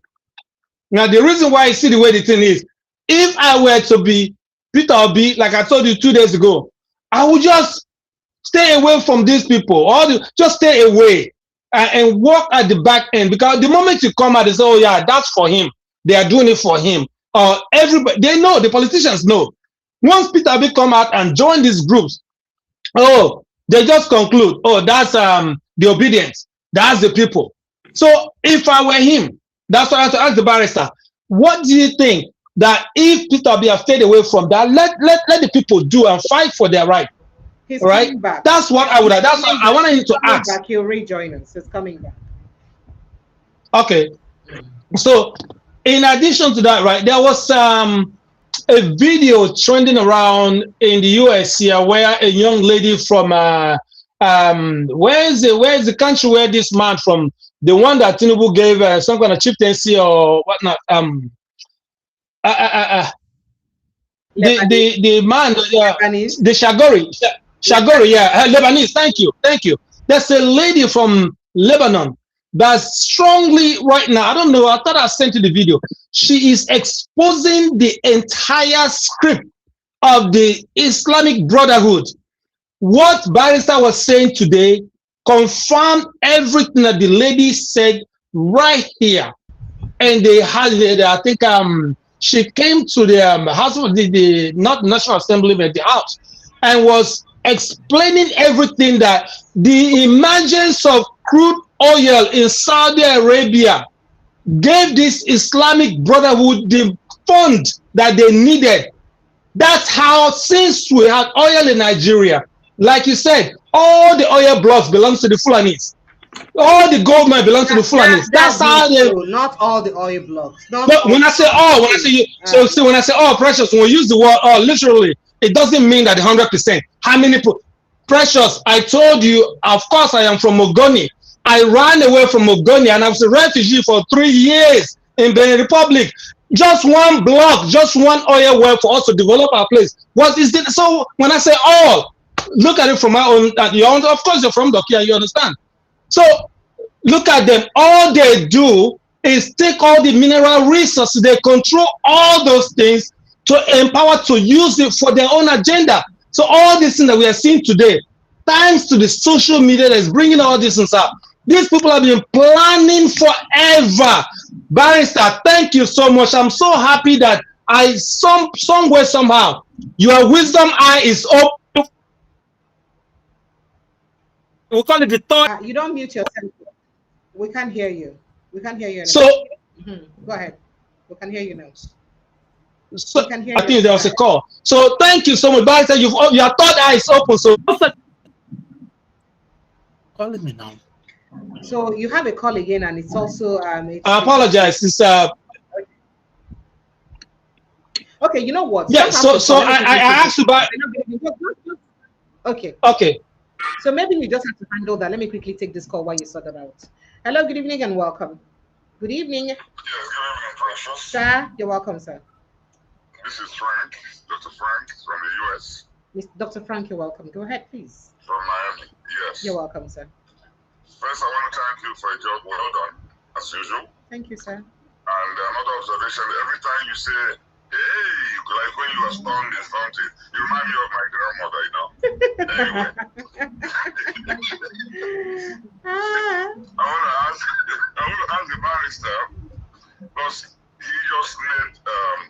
Now, the reason why I see the way the thing is, if I were to be Peter Obi, like I told you 2 days ago, I would just stay away from these people, or just stay away and walk at the back end, because the moment you come out and say, oh yeah, that's for him, they are doing it for him, everybody, they know, the politicians know. Once Peter Obi come out and join these groups, oh, they just conclude, oh, that's the obedience, that's the people. So if I were him, that's what I have to ask the barrister. What do you think that if Peter Obi have stayed away from that, let the people do and fight for their right? He's right? coming back. That's what I would have. That's what I wanted him to ask. Back. He'll rejoin us. He's coming back. Okay. So, in addition to that, right, there was a video trending around in the US here where a young lady from where is the country where this man from, the one that Tinubu gave some kind of chieftaincy or whatnot, the man, the Shagori, yeah, Lebanese. Thank you. There's a lady from Lebanon that's strongly right now. I don't know. I thought I sent you the video. She is exposing the entire script of the Islamic Brotherhood. What Barrister was saying today confirmed everything that the lady said right here. And they had, I think, she came to the house of the not National Assembly, but the House, and was explaining everything that the emergence of crude oil in Saudi Arabia gave this Islamic Brotherhood the fund that they needed. That's how, since we had oil in Nigeria, like you said, all the oil blocks belongs to the Fulanis. All the gold mine belongs to the Fulanis. That's how they. Not all the oil blocks. But when I say all, when I say so when I say all, Precious, when we use the word all, literally, it doesn't mean that 100%. How many people? Precious, I told you, of course, I am from Ogoni. I ran away from Ogoni and I was a refugee for 3 years in Benin Republic. Just one block, just one oil well for us to develop our place. What is it? So when I say all, look at it from my own. Of course, you're from Dokia, you understand. So look at them. All they do is take all the mineral resources. They control all those things to empower to use it for their own agenda. So all these things that we are seeing today, thanks to the social media that is bringing all this things up, these people have been planning forever. Barrister, thank you so much. I'm so happy that somewhere, somehow, your wisdom eye is open. We'll call it the third. You don't mute yourself. We can't hear you. We can't hear you. So, go ahead. We can hear you now. So, I think there was a call. So thank you so much. Barrister, your third eye is open. So calling me now. So you have a call again, and it's also I apologize. It's okay. You know what? Yeah. So I asked you about. Okay. Okay. So maybe you just have to handle that. Let me quickly take this call while you sort that out. Hello. Good evening and welcome. Good evening. Yes. Good evening, Precious. Sir, you're welcome, sir. This is Frank, Dr. Frank from the US. Dr. Frank, you're welcome. Go ahead, please. From Miami, yes. You're welcome, sir. First, I want to thank you for your job. Well done, as usual. Thank you, sir. And another observation, every time you say, hey, like when you are stunned in something, you remind me of my grandmother, you know. Anyway. I want to ask the barrister, because he just made an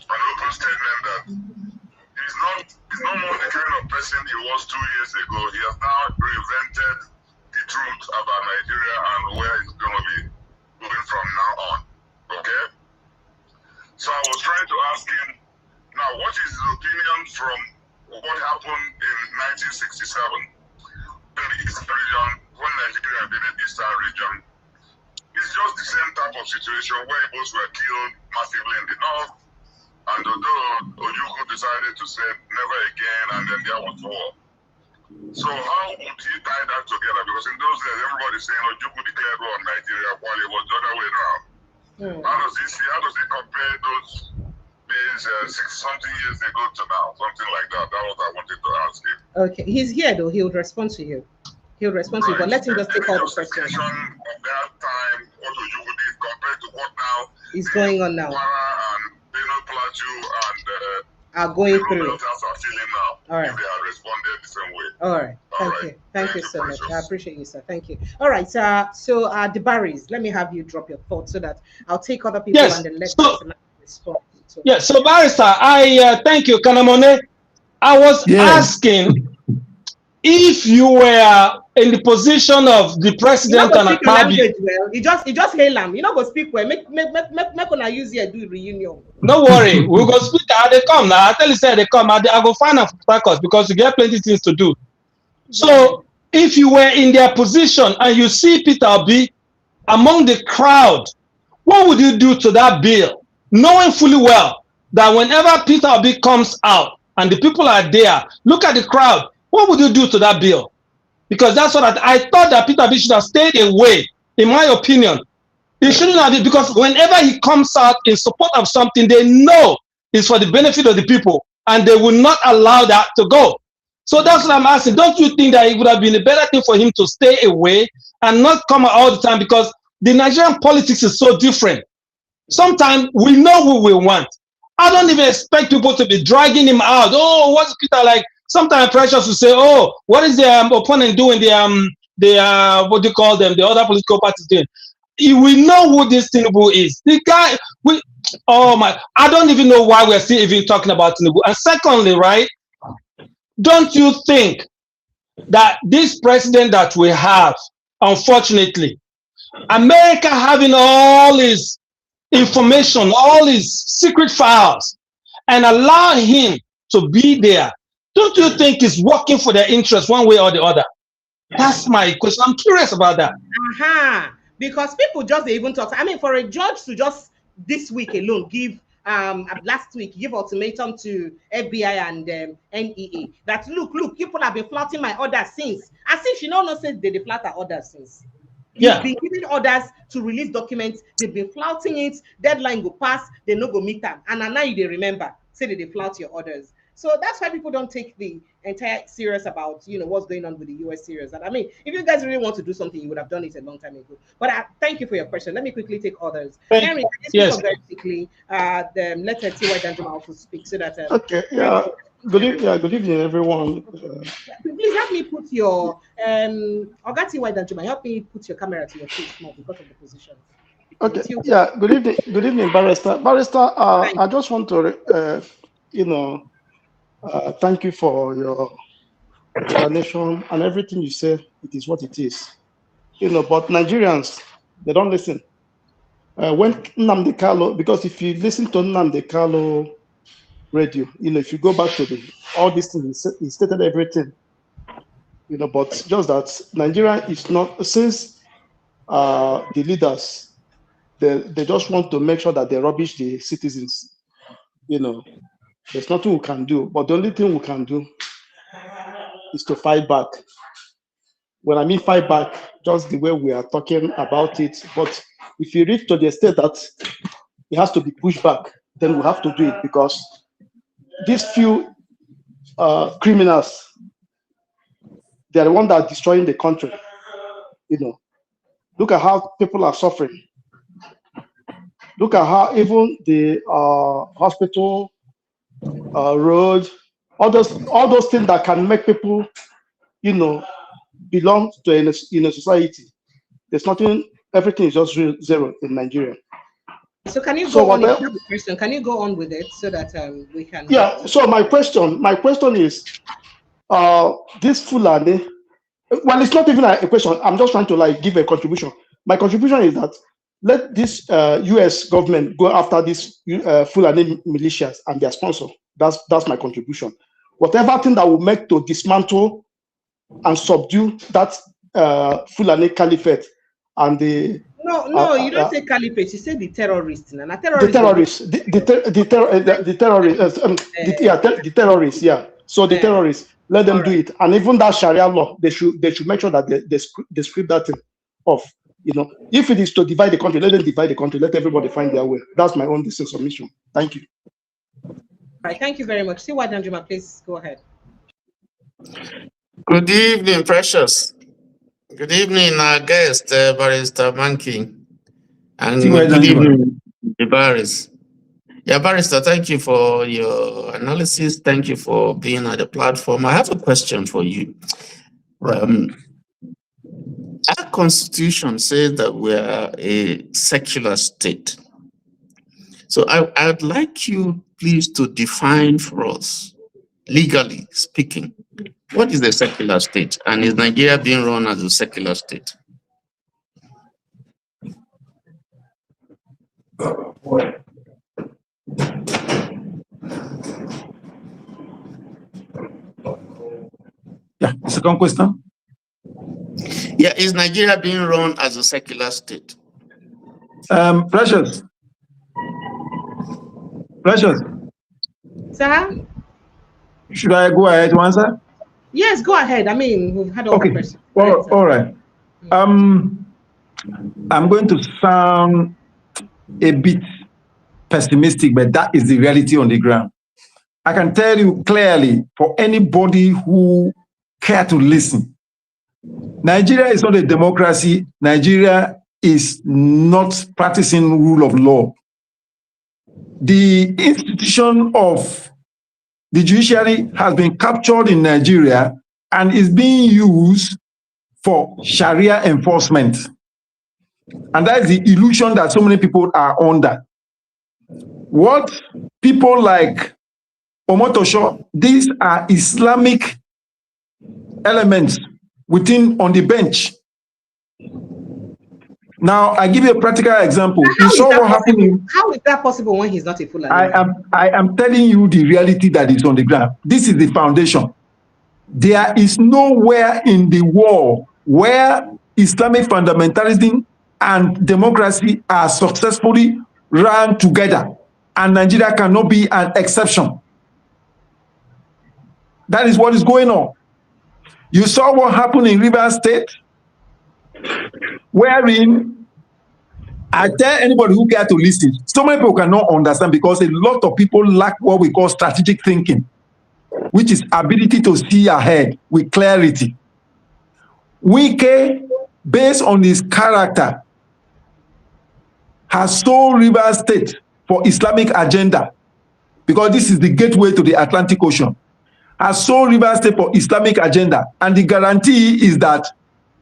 open statement that he's no more the kind of person he was 2 years ago. He has now reinvented the truth about Nigeria and where it's going to be going from now on. Okay? So I was trying to ask him, now what is his opinion from what happened in 1967 in the Eastern region, when Nigeria became the Eastern region? It's just the same type of situation where Igbos were killed massively in the north, and although Ojukwu decided to say never again, and then there was war. So how would he tie that together? Because in those days, everybody's saying Ojukwu declared war on Nigeria while it was the other way around. How does he compare those days 6-something years ago to now? Something like that. That was what I wanted to ask him. Okay, he's here though. He would respond to you. He'll respond to you, but let him just take all the questions. Of that time, what Ojukwu did compared to what now is going on now. And Plateau and are going through. Are feeling now. All right. If they have responded the same way. All right. Thank you so much. I appreciate you, sir. Thank you. All right. So the Barrys, let me have you drop your thoughts so that I'll take other people and then let them respond. So Barrister, I thank you, Kanamone. I was asking if you were in the position of the president and Akabi. Well, he just hail him. You know, go speak well. Make una use here do reunion. No worry, we'll go speak. They come now. I tell you, say they come. I go find them for because you get plenty things to do. So if you were in their position and you see Peter Obi among the crowd, what would you do to that bill, knowing fully well that whenever Peter Obi comes out and the people are there, look at the crowd. What would you do to that bill? Because that's what I thought that Peter Obi should have stayed away, in my opinion. He shouldn't have, because whenever he comes out in support of something, they know it's for the benefit of the people, and they will not allow that to go. So that's what I'm asking. Don't you think that it would have been a better thing for him to stay away and not come out all the time? Because the Nigerian politics is so different. Sometimes we know who we want. I don't even expect people to be dragging him out. Oh, what's Peter like? Sometimes pressures to say, oh, what is the opponent doing? What do you call them? The other political parties doing. We know who this Tinubu is. The guy, oh my, I don't even know why we're still even talking about Tinubu. And secondly, right, don't you think that this president that we have, unfortunately, America having all his information, all his secret files, and allow him to be there, don't you think it's working for their interest one way or the other? That's my question. I'm curious about that. Because people just even talk. I mean, for a judge to just this week alone give last week give ultimatum to FBI and NEA that look, people have been flouting my orders since. As if she no says they flouted her orders since. You've been giving orders to release documents, they've been flouting it, deadline go pass, they no go meet them. And now they remember, say that they flout your orders. So that's why people don't take the entire serious about, what's going on with the US serious. And I mean, if you guys really want to do something, you would have done it a long time ago. But thank you for your question. Let me quickly take others. Henry, yes. Very quickly, let T.Y. Danjuma also speak so that... okay, yeah. Good evening, everyone. Please help me put your... Oga T.Y. Danjuma, help me put your camera to your face more because of the position. Okay, yeah, good evening, Barrister. Barrister, I just want to, thank you for your explanation and everything you say. It is what it is, but Nigerians, they don't listen. When Nnamdi Kanu, because if you listen to Nnamdi Kanu radio, if you go back to all these things, he stated everything, but just that Nigeria is not, since the leaders, they just want to make sure that they rubbish the citizens, There's nothing we can do, but the only thing we can do is to fight back. When I mean fight back, just the way we are talking about it, but if you reach to the extent that it has to be pushed back, then we have to do it, because these few criminals, they are the ones that are destroying the country. Look at how people are suffering. Look at how even the hospital, road, all those things that can make people, belong to in a society. There's nothing. Everything is just zero in Nigeria. So can you go on? Question? Can you go on with it so that we can? Yeah. So my question is, this Fulani. Well, it's not even a question. I'm just trying to give a contribution. My contribution is that let this U.S. government go after these Fulani militias and their sponsor. That's my contribution. Whatever thing that will make to dismantle and subdue that Fulani caliphate and the... No, you don't say caliphate. You say the terrorists. The terrorists. Yeah. So the terrorists, let them do it. And even that Sharia law, they should make sure that they strip that thing off. If it is to divide the country, let them divide the country. Let everybody find their way. That's my own submission. Thank you. Right. Thank you very much. T.Y. Danjuma, please go ahead. Good evening, Precious. Good evening, our guest, Barrister Mankey. And good evening, Barrister. Yeah, Barrister, thank you for your analysis. Thank you for being at the platform. I have a question for you. Our constitution says that we are a secular state. So I'd like you, please, to define for us, legally speaking, what is a secular state? And is Nigeria being run as a secular state? Yeah, second question. Yeah, is Nigeria being run as a secular state? Precious. Sir? Should I go ahead to answer? Yes, go ahead. I mean, we've had all the questions. All right. I'm going to sound a bit pessimistic, but that is the reality on the ground. I can tell you clearly, for anybody who care to listen, Nigeria is not a democracy. Nigeria is not practicing rule of law. the institution of the judiciary has been captured in Nigeria and is being used for Sharia enforcement. And that is the illusion that so many people are under. What people like Omotosho, these are Islamic elements on the bench. Now, I give you a practical example. You saw what happened. How is that possible when he's not a Fulani? I am telling you the reality that is on the ground. This is the foundation. There is nowhere in the world where Islamic fundamentalism and democracy are successfully run together, and Nigeria cannot be an exception. That is what is going on. You saw what happened in Rivers State, wherein I tell anybody who care to listen, so many people cannot understand because a lot of people lack what we call strategic thinking, which is ability to see ahead with clarity. Wike, based on his character, has sold Rivers State for Islamic agenda because this is the gateway to the Atlantic Ocean. Has sold Rivers State for Islamic agenda, and the guarantee is that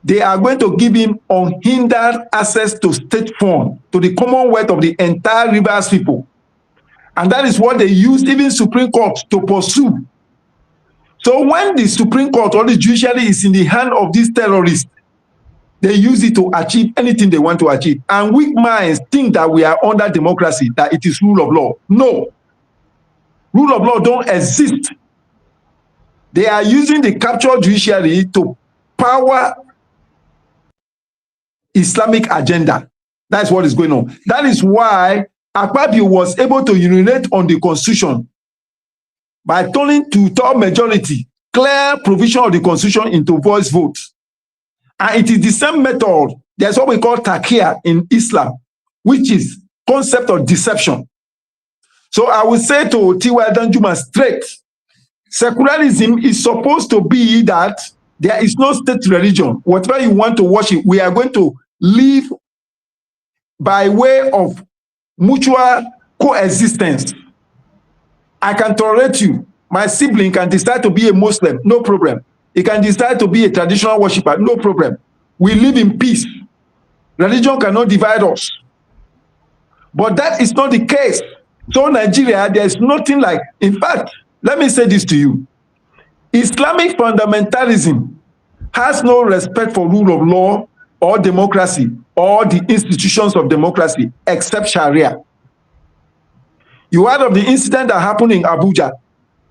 they are going to give him unhindered access to state fund, to the commonwealth of the entire Rivers people. And that is what they used even Supreme Court to pursue. So when the Supreme Court or the judiciary is in the hand of these terrorists, they use it to achieve anything they want to achieve. And weak minds think that we are under democracy, that it is rule of law. No. Rule of law don't exist. They are using the captured judiciary to power Islamic agenda. That's what is going on. That is why Rabiu was able to urinate on the constitution by turning to third majority, clear provision of the constitution into voice votes. And it is the same method. There's what we call takia in Islam, which is concept of deception. So I will say to T.Y. Danjuma straight, secularism is supposed to be that there is no state religion. Whatever you want to worship, we are going to live by way of mutual coexistence. I can tolerate you. My sibling can decide to be a Muslim, no problem. He can decide to be a traditional worshiper, no problem. We live in peace. Religion cannot divide us. But that is not the case. So Nigeria, there is nothing like, in fact, let me say this to you. Islamic fundamentalism has no respect for rule of law or democracy or the institutions of democracy except Sharia. You heard of the incident that happened in Abuja.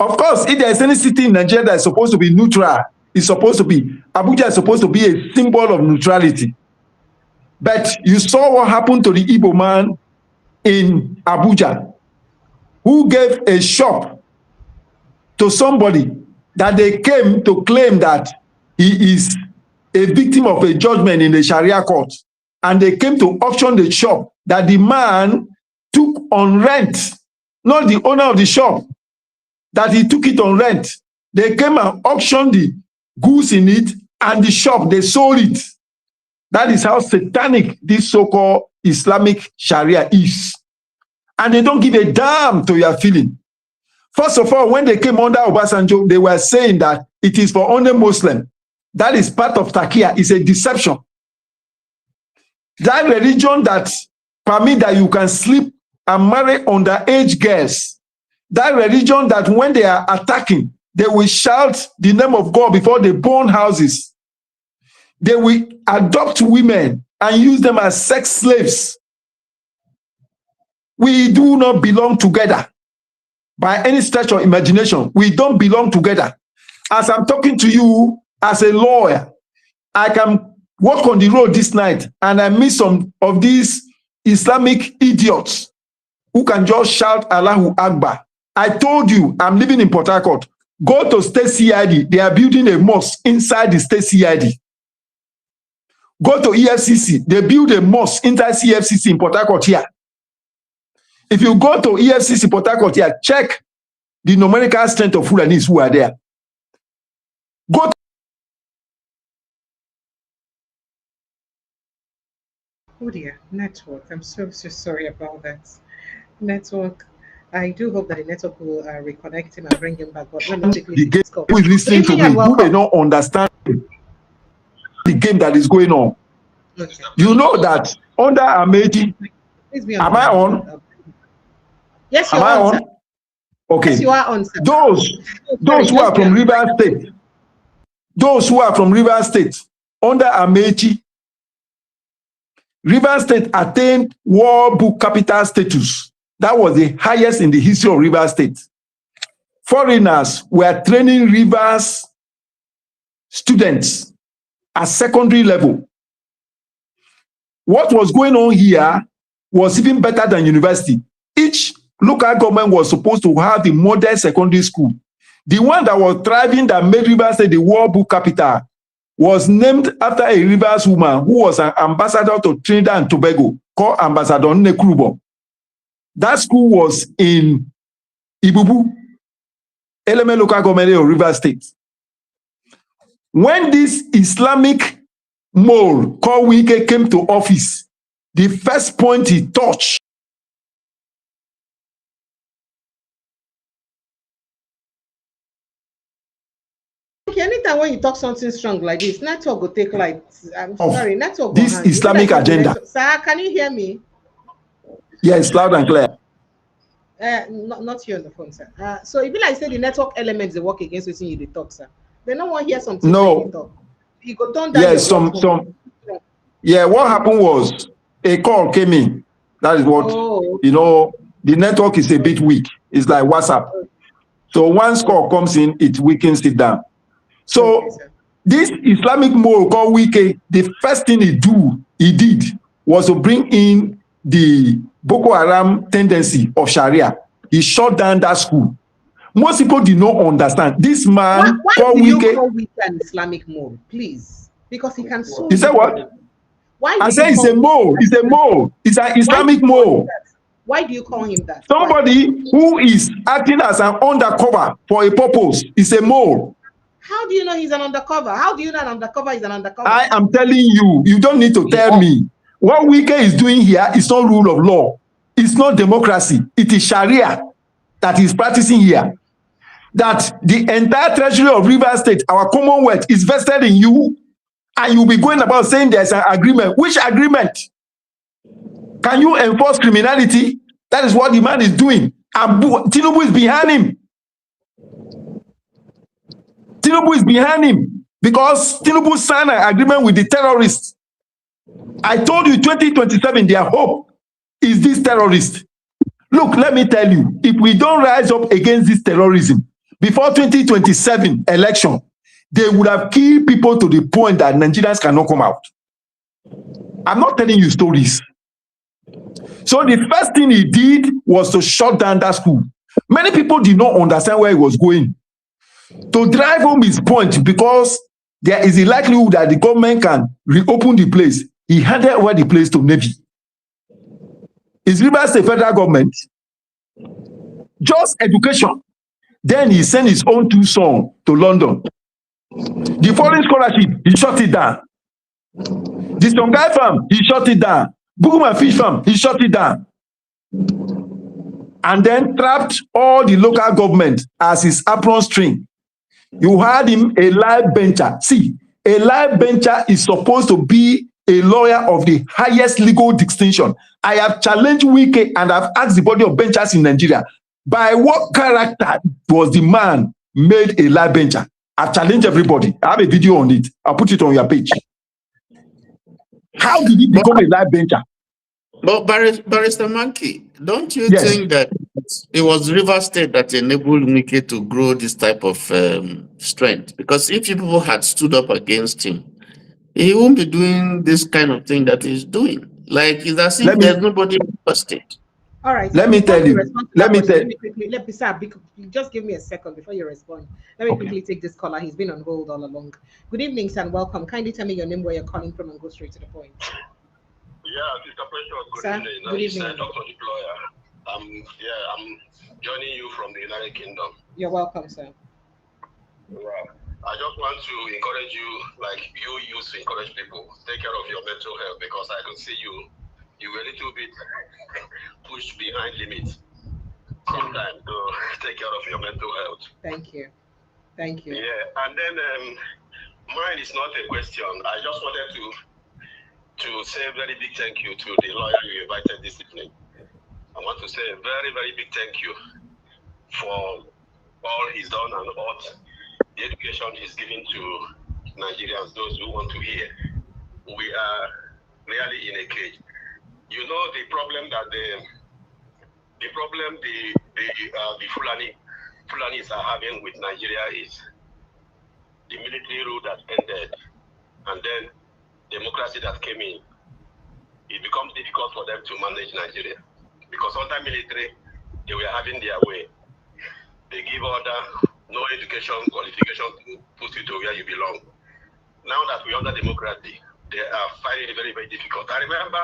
Of course, if there is any city in Nigeria that is supposed to be neutral, it's supposed to be, Abuja is supposed to be a symbol of neutrality. But you saw what happened to the Igbo man in Abuja, who gave a shop to somebody that they came to claim that he is a victim of a judgment in the Sharia court. And they came to auction the shop that the man took on rent, not the owner of the shop, that he took it on rent. They came and auctioned the goods in it, and the shop, they sold it. That is how satanic this so-called Islamic Sharia is. And they don't give a damn to your feeling. First of all, when they came under Obasanjo, they were saying that it is for only Muslim. That is part of Takia. It's a deception. That religion that permit that you can sleep and marry underage girls. That religion that when they are attacking, they will shout the name of God before they burn houses. They will adopt women and use them as sex slaves. We do not belong together. By any stretch of imagination, we don't belong together. As I'm talking to you as a lawyer, I can walk on the road this night and I meet some of these Islamic idiots who can just shout Allahu Akbar. I told you, I'm living in Port Harcourt. Go to State CID. They are building a mosque inside the State CID. Go to EFCC. They build a mosque inside CFCC in Port Harcourt here. If you go to EFCC Port Harcourt here, check the numerical strength of Fulanis who are there. Go to oh dear, network. I'm so sorry about that. Network. I do hope that the network will reconnect him and bring him back. But let me quickly The game take this call. who is listening to Good me, evening and who may welcome. not understand the game that is going on. Okay. You know that under Amechi, Please be on am the I line. on? Yes, Am you're I on, on? sir. Okay. Yes, you are on, sir. Those who are from Rivers State, those who are from Rivers State, under Amechi, Rivers State attained World Book Capital status. That was the highest in the history of Rivers State. Foreigners were training Rivers students at secondary level. What was going on here was even better than university. Each local government was supposed to have the model secondary school. The one that was thriving that made Rivers State the World Book Capital was named after a Rivers woman who was an ambassador to Trinidad and Tobago called Ambassador Nnekrubo. That school was in Ibubu, Eleme local government of Rivers State. When this Islamic mole called Wike came to office, the first point he touched anytime when you talk something strong like this, network will take like, I'm sorry, network this Islamic agenda. Sir, can you hear me? Yes, loud and clear. Not here on the phone, sir. So if you like say the network elements they work against within you, they talk, sir. They don't want to hear something. No. You go turn down. Yes, yeah, what happened was a call came in. That is what, you know, the network is a bit weak. It's like WhatsApp. So once call comes in, it weakens it down. So this Islamic mole called Wike, the first thing he did was to bring in the Boko Haram tendency of Sharia. He shut down that school. Most people did not understand. This man called Wike. Why do you call Wike an Islamic mole, please? Because he can so. He said what? Why? I said it's a mole. It's a mole. It's an Islamic mole. Why do you call him that? Somebody who is acting as an undercover for a purpose is a mole. How do you know he's an undercover? How do you know an undercover is an undercover? I am telling you. You don't need to tell me. What Wike is doing here is not rule of law. It's not democracy. It is Sharia that he's practicing here. That the entire treasury of Rivers State, our Commonwealth, is vested in you, and you'll be going about saying there's an agreement. Which agreement? Can you enforce criminality? That is what the man is doing. And Tinubu is behind him. Tinubu is behind him because Tinubu signed an agreement with the terrorists. I told you 2027, their hope is this terrorist. Look, let me tell you, if we don't rise up against this terrorism before 2027 election, they would have killed people to the point that Nigerians cannot come out. I'm not telling you stories. So the first thing he did was to shut down that school. Many people did not understand where he was going. To drive home his point, because there is a likelihood that the government can reopen the place, he handed over the place to Navy. Is Rivers a federal government? Just education. Then he sent his own 2 sons to London. The foreign scholarship, he shut it down. The Songhai farm, he shut it down. Buguma fish farm, he shut it down. And then trapped all the local government as his apron string. You had him a live bencher. See, a live bencher is supposed to be a lawyer of the highest legal distinction. I have challenged Wike and I've asked the body of benchers in Nigeria, by what character was the man made a live bencher? I've challenged everybody. I have a video on it. I'll put it on your page. How did he become a live bencher? But Barrister Monkey, don't you think that it was Rivers State that enabled Wike to grow this type of strength? Because if people had stood up against him, he won't be doing this kind of thing that he's doing. Like, it's as if there's nobody in the state. All right. Let me tell you. Let me quickly. Just give me a second before you respond. Let me quickly take this caller. He's been on hold all along. Good evening, sir, and welcome. Kindly tell me your name, where you're calling from, and go straight to the point. Yeah, Mr. Precious, good evening. Good evening. Dr. Deployer. I'm joining you from the United Kingdom. You're welcome, sir. Wow. I just want to encourage you, like you used to encourage people, take care of your mental health, because I can see you were a little bit pushed behind limits. sometime to take care of your mental health. Thank you. Thank you. Yeah, and then mine is not a question. I just wanted to say a very big thank you to the lawyer you invited this evening. I want to say a very, very big thank you for all he's done and all the education he's given to Nigerians, those who want to hear. We are really in a cage. You know the problem that the Fulanis are having with Nigeria is the military rule that ended, and then democracy that came in. It becomes difficult for them to manage Nigeria because under military they were having their way. They give order, no education, qualification to put you to where you belong. Now that we're under democracy, they are finding it very, very difficult. I remember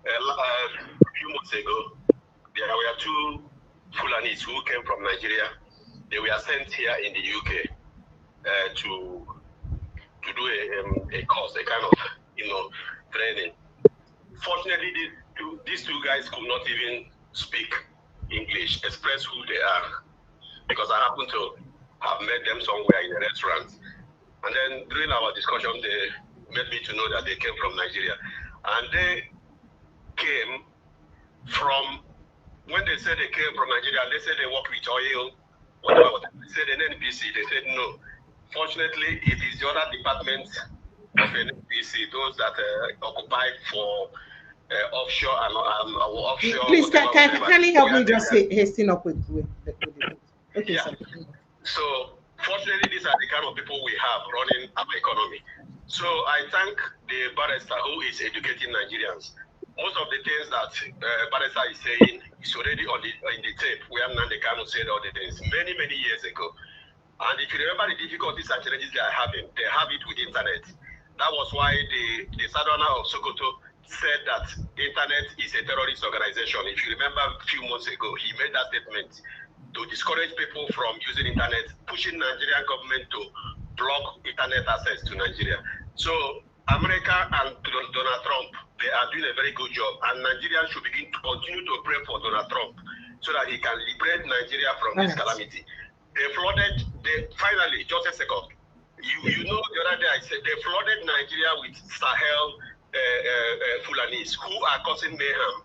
a few months ago, there were two Fulanis who came from Nigeria. They were sent here in the UK to do a course, a kind of training. Fortunately, these two guys could not even speak English, express who they are, because I happen to have met them somewhere in a restaurant. And then during our discussion, they made me to know that they came from Nigeria. And they came from, when they said they came from Nigeria, they said they work with oil, whatever. They said an NPC, they said no. Fortunately, it is the other department of NPC, those that occupied for offshore and offshore. Please, can you help me just hasten up with the okay, yeah. So, fortunately, these are the kind of people we have running our economy. So, I thank the barrister who is educating Nigerians. Most of the things that barrister is saying is already in the tape where Kano said all the things many, many years ago. And if you remember the difficulties and challenges they are having, they have it with internet. That was why the Southerner of Sokoto said that internet is a terrorist organization. If you remember a few months ago, he made that statement to discourage people from using internet, pushing Nigerian government to block internet access to Nigeria. So America and Donald Trump, they are doing a very good job, and Nigerians should begin to continue to pray for Donald Trump so that he can liberate Nigeria from this calamity. They flooded, finally, just a second. You know, the other day I said they flooded Nigeria with Sahel Fulanis who are causing mayhem.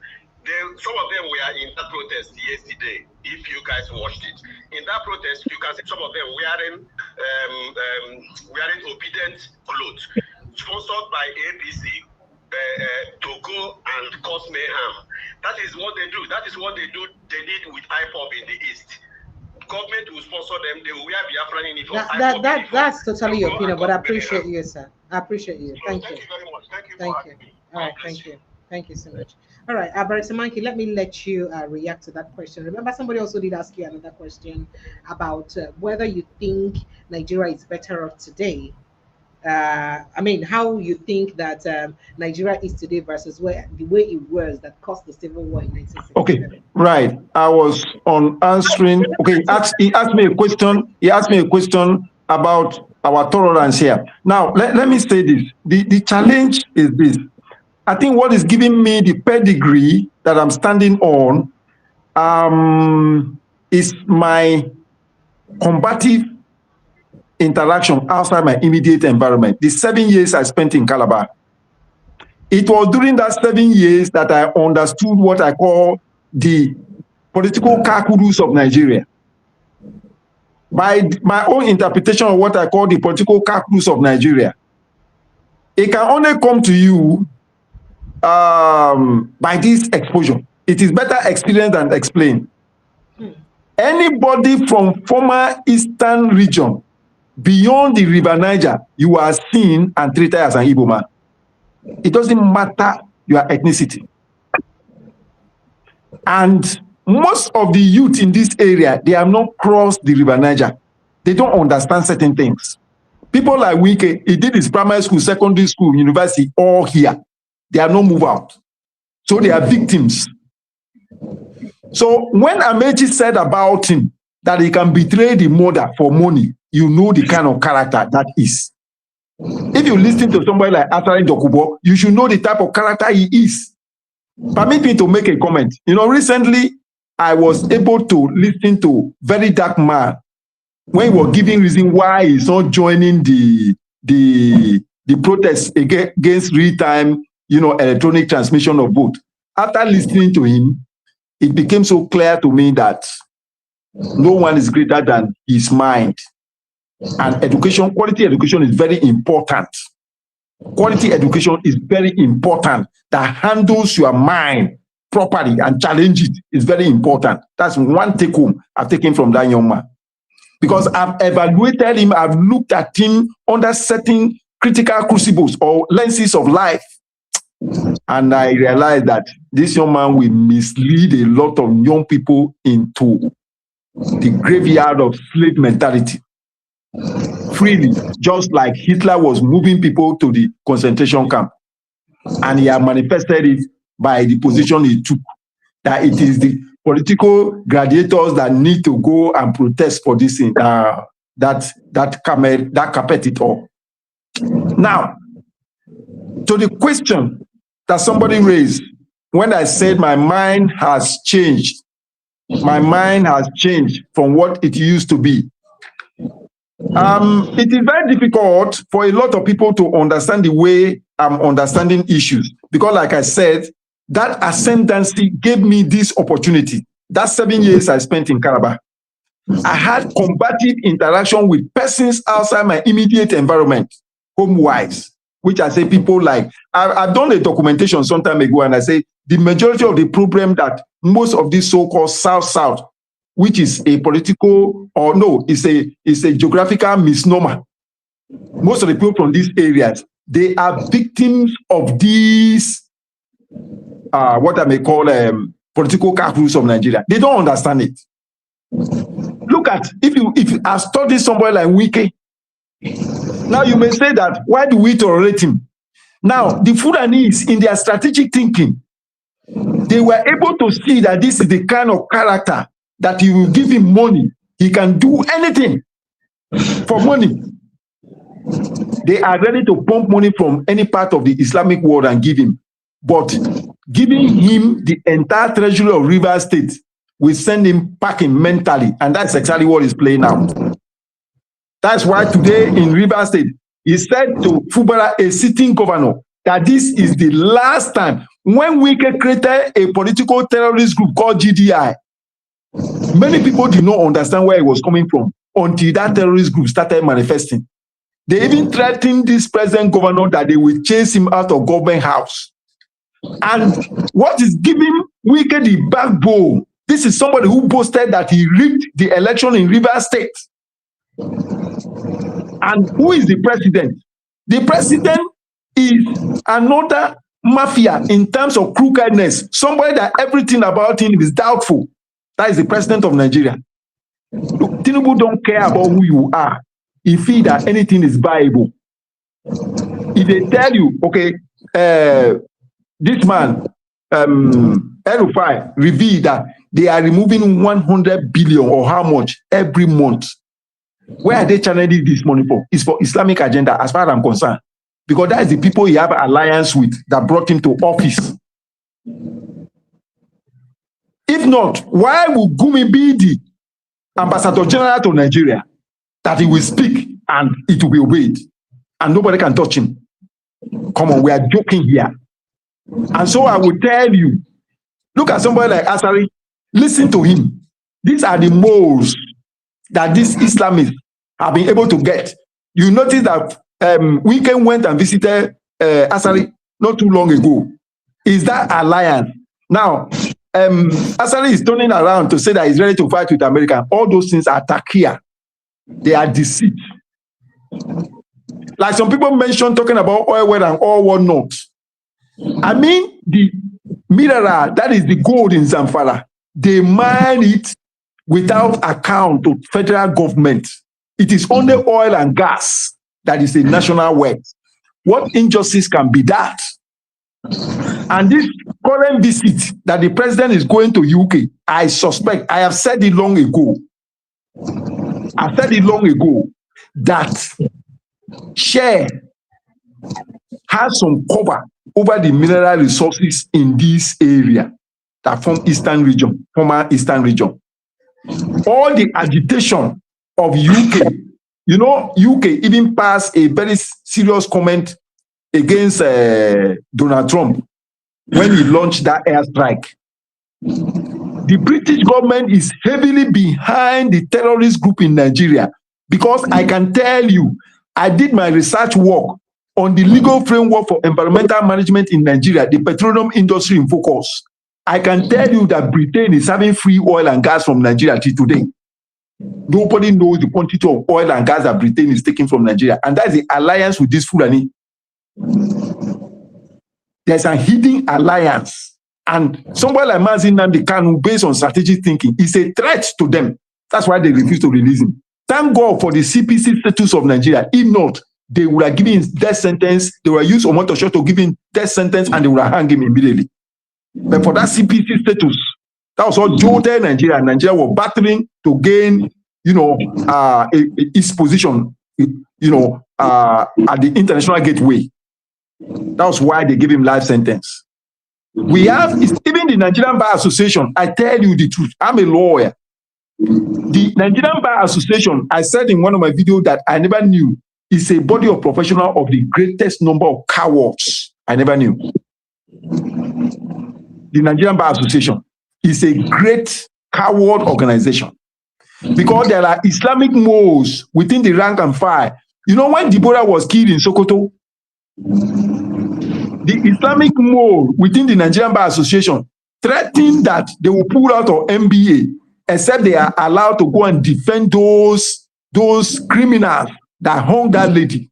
Some of them were in that protest yesterday, if you guys watched it. In that protest, you can see some of them wearing obedient clothes, sponsored by APC, to go and cause mayhem. That is what they do. That is what they do. They did with IPOB in the East. Government will sponsor them. They will wear Biafran uniform. That's totally your opinion, but I appreciate you, sir. I appreciate you. Thank you. Thank you very much. Thank you. Thank you. All right. Thank you. Thank you so much. All right, Barrister Monkey, let me let you react to that question. Remember, somebody also did ask you another question about whether you think Nigeria is better off today. I mean, how you think that Nigeria is today versus the way it was that caused the civil war in 1967. Okay, right. I was on answering. Okay, he asked me a question. He asked me a question about our tolerance here. Now, let me say this. The challenge is this. I think what is giving me the pedigree that I'm standing on is my combative interaction outside my immediate environment. The 7 years I spent in Calabar. It was during that 7 years that I understood what I call the political calculus of Nigeria. By my own interpretation of what I call the political calculus of Nigeria, it can only come to you by this exposure. It is better experienced than explained. Anybody from former Eastern region beyond the River Niger, you are seen and treated as an Igbo man. It doesn't matter your ethnicity. And most of the youth in this area, they have not crossed the River Niger. They don't understand certain things. People like Wike, he did his primary school, secondary school, university, all here. They are not moved out. So they are victims. So when Amechi said about him that he can betray the mother for money, you know the kind of character that is. If you listen to somebody like Atari Dokubo, you should know the type of character he is. Permit me to make a comment. You know, recently, I was able to listen to very dark man when he was giving reason why he's not joining the protests against real-time, electronic transmission of vote. After listening to him, it became so clear to me that no one is greater than his mind. And education, quality education is very important. Quality education is very important. That handles your mind properly and challenge it is very important. That's one take home I've taken from that young man. Because I've evaluated him, I've looked at him under certain critical crucibles or lenses of life. And I realized that this young man will mislead a lot of young people into the graveyard of slave mentality freely, just like Hitler was moving people to the concentration camp. And he had manifested it by the position he took, that it is the political gladiators that need to go and protest for this thing, that carpet it all. Now, to the question that somebody raised, when I said my mind has changed from what it used to be. It is very difficult for a lot of people to understand the way I'm understanding issues, because like I said, that ascendancy gave me this opportunity. That 7 years I spent in Calabar, I had combative interaction with persons outside my immediate environment, home-wise, which I say people like, I've done a documentation some time ago, and I say the majority of the problem that most of these so-called South-South, which is a political, or no, it's a geographical misnomer. Most of the people from these areas, they are victims of these, what I may call political calculus of Nigeria. They don't understand it. Look at, if you have studied somebody like Wike, now you may say that, why do we tolerate him? Now, the Fulanese, in their strategic thinking, they were able to see that this is the kind of character that you will give him money, he can do anything for money. They are ready to pump money from any part of the Islamic world and give him. But giving him the entire treasury of Rivers State will send him packing mentally, and that's exactly what is playing out. That's why today in Rivers State, he said to Fubara, a sitting governor, that this is the last time. When we created a political terrorist group called GDI, many people did not understand where it was coming from until that terrorist group started manifesting. They even threatened this present governor that they will chase him out of government house. And what is giving Wike the backbone? This is somebody who boasted that he rigged the election in Rivers State. And who is the president? The president is another mafia in terms of crookedness. Somebody that everything about him is doubtful. That is the president of Nigeria. Look, Tinubu don't care about who you are. He feels that anything is viable. If they tell you, okay, this man, El-Rufai, revealed that they are removing 100 billion or how much every month. Where are they channeling this money for? It's for Islamic agenda, as far as I'm concerned. Because that is the people he have an alliance with that brought him to office. If not, why would Gumi be the ambassador general to Nigeria, that he will speak and it will be obeyed and nobody can touch him? Come on, we are joking here. And so I will tell you, look at somebody like Asari, listen to him. These are the moles that these Islamists have been able to get. You notice that Weekend went and visited Asari not too long ago. Is that alliance? Now, Asari is turning around to say that he's ready to fight with America. All those things are takia. They are deceit. Like some people mentioned talking about oil well and all what not. I mean, the mineral, that is the gold in Zamfara, they mine it without account to federal government. It is only oil and gas that is a national wealth. What injustice can be that? And this current visit that the president is going to UK, I suspect, I have said it long ago. I said it long ago that share has some cover over the mineral resources in this area. that form Eastern region, former Eastern region. All the agitation of UK, you know, UK even passed a very serious comment against Donald Trump when he launched that airstrike. The British government is heavily behind the terrorist group in Nigeria, because I can tell you, I did my research work on the legal framework for environmental management in Nigeria, the petroleum industry in focus. I can tell you that Britain is having free oil and gas from Nigeria till today. Nobody knows the quantity of oil and gas that Britain is taking from Nigeria. And that's the alliance with this Fulani. There's a hidden alliance. And somebody like Magnitsky, Kano, based on strategic thinking, is a threat to them. That's why they refuse to release him. Thank God for the CPC status of Nigeria. If not, they would have given him death sentence. They would have used Omotosho to give him death sentence, and they would have hung him immediately. But for that CPC status, that was all jolted Nigeria. Nigeria were battling to gain, you know, its position, you know, at the international gateway. That was why they gave him life sentence. We have, even the Nigerian Bar Association, I tell you the truth, I'm a lawyer. The Nigerian Bar Association, I said in one of my videos that I never knew, is a body of professionals of the greatest number of cowards I never knew. The Nigerian Bar Association is a great coward organization, because there are Islamic moles within the rank and file. You know, when Deborah was killed in Sokoto, the Islamic mole within the Nigerian Bar Association threatened that they will pull out of MBA except they are allowed to go and defend those criminals that hung that lady,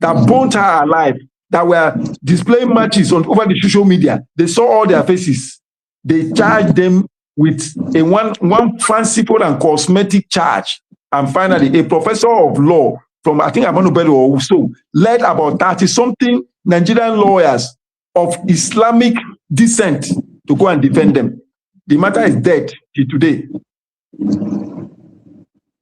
that burnt her alive, that were displaying matches over the social media. They saw all their faces. They charged them with a one fanciful and cosmetic charge. And finally, a professor of law from, I think, Abanu Bello or so, led about 30-something Nigerian lawyers of Islamic descent to go and defend them. The matter is dead till today.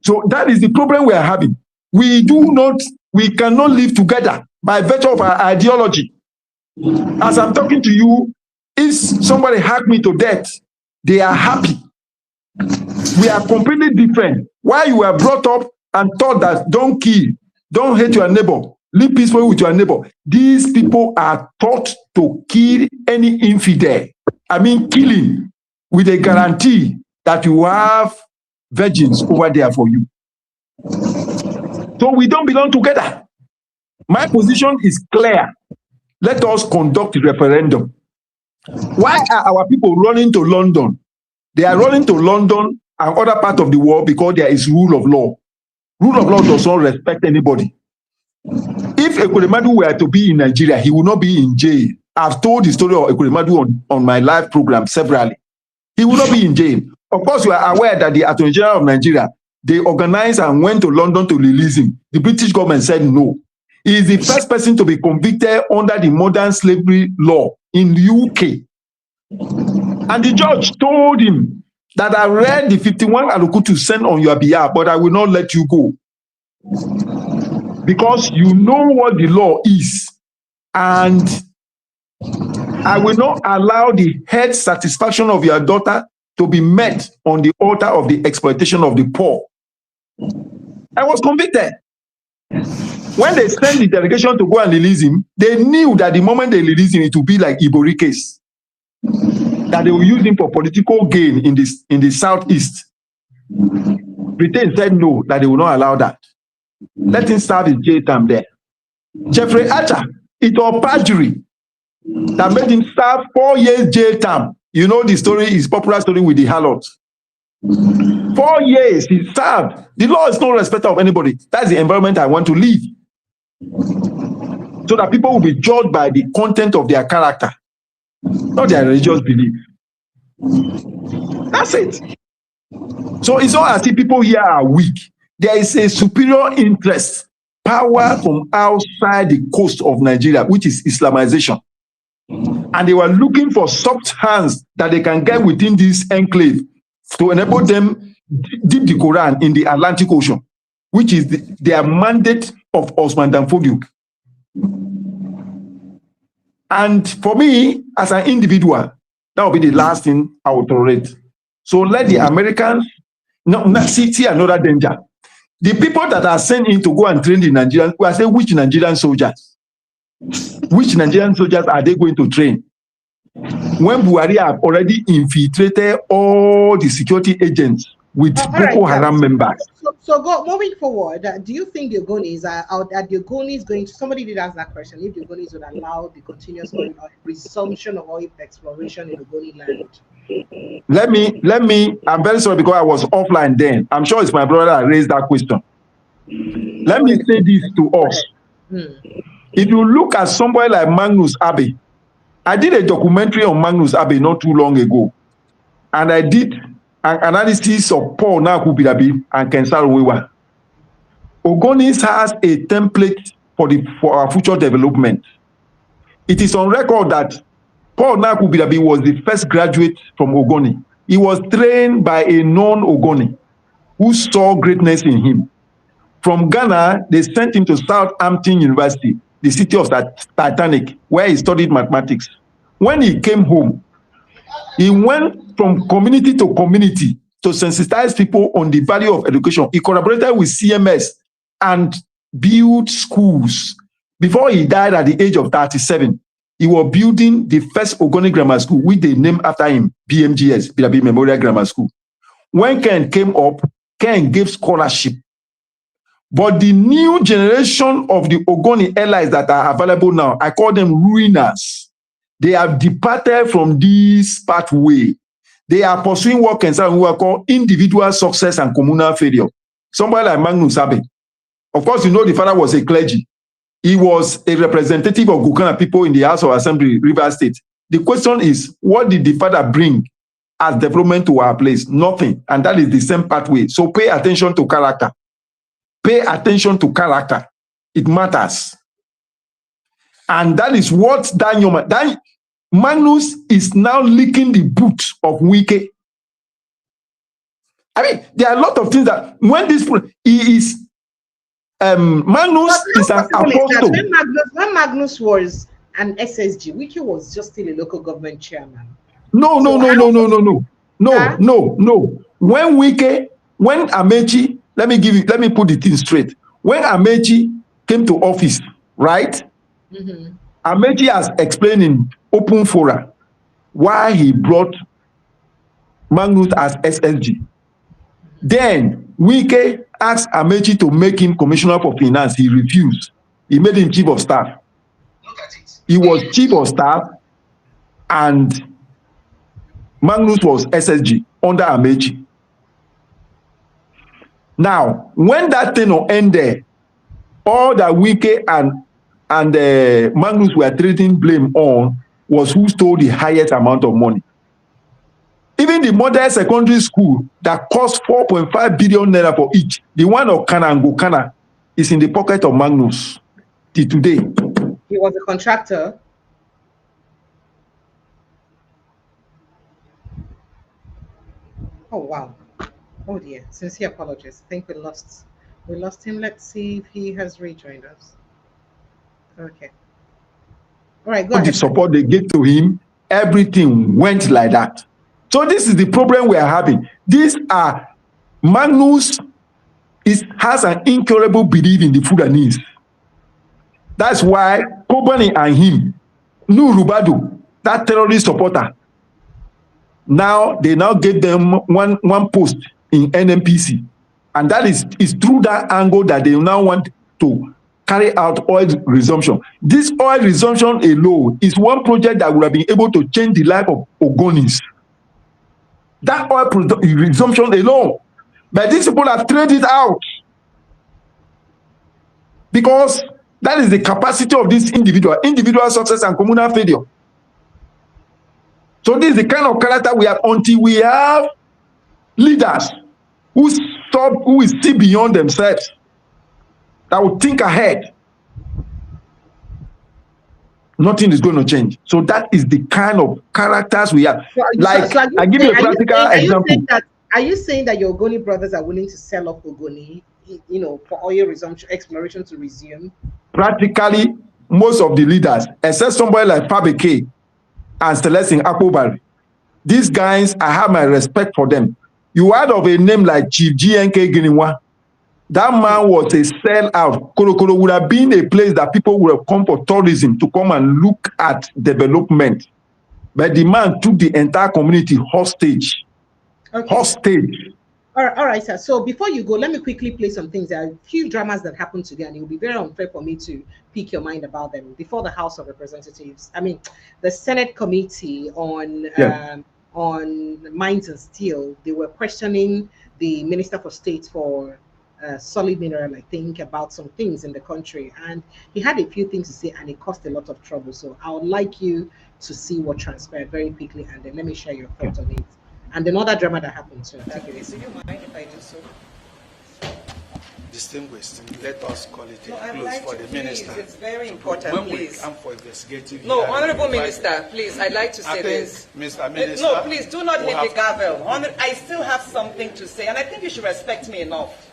So that is the problem we are having. We cannot live together by virtue of our ideology. As I'm talking to you, if somebody hacked me to death, they are happy. We are completely different. Why you were brought up and taught that don't kill, don't hate your neighbor, live peacefully with your neighbor. These people are taught to kill any infidel. I mean, killing with a guarantee that you have virgins over there for you. So we don't belong together. My position is clear. Let us conduct a referendum. Why are our people running to London? They are running to London and other parts of the world because there is rule of law. Rule of law does not respect anybody. If Ekweremadu were to be in Nigeria, he would not be in jail. I've told the story of Ekweremadu on my live program severally. He will not be in jail. Of course, you are aware that the Attorney General of Nigeria, they organized and went to London to release him. The British government said no. He is the first person to be convicted under the modern slavery law in the UK. And the judge told him that I read the 51 Aluku to send on your behalf, but I will not let you go. Because you know what the law is. And I will not allow the head satisfaction of your daughter to be met on the altar of the exploitation of the poor. I was convicted. When they sent the delegation to go and release him, they knew that the moment they release him, it would be like Ibori case. That they will use him for political gain in the southeast. Britain said no, that they will not allow that. Let him serve his jail time there. Jeffrey Archer, it was perjury that made him serve 4 years jail term. You know the story, his popular story with the harlots. 4 years he served. The law is no respecter of anybody. That's the environment I want to live. So that people will be judged by the content of their character, not their religious belief. That's it. So it's not as if people here are weak. There is a superior interest, power from outside the coast of Nigeria, which is Islamization. And they were looking for soft hands that they can get within this enclave to enable them dip the Quran in the Atlantic Ocean, which is their mandate of Osman Danfodio. And for me, as an individual, That will be the last thing I will tolerate. So let the Americans, see another danger. The people that are sent in to go and train the Nigerians, we are saying, which Nigerian soldiers? Which Nigerian soldiers are they going to train? When Buhari have already infiltrated all the security agents with Boko Haram members. So moving forward, do you think the Ogonis are the Ogonis going to, somebody did ask that question, if the Ogonis would allow the continuous resumption of oil exploration in Ogoni land? Let me, I'm very sorry because I was offline then. I'm sure it's my brother that raised that question. Let me say this to us. If you look at somebody like Magnus Abe, I did a documentary on Magnus Abe not too long ago, and I did an analysis of Paul Nakubidabi and Kensal Wewa. Ogonis has a template for our future development. It is on record that Paul Nakubidabi was the first graduate from Ogoni. He was trained by a non-Ogoni who saw greatness in him. From Ghana, they sent him to Southampton University, the city of Titanic, where he studied mathematics. When he came home, he went from community to community to sensitize people on the value of education. He collaborated with CMS and built schools. Before he died at the age of 37, he was building the first Ogoni Grammar School, which they named after him, BMGS, Bidabi Memorial Grammar School. When Ken came up, Ken gave scholarship. But the new generation of the Ogoni allies that are available now, I call them ruiners. They have departed from this pathway. They are pursuing what we call individual success and communal failure. Somebody like Magnus Abe. Of course, you know the father was a clergy. He was a representative of Gukana people in the House of Assembly, Rivers State. The question is, what did the father bring as development to our place? Nothing. And that is the same pathway. So pay attention to character. Pay attention to character. It matters. And that is what Magnus is now licking the boot of Wike. I mean, there are a lot of things that when this he is Magnus is an apostle. When Magnus was an SSG, Wike was just still a local government chairman. No. When Amechi, let me put the thing straight. When Amechi came to office, right? Amechi has explained in open fora why he brought Magnus as SSG. Then Wike asked Amechi to make him commissioner for finance. He refused. He made him chief of staff. He was chief of staff and Magnus was SSG under Amechi. Now, when that thing ended, all that Wike and Magnus were trading blame on was who stole the highest amount of money. Even the modern secondary school that cost 4.5 billion naira for each, the one of Kana and Gokana, is in the pocket of Magnus till today. He was a contractor. Oh wow. Oh dear. Sincere apologies. I think we lost him. Let's see if he has rejoined us. Okay. All right, go ahead. The support they gave to him, everything went like that. So this is the problem we are having. These are Magnus has an incurable belief in the Fulanese. That's why Kobani and him, Nurubadu, that terrorist supporter, they now gave them one post in NMPC. And that is through that angle that they now want to carry out oil resumption. This oil resumption alone is one project that would have been able to change the life of Ogonis. That oil resumption alone. But these people have traded out. Because that is the capacity of this individual success and communal failure. So this is the kind of character we have until we have leaders who see beyond themselves, that will think ahead. Nothing is going to change. So that is the kind of characters we have. I give you a practical example. Are you saying that your Ogoni brothers are willing to sell off Ogoni, for oil resumption, exploration to resume? Practically, most of the leaders, except somebody like Fabeke and Celestine Akobari, These guys, I have my respect for them. You heard of a name like Chief GNK Giniwa. That man was a sellout. Korokoro would have been a place that people would have come for tourism to come and look at development. But the man took the entire community hostage. Okay. Hostage. All right, sir. So before you go, let me quickly play some things. There are a few dramas that happened today, and it will be very unfair for me to pick your mind about them. Before the House of Representatives, the Senate Committee on Mines and Steel, they were questioning the Minister for State for solid mineral, I think, about some things in the country, and he had a few things to say, and it caused a lot of trouble. So I would like you to see what transpired very quickly, and then let me share your thoughts on it. And another drama that happened too. Take it easy. Do you mind if I do so? Distinguished, let us call it a close for the minister. It's very important, when please. We come for investigative. No, Honorable Minister, please, I'd like to say this. Mr. Minister. No, please, do not hit the gavel. I still have something to say, and I think you should respect me enough.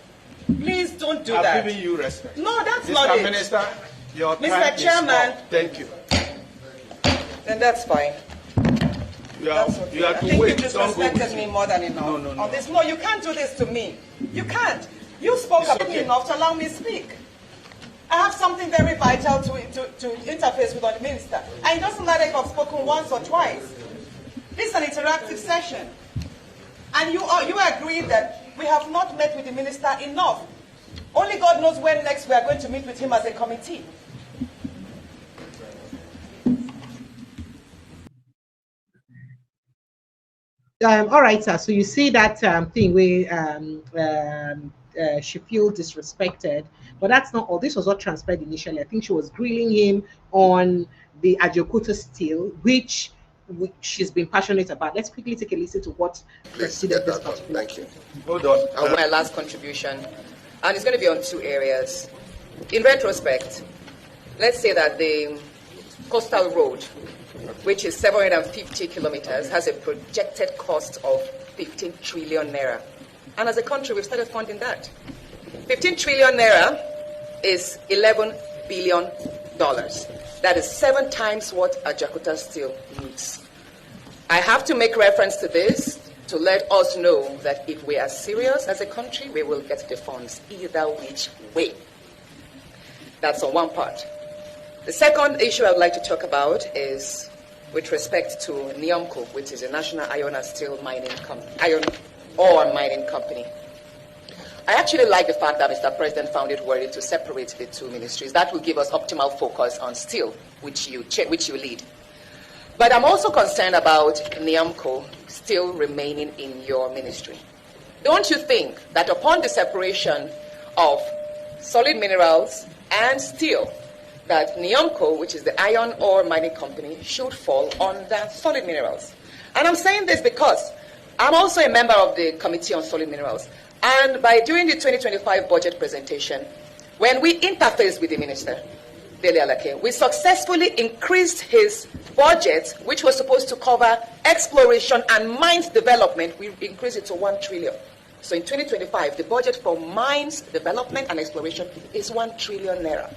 Please don't do that. I've given you respect. No, that's not it. Mr. Minister, your time Mr. Chairman. is up. Thank you. Then that's fine. You have I think you disrespected me more than enough. No. This. No, you can't do this to me. You can't. You spoke about me enough to allow me to speak. I have something very vital to interface with the minister. And it doesn't matter if I've spoken once or twice. This is an interactive session. And you agree that we have not met with the minister enough. Only God knows when next we are going to meet with him as a committee. All right, sir. So you see that thing where she feels disrespected, but that's not all. This was what transpired initially. I think she was grilling him on the Ajokuta steel, which she's been passionate about. Let's quickly take a listen to what preceded this particular. Thank you. Hold on. My last contribution, and it's going to be on two areas. In retrospect, let's say that the coastal road, which is 750 kilometers, has a projected cost of 15 trillion naira. And as a country, we've started funding that. 15 trillion naira is $11 billion. That is 7 times what Ajakuta Steel needs. I have to make reference to this to let us know that if we are serious as a country, we will get the funds either which way. That's on one part. The second issue I would like to talk about is with respect to NIOMCO, which is a National Iron and Steel Iron Ore Mining Company. I actually like the fact that Mr. President found it worthy to separate the two ministries. That will give us optimal focus on steel, which you lead. But I'm also concerned about NIOMCO still remaining in your ministry. Don't you think that upon the separation of solid minerals and steel, that NIOMCO, which is the iron ore mining company, should fall under solid minerals? And I'm saying this because I'm also a member of the Committee on Solid Minerals. And by doing the 2025 budget presentation, when we interfaced with the minister, Dele Alake, we successfully increased his budget, which was supposed to cover exploration and mines development. We increased it to 1 trillion. So in 2025, the budget for mines development and exploration is 1 trillion naira.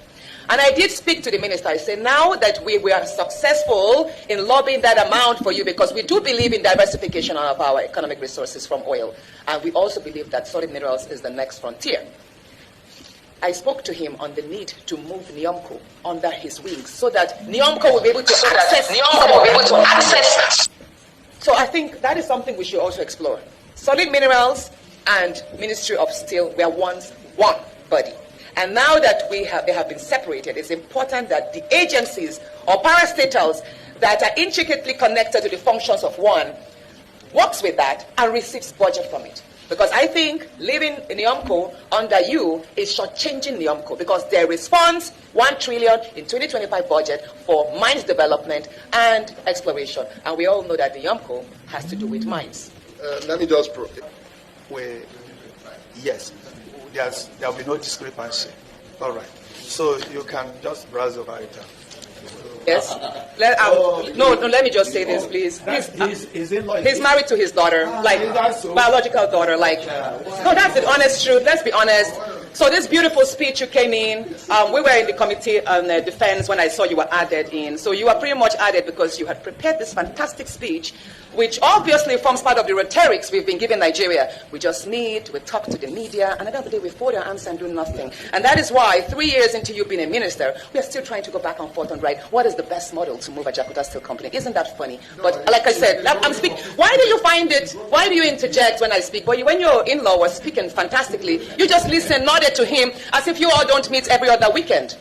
And I did speak to the minister. I said, now that we were successful in lobbying that amount for you, because we do believe in diversification of our economic resources from oil, and we also believe that solid minerals is the next frontier. I spoke to him on the need to move NIOMCO under his wings so that NIOMCO will be able to access. So I think that is something we should also explore. Solid minerals and Ministry of Steel were once one body. And now that they have been separated, it's important that the agencies or parastatals that are intricately connected to the functions of one works with that and receives budget from it. Because I think leaving NIOMCO under you is shortchanging NIOMCO, because there is funds, 1 trillion in 2025 budget for mines development and exploration. And we all know that NIOMCO has to do with mines. Let me just yes. There will be no discrepancy. All right. So you can just browse over it. Yes. Let me just say this, please. He's married to his daughter, like biological daughter. No, that's the honest truth. Let's be honest. So this beautiful speech you came in, we were in the committee on defense when I saw you were added in. So you are pretty much added because you had prepared this fantastic speech, which obviously forms part of the rhetorics we've been giving Nigeria. We just meet, we talk to the media, and at the end of the day we fold our arms and do nothing. And that is why 3 years into you being a minister, we are still trying to go back and forth on what is the best model to move a Jakarta Steel Company. Isn't that funny? But like I said, I'm speaking. Why do you find it? Why do you interject when I speak? But when your in-law was speaking fantastically, you just listen, nodded to him as if you all don't meet every other weekend.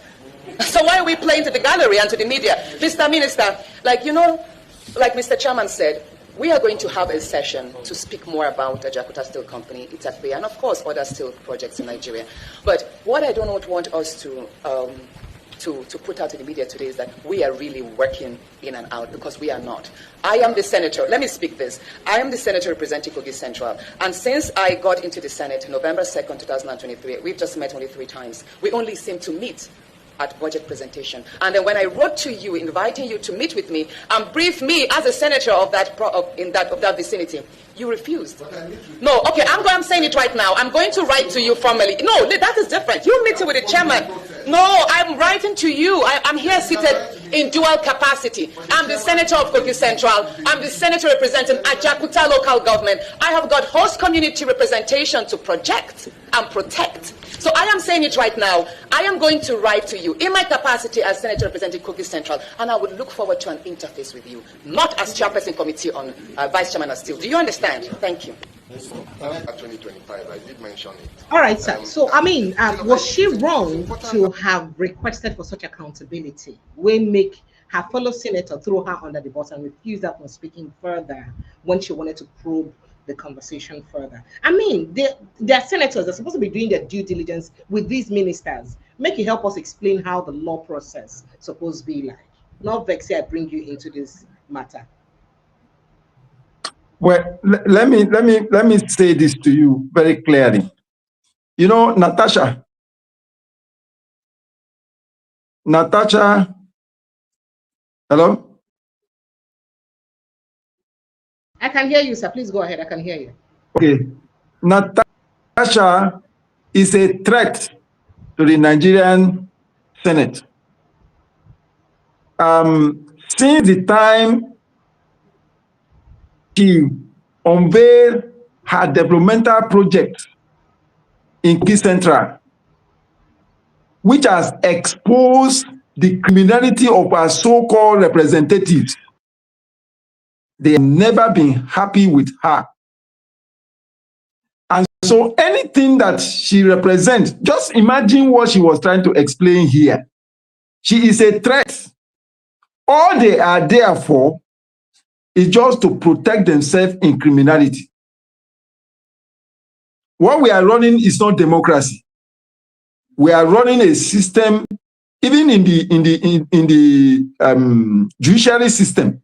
So why are we playing to the gallery and to the media? Mr. Minister, like Mr. Chairman said, we are going to have a session to speak more about the Jakarta Steel Company, Itafe, and of course other steel projects in Nigeria. But what I do not want us to put out to the media today is that we are really working in and out, because we are not. I am the senator. Let me speak this. I am the senator representing Kogi Central. And since I got into the Senate, November 2nd, 2023, we've just met only 3 times. We only seem to meet at budget presentation. And then when I wrote to you, inviting you to meet with me and brief me as a senator of that vicinity, you refused. No, okay, I'm saying it right now. I'm going to write to you formally. No, that is different. You're meeting with the chairman. No, I'm writing to you. I'm here seated in dual capacity. I'm the senator of Kogi Central. I'm the senator representing Ajakuta local government. I have got host community representation to project and protect. So I am saying it right now. I am going to write to you in my capacity as senator representing Kogi Central, and I would look forward to an interface with you, not as chairperson committee on vice chairman of steel. Do you understand? Thank you. At 2025, I did mention it. All right, sir. So, I mean, was she wrong to have requested for such accountability? We make her fellow senator throw her under the bus and refuse her from speaking further when she wanted to probe the conversation further. I mean, they're senators. They're supposed to be doing their due diligence with these ministers. Make you help us explain how the law process supposed to be like. Not vex, I bring you into this matter. Well, let me say this to you very clearly. You know, Natasha, hello? I can hear you, sir. Please go ahead. I can hear you. Okay. Natasha is a threat to the Nigerian Senate. Since the time she unveiled her developmental project in Kogi Central, which has exposed the criminality of our so-called representatives, they have never been happy with her. And so anything that she represents, just imagine what she was trying to explain here. She is a threat. All they are there for is just to protect themselves in criminality. What we are running is not democracy. We are running a system, even in the judiciary system.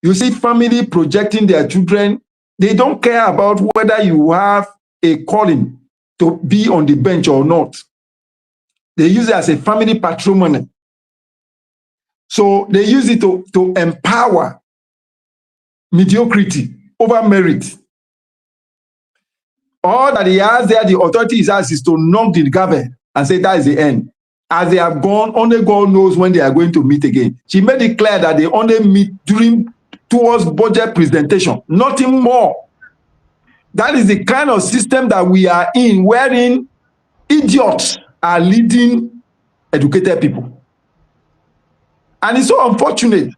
You see family projecting their children. They don't care about whether you have a calling to be on the bench or not. They use it as a family patrimony. So they use it to empower mediocrity over merit. All that he has there, the authority is to knock the gavel and say that is the end. As they have gone, only God knows when they are going to meet again. She made it clear that they only meet towards budget presentation, nothing more. That is the kind of system that we are in, wherein idiots are leading educated people. And it's so unfortunate.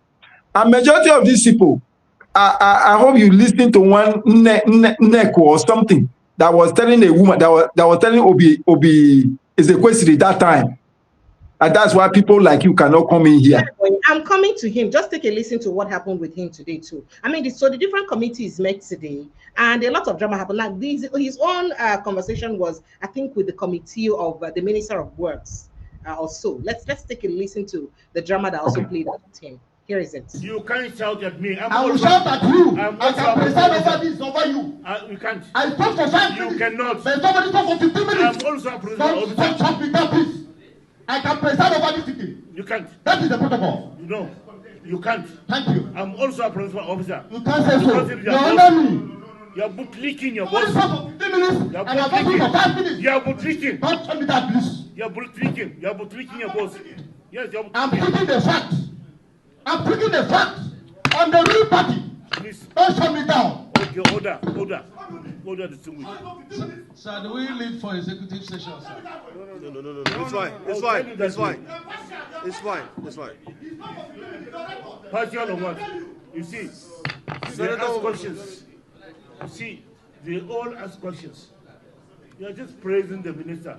A majority of these people, I hope you listen to one neck or something that was telling a woman, that was telling Obi is a question that time. And that's why people like you cannot come in here. I'm coming to him. Just take a listen to what happened with him today too. I mean, so the different committees met today, and a lot of drama happened. Like his own conversation was, I think, with the committee of the Minister of Works also. Let's take a listen to the drama that also played out with him. Here is it. You can't shout at me. I will shout at you. I can preside over this over you. You can't. I talk for 5 minutes. You cannot. But somebody talk for 15 minutes. I'm also a president. Don't talk with that, please. I can preside over this meeting. You can't. That is the protocol. No, you can't. Thank you. I'm also a principal officer. You can't say so. You're under me. You're bootlicking your boss. And I'm talking for 5 minutes. You're bootlicking. Don't tell me that, please. You're bootlicking. You're bootlicking your boss. Yes, you're I'm putting the facts. I'm putting the facts on the real party. Please. Don't shut me down. Okay, order, distinguished. Sir, do we leave for executive session, sir? No. It's fine. It's fine. Partial or what? You see, they ask questions. You see, they all ask questions. You are just praising the minister.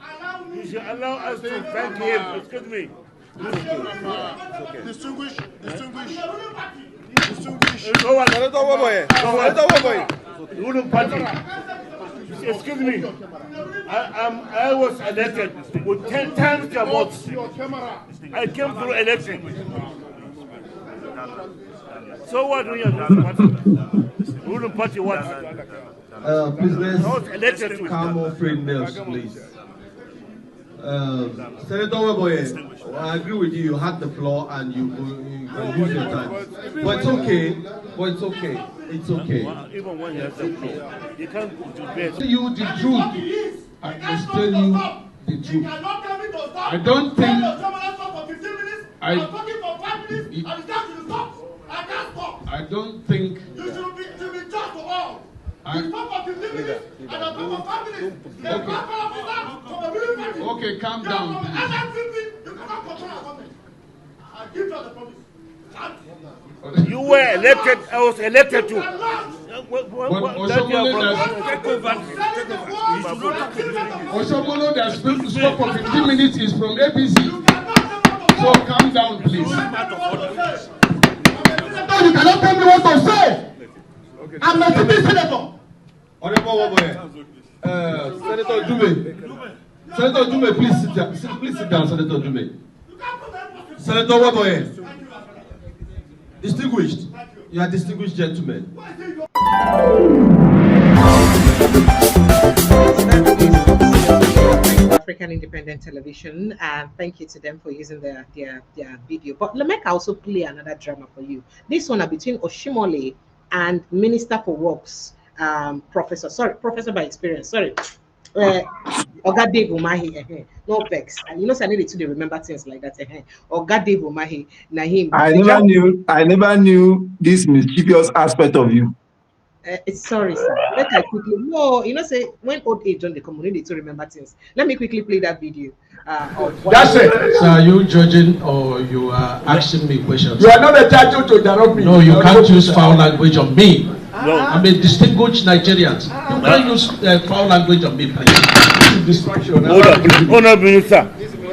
You should allow us to thank him. Excuse me. Okay. Distinguished. Ruling party. Excuse me. I was elected with 10 times the votes. I came through election. So what do you do? Ruling party what? Please let's calm off free nails, please. Senator Weboye, I agree with you. You had the floor and you can use your time. But it's okay. It's okay. Even when you have the floor, you can't debate. You the truth. I must tell you the truth. I don't think. I don't think. You should be just to all. Okay, calm down. You were elected, I was elected too. Osomolo that spoke for 15 minutes is from APC. So calm down, please. You cannot tell me what to say. I'm a civil senator. Honorable Senator Dume, please sit down. Please sit down, Senator Dume. Senator Waboye, distinguished. You are distinguished gentlemen. African Independent Television, and thank you to them for using their video. But let me also play another drama for you. This one is between Oshimole and Minister for Works, Professor by experience, Oga Dave Umahi, no vex. And you know, I need to remember things like that. Oga Dave Umahi, Nahim. I never knew this mischievous aspect of you. Sorry, sir. Let I quickly. No, you know, say when old age on the community to remember things. Let me quickly play that video. That's it. So are you judging or you are asking me questions? You are not entitled to interrupt me. No, you can't use foul language on me. No. I'm a distinguished Nigerian. You can't use foul language on me, please. Honorable Minister,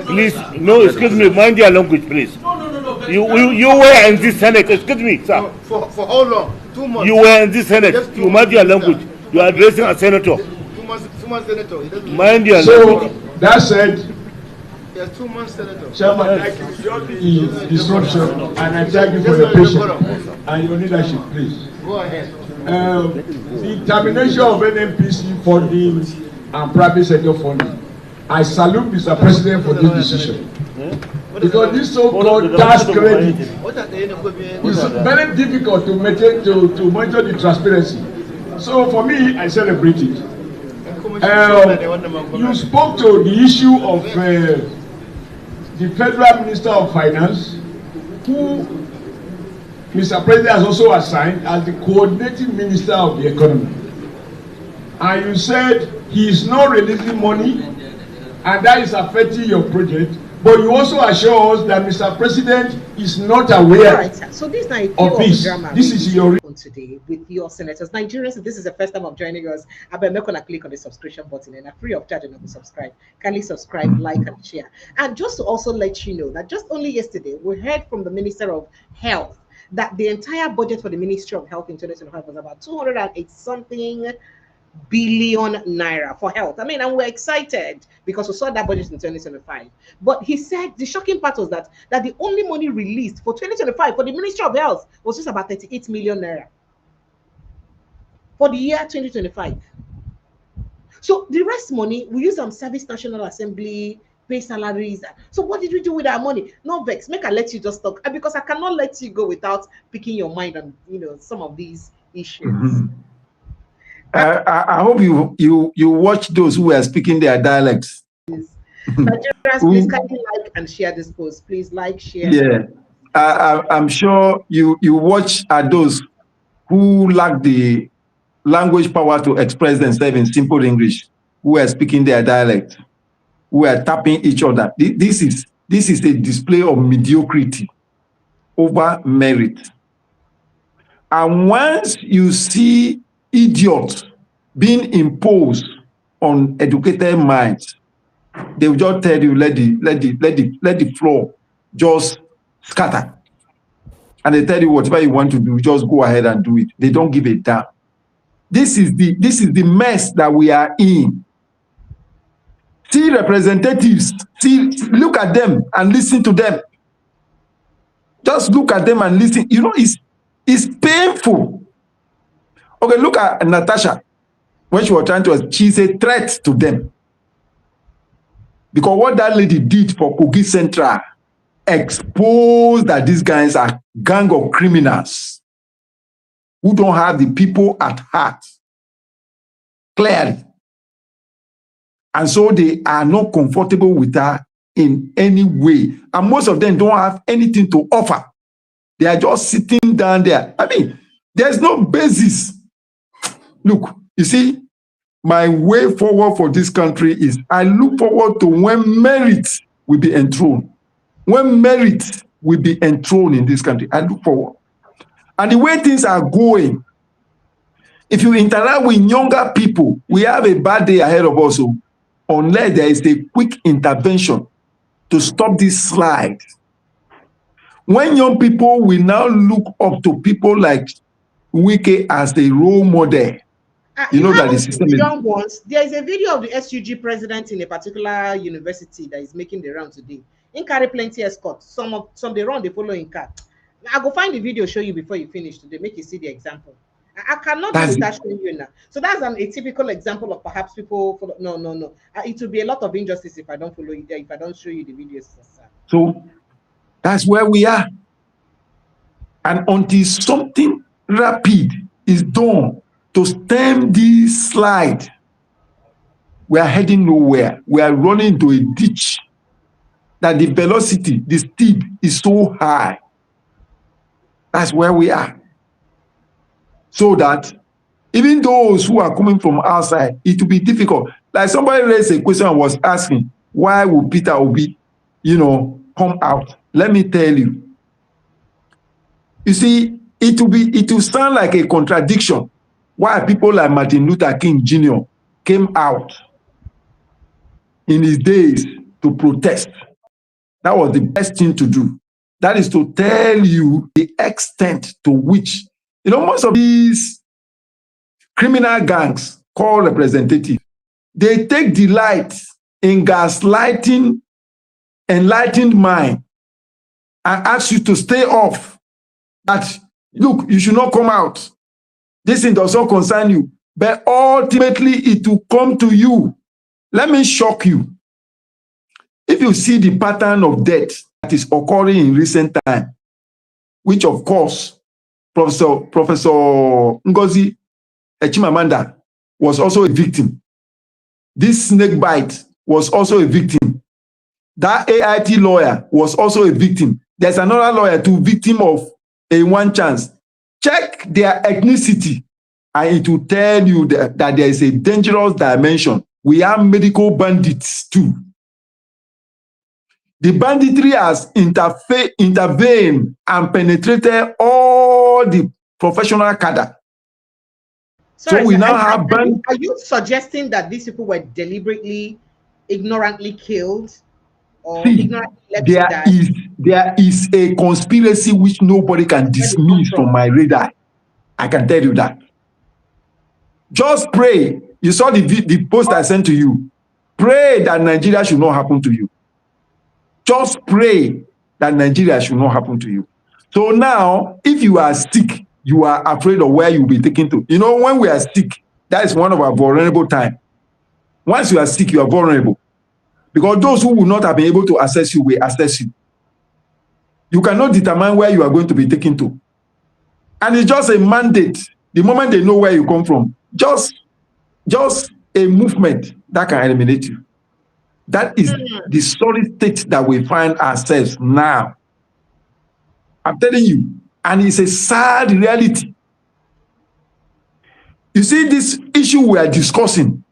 please, no, excuse me, mind your language, please. No. You were in this Senate, excuse me, sir. For how long? 2 months. You were in this Senate, you mind your language. You are addressing a senator. 2 months senator. Mind your language. So, that said, Yes, 2 months senator. Chairman, thank you for the disruption, and I thank you for your patience and your leadership, please. Go ahead. The termination of NNPC funding and private sector funding, I salute Mr. President for this decision. Because this so-called tax credit is very difficult to maintain, to monitor the transparency. So for me, I celebrate it. You spoke to the issue of the Federal Minister of Finance, who Mr. President has also assigned as the coordinating minister of the economy. And you said he is not releasing money and that is affecting your project. But you also assure us that Mr. President is not aware so this night of this. This is your today with your senators. Nigerians, if this is the first time of joining us, I'm not gonna click on the subscription button and I'm free of charge and I'll subscribe. Kindly subscribe, like, and share. And just to also let you know that just only yesterday we heard from the Minister of Health that the entire budget for the Ministry of Health in 2025 was about 208-something billion naira for health. I mean, and we're excited because we saw that budget in 2025. But he said the shocking part was that the only money released for 2025 for the Ministry of Health was just about 38 million naira for the year 2025. So the rest money we use on Service National Assembly, pay salaries. So what did we do with our money? No vex, make I let you just talk because I cannot let you go without picking your mind on some of these issues. I hope you watch those who are speaking their dialects. Nigerians, please kindly like and share this post. Please like, share. Yeah, I'm sure you watch those who lack the language power to express themselves in simple English, who are speaking their dialect, who are tapping each other. This is a display of mediocrity over merit. And once you see idiots being imposed on educated minds, they will just tell you, let the floor just scatter. And they tell you whatever you want to do, just go ahead and do it. They don't give a damn. This is the mess that we are in. See representatives, look at them and listen to them. Just look at them and listen. You know, it's painful. Okay, look at Natasha. When she was trying to, she's a threat to them. Because what that lady did for Kogi Central exposed that these guys are gang of criminals who don't have the people at heart. Clearly. And so they are not comfortable with her in any way. And most of them don't have anything to offer. They are just sitting down there. I mean, there's no basis. Look, you see, my way forward for this country is I look forward to when merit will be enthroned. When merit will be enthroned in this country, I look forward. And the way things are going, if you interact with younger people, we have a bad day ahead of us, unless there is a quick intervention to stop this slide. When young people will now look up to people like Wike as a role model, you know that the system is... Young ones, there is a video of the SUG president in a particular university that is making the round today. In carry plenty escort. Some they run, they follow in car. I go find the video, show you before you finish today, make you see the example. I cannot do that showing you now. So that's a typical example of perhaps people follow. No. It will be a lot of injustice if I don't follow you there, if I don't show you the videos. So that's where we are. And until something rapid is done to stem this slide, we are heading nowhere. We are running into a ditch that the velocity, the speed is so high. That's where we are. So that even those who are coming from outside, it will be difficult. Like somebody raised a question and was asking, why will Peter Obi, come out? Let me tell you. You see, it will sound like a contradiction why people like Martin Luther King Jr. came out in his days to protest. That was the best thing to do. That is to tell you the extent to which, most of these criminal gangs called representative, they take delight in gaslighting enlightened mind and ask you to stay off. That, look, you should not come out. This thing does not concern you. But ultimately, it will come to you. Let me shock you. If you see the pattern of death that is occurring in recent time, which of course, Professor Ngozi Echimamanda was also a victim. This snake bite was also a victim. That AIT lawyer was also a victim. There's another lawyer too, victim of a one chance. Check their ethnicity and it will tell you that there is a dangerous dimension. We have medical bandits too. The banditry has intervened and penetrated all the professional cadre. Sorry, so we now have bandits. Are you suggesting that these people were deliberately, ignorantly killed? Or ignorantly left to die? There is a conspiracy which nobody can dismiss from my radar. I can tell you that. Just pray. You saw the post I sent to you. Pray that Nigeria should not happen to you. Just pray that Nigeria should not happen to you. So now, if you are sick, you are afraid of where you'll be taken to. When we are sick, that is one of our vulnerable times. Once you are sick, you are vulnerable. Because those who will not have been able to assess you will assess you. You cannot determine where you are going to be taken to. And it's just a mandate. The moment they know where you come from, just just a movement that can eliminate you. That is the solid state that we find ourselves now. I'm telling you, and it's a sad reality. You see, this issue we are discussing,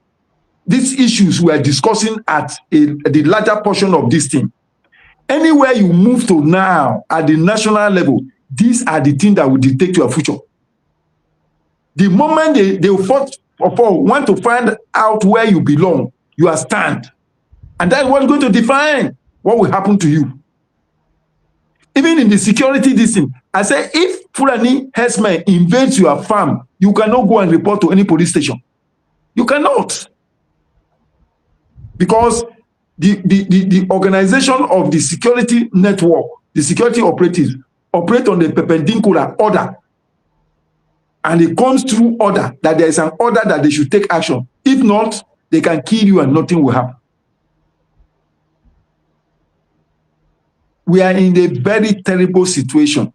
these issues we are discussing at the larger portion of this thing. Anywhere you move to now at the national level, these are the things that will dictate your future. The moment they first of all want to find out where you belong, you are stand. And that's what's going to define what will happen to you. Even in the security this thing, I say if Fulani herdsmen invades your farm, you cannot go and report to any police station. You cannot. Because the organization of the security network, the security operatives, operate on the perpendicular order. And it comes through order, that there is an order that they should take action. If not, they can kill you and nothing will happen. We are in a very terrible situation.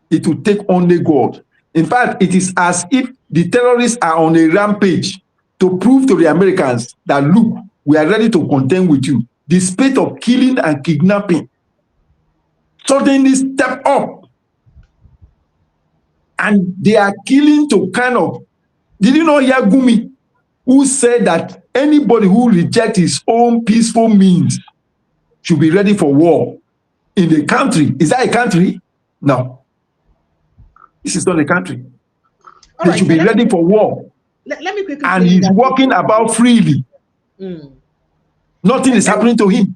It will take only God. In fact, it is as if the terrorists are on a rampage to prove to the Americans that, look, we are ready to contend with you. The spate of killing and kidnapping suddenly step up. And they are killing to kind of... Did you know Yagumi, who said that anybody who rejects his own peaceful means should be ready for war in the country? Is that a country? No. This is not a country. They should be ready for war. Let me quickly... And he's walking about freely. Nothing is happening to him.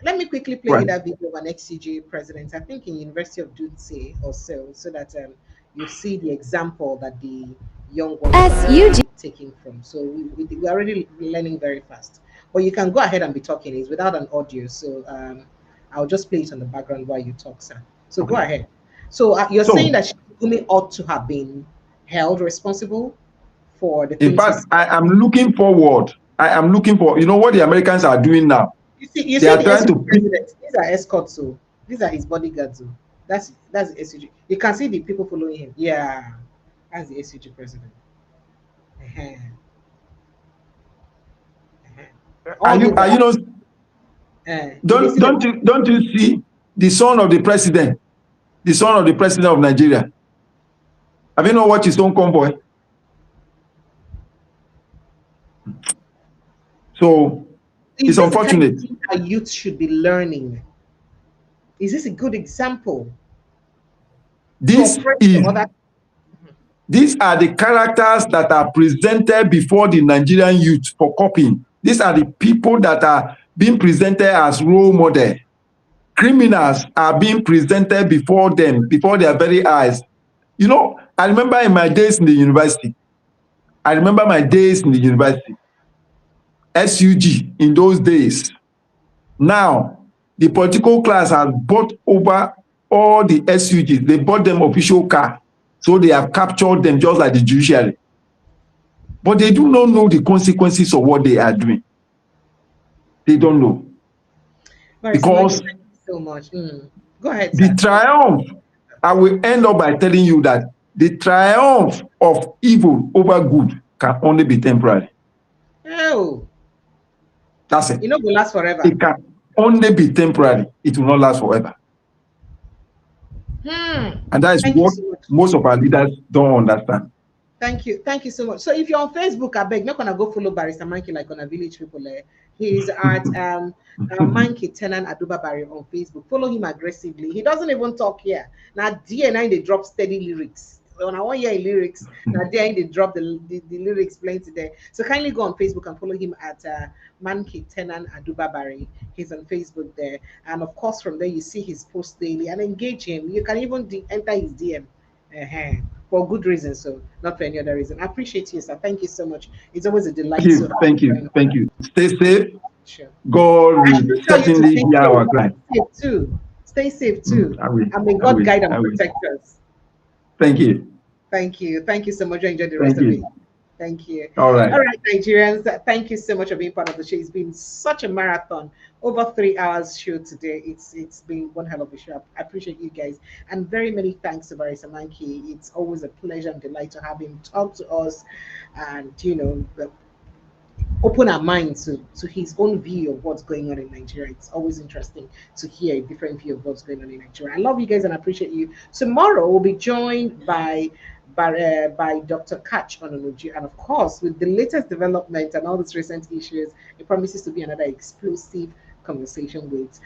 Let me quickly play that video of an ex-CJ president, I think in University of Dutse or so that you see the example that the young ones are taking from. So we're already learning very fast. But you can go ahead and be talking. It's without an audio, so I'll just play it on the background while you talk, sir. So go ahead. So you're saying that Shikumi ought to have been held responsible for the... In fact, I am looking forward. I am looking for, you know what the Americans are doing now? You see are trying to... These are escorts, so these are his bodyguards. So that's the SCG. You can see the people following him. Yeah, that's the SCG president. Are you not? Don't you see the son of the president? The son of the president of Nigeria. Have you not watched his own convoy? So it's unfortunate. Our youth should be learning. Is this a good example? These are the characters that are presented before the Nigerian youth for copying. These are the people that are being presented as role model. Criminals are being presented before them, before their very eyes. You know, I remember in my days in the university. SUG in those days. Now, the political class has bought over all the SUGs. They bought them official car. So they have captured them just like the judiciary. But they do not know the consequences of what they are doing. They don't know. Because thank you so much. Go ahead, the triumph, I will end up by telling you that the triumph of evil over good can only be temporary. Oh. That's it. It will last forever. It can only be temporary. It will not last forever. And that is what most of our leaders don't understand. Thank you so much. So if you're on Facebook, I beg, not gonna go follow Barrister Mankey like on a village people. He's at Mankey Tenan Adubabari on Facebook. Follow him aggressively. He doesn't even talk here. Now DNA they drop steady lyrics. When I want to hear lyrics, now there they drop the lyrics plenty there. So kindly go on Facebook and follow him at Mankey Tenan Adubabari. He's on Facebook there, and of course from there you see his post daily and engage him. You can even enter his DM for good reason, so not for any other reason. I appreciate you, sir. Thank you so much. It's always a delight. Thank you. Stay safe. Sure. God will certainly hear our cry. Stay safe too. And may God guide and protect us. Thank you. Thank you so much. Enjoy the rest of it. Thank you. All right. All right, Nigerians, thank you so much for being part of the show. It's been such a marathon, over 3 hours show today. It's been one hell of a show. I appreciate you guys, and very many thanks to Barrister Mankey. It's always a pleasure and delight to have him talk to us, and open our minds to his own view of what's going on in Nigeria. It's always interesting to hear a different view of what's going on in Nigeria. I love you guys and I appreciate you. Tomorrow we'll be joined by Dr. Catch Ononuji, and of course, with the latest development and all these recent issues, it promises to be another explosive conversation with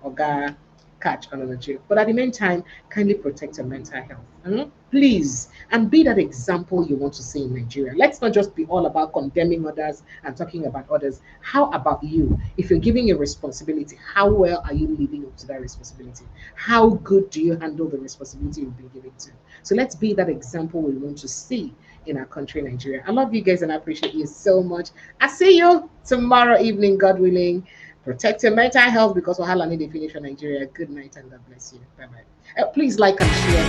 Oga Catch Ononuji. But at the meantime, kindly protect your mental health. Please, and be that example you want to see in Nigeria. Let's not just be all about condemning others and talking about others. How about you? If you're giving a responsibility, how well are you living up to that responsibility? How good do you handle the responsibility you've been given to? So let's be that example we want to see in our country, Nigeria. I love you guys and I appreciate you so much. I see you tomorrow evening, God willing. Protect your mental health because Wahala need a finish for Nigeria. Good night and God bless you. Bye-bye. Please like and share.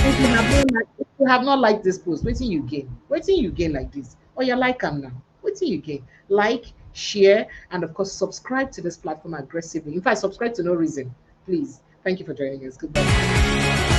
If you have not liked this post, wait till you gain. Wait till you gain like this. Or you like them now. Wait till you gain. Like, share, and of course, subscribe to this platform aggressively. In fact, subscribe to no reason. Please. Thank you for joining us. Goodbye.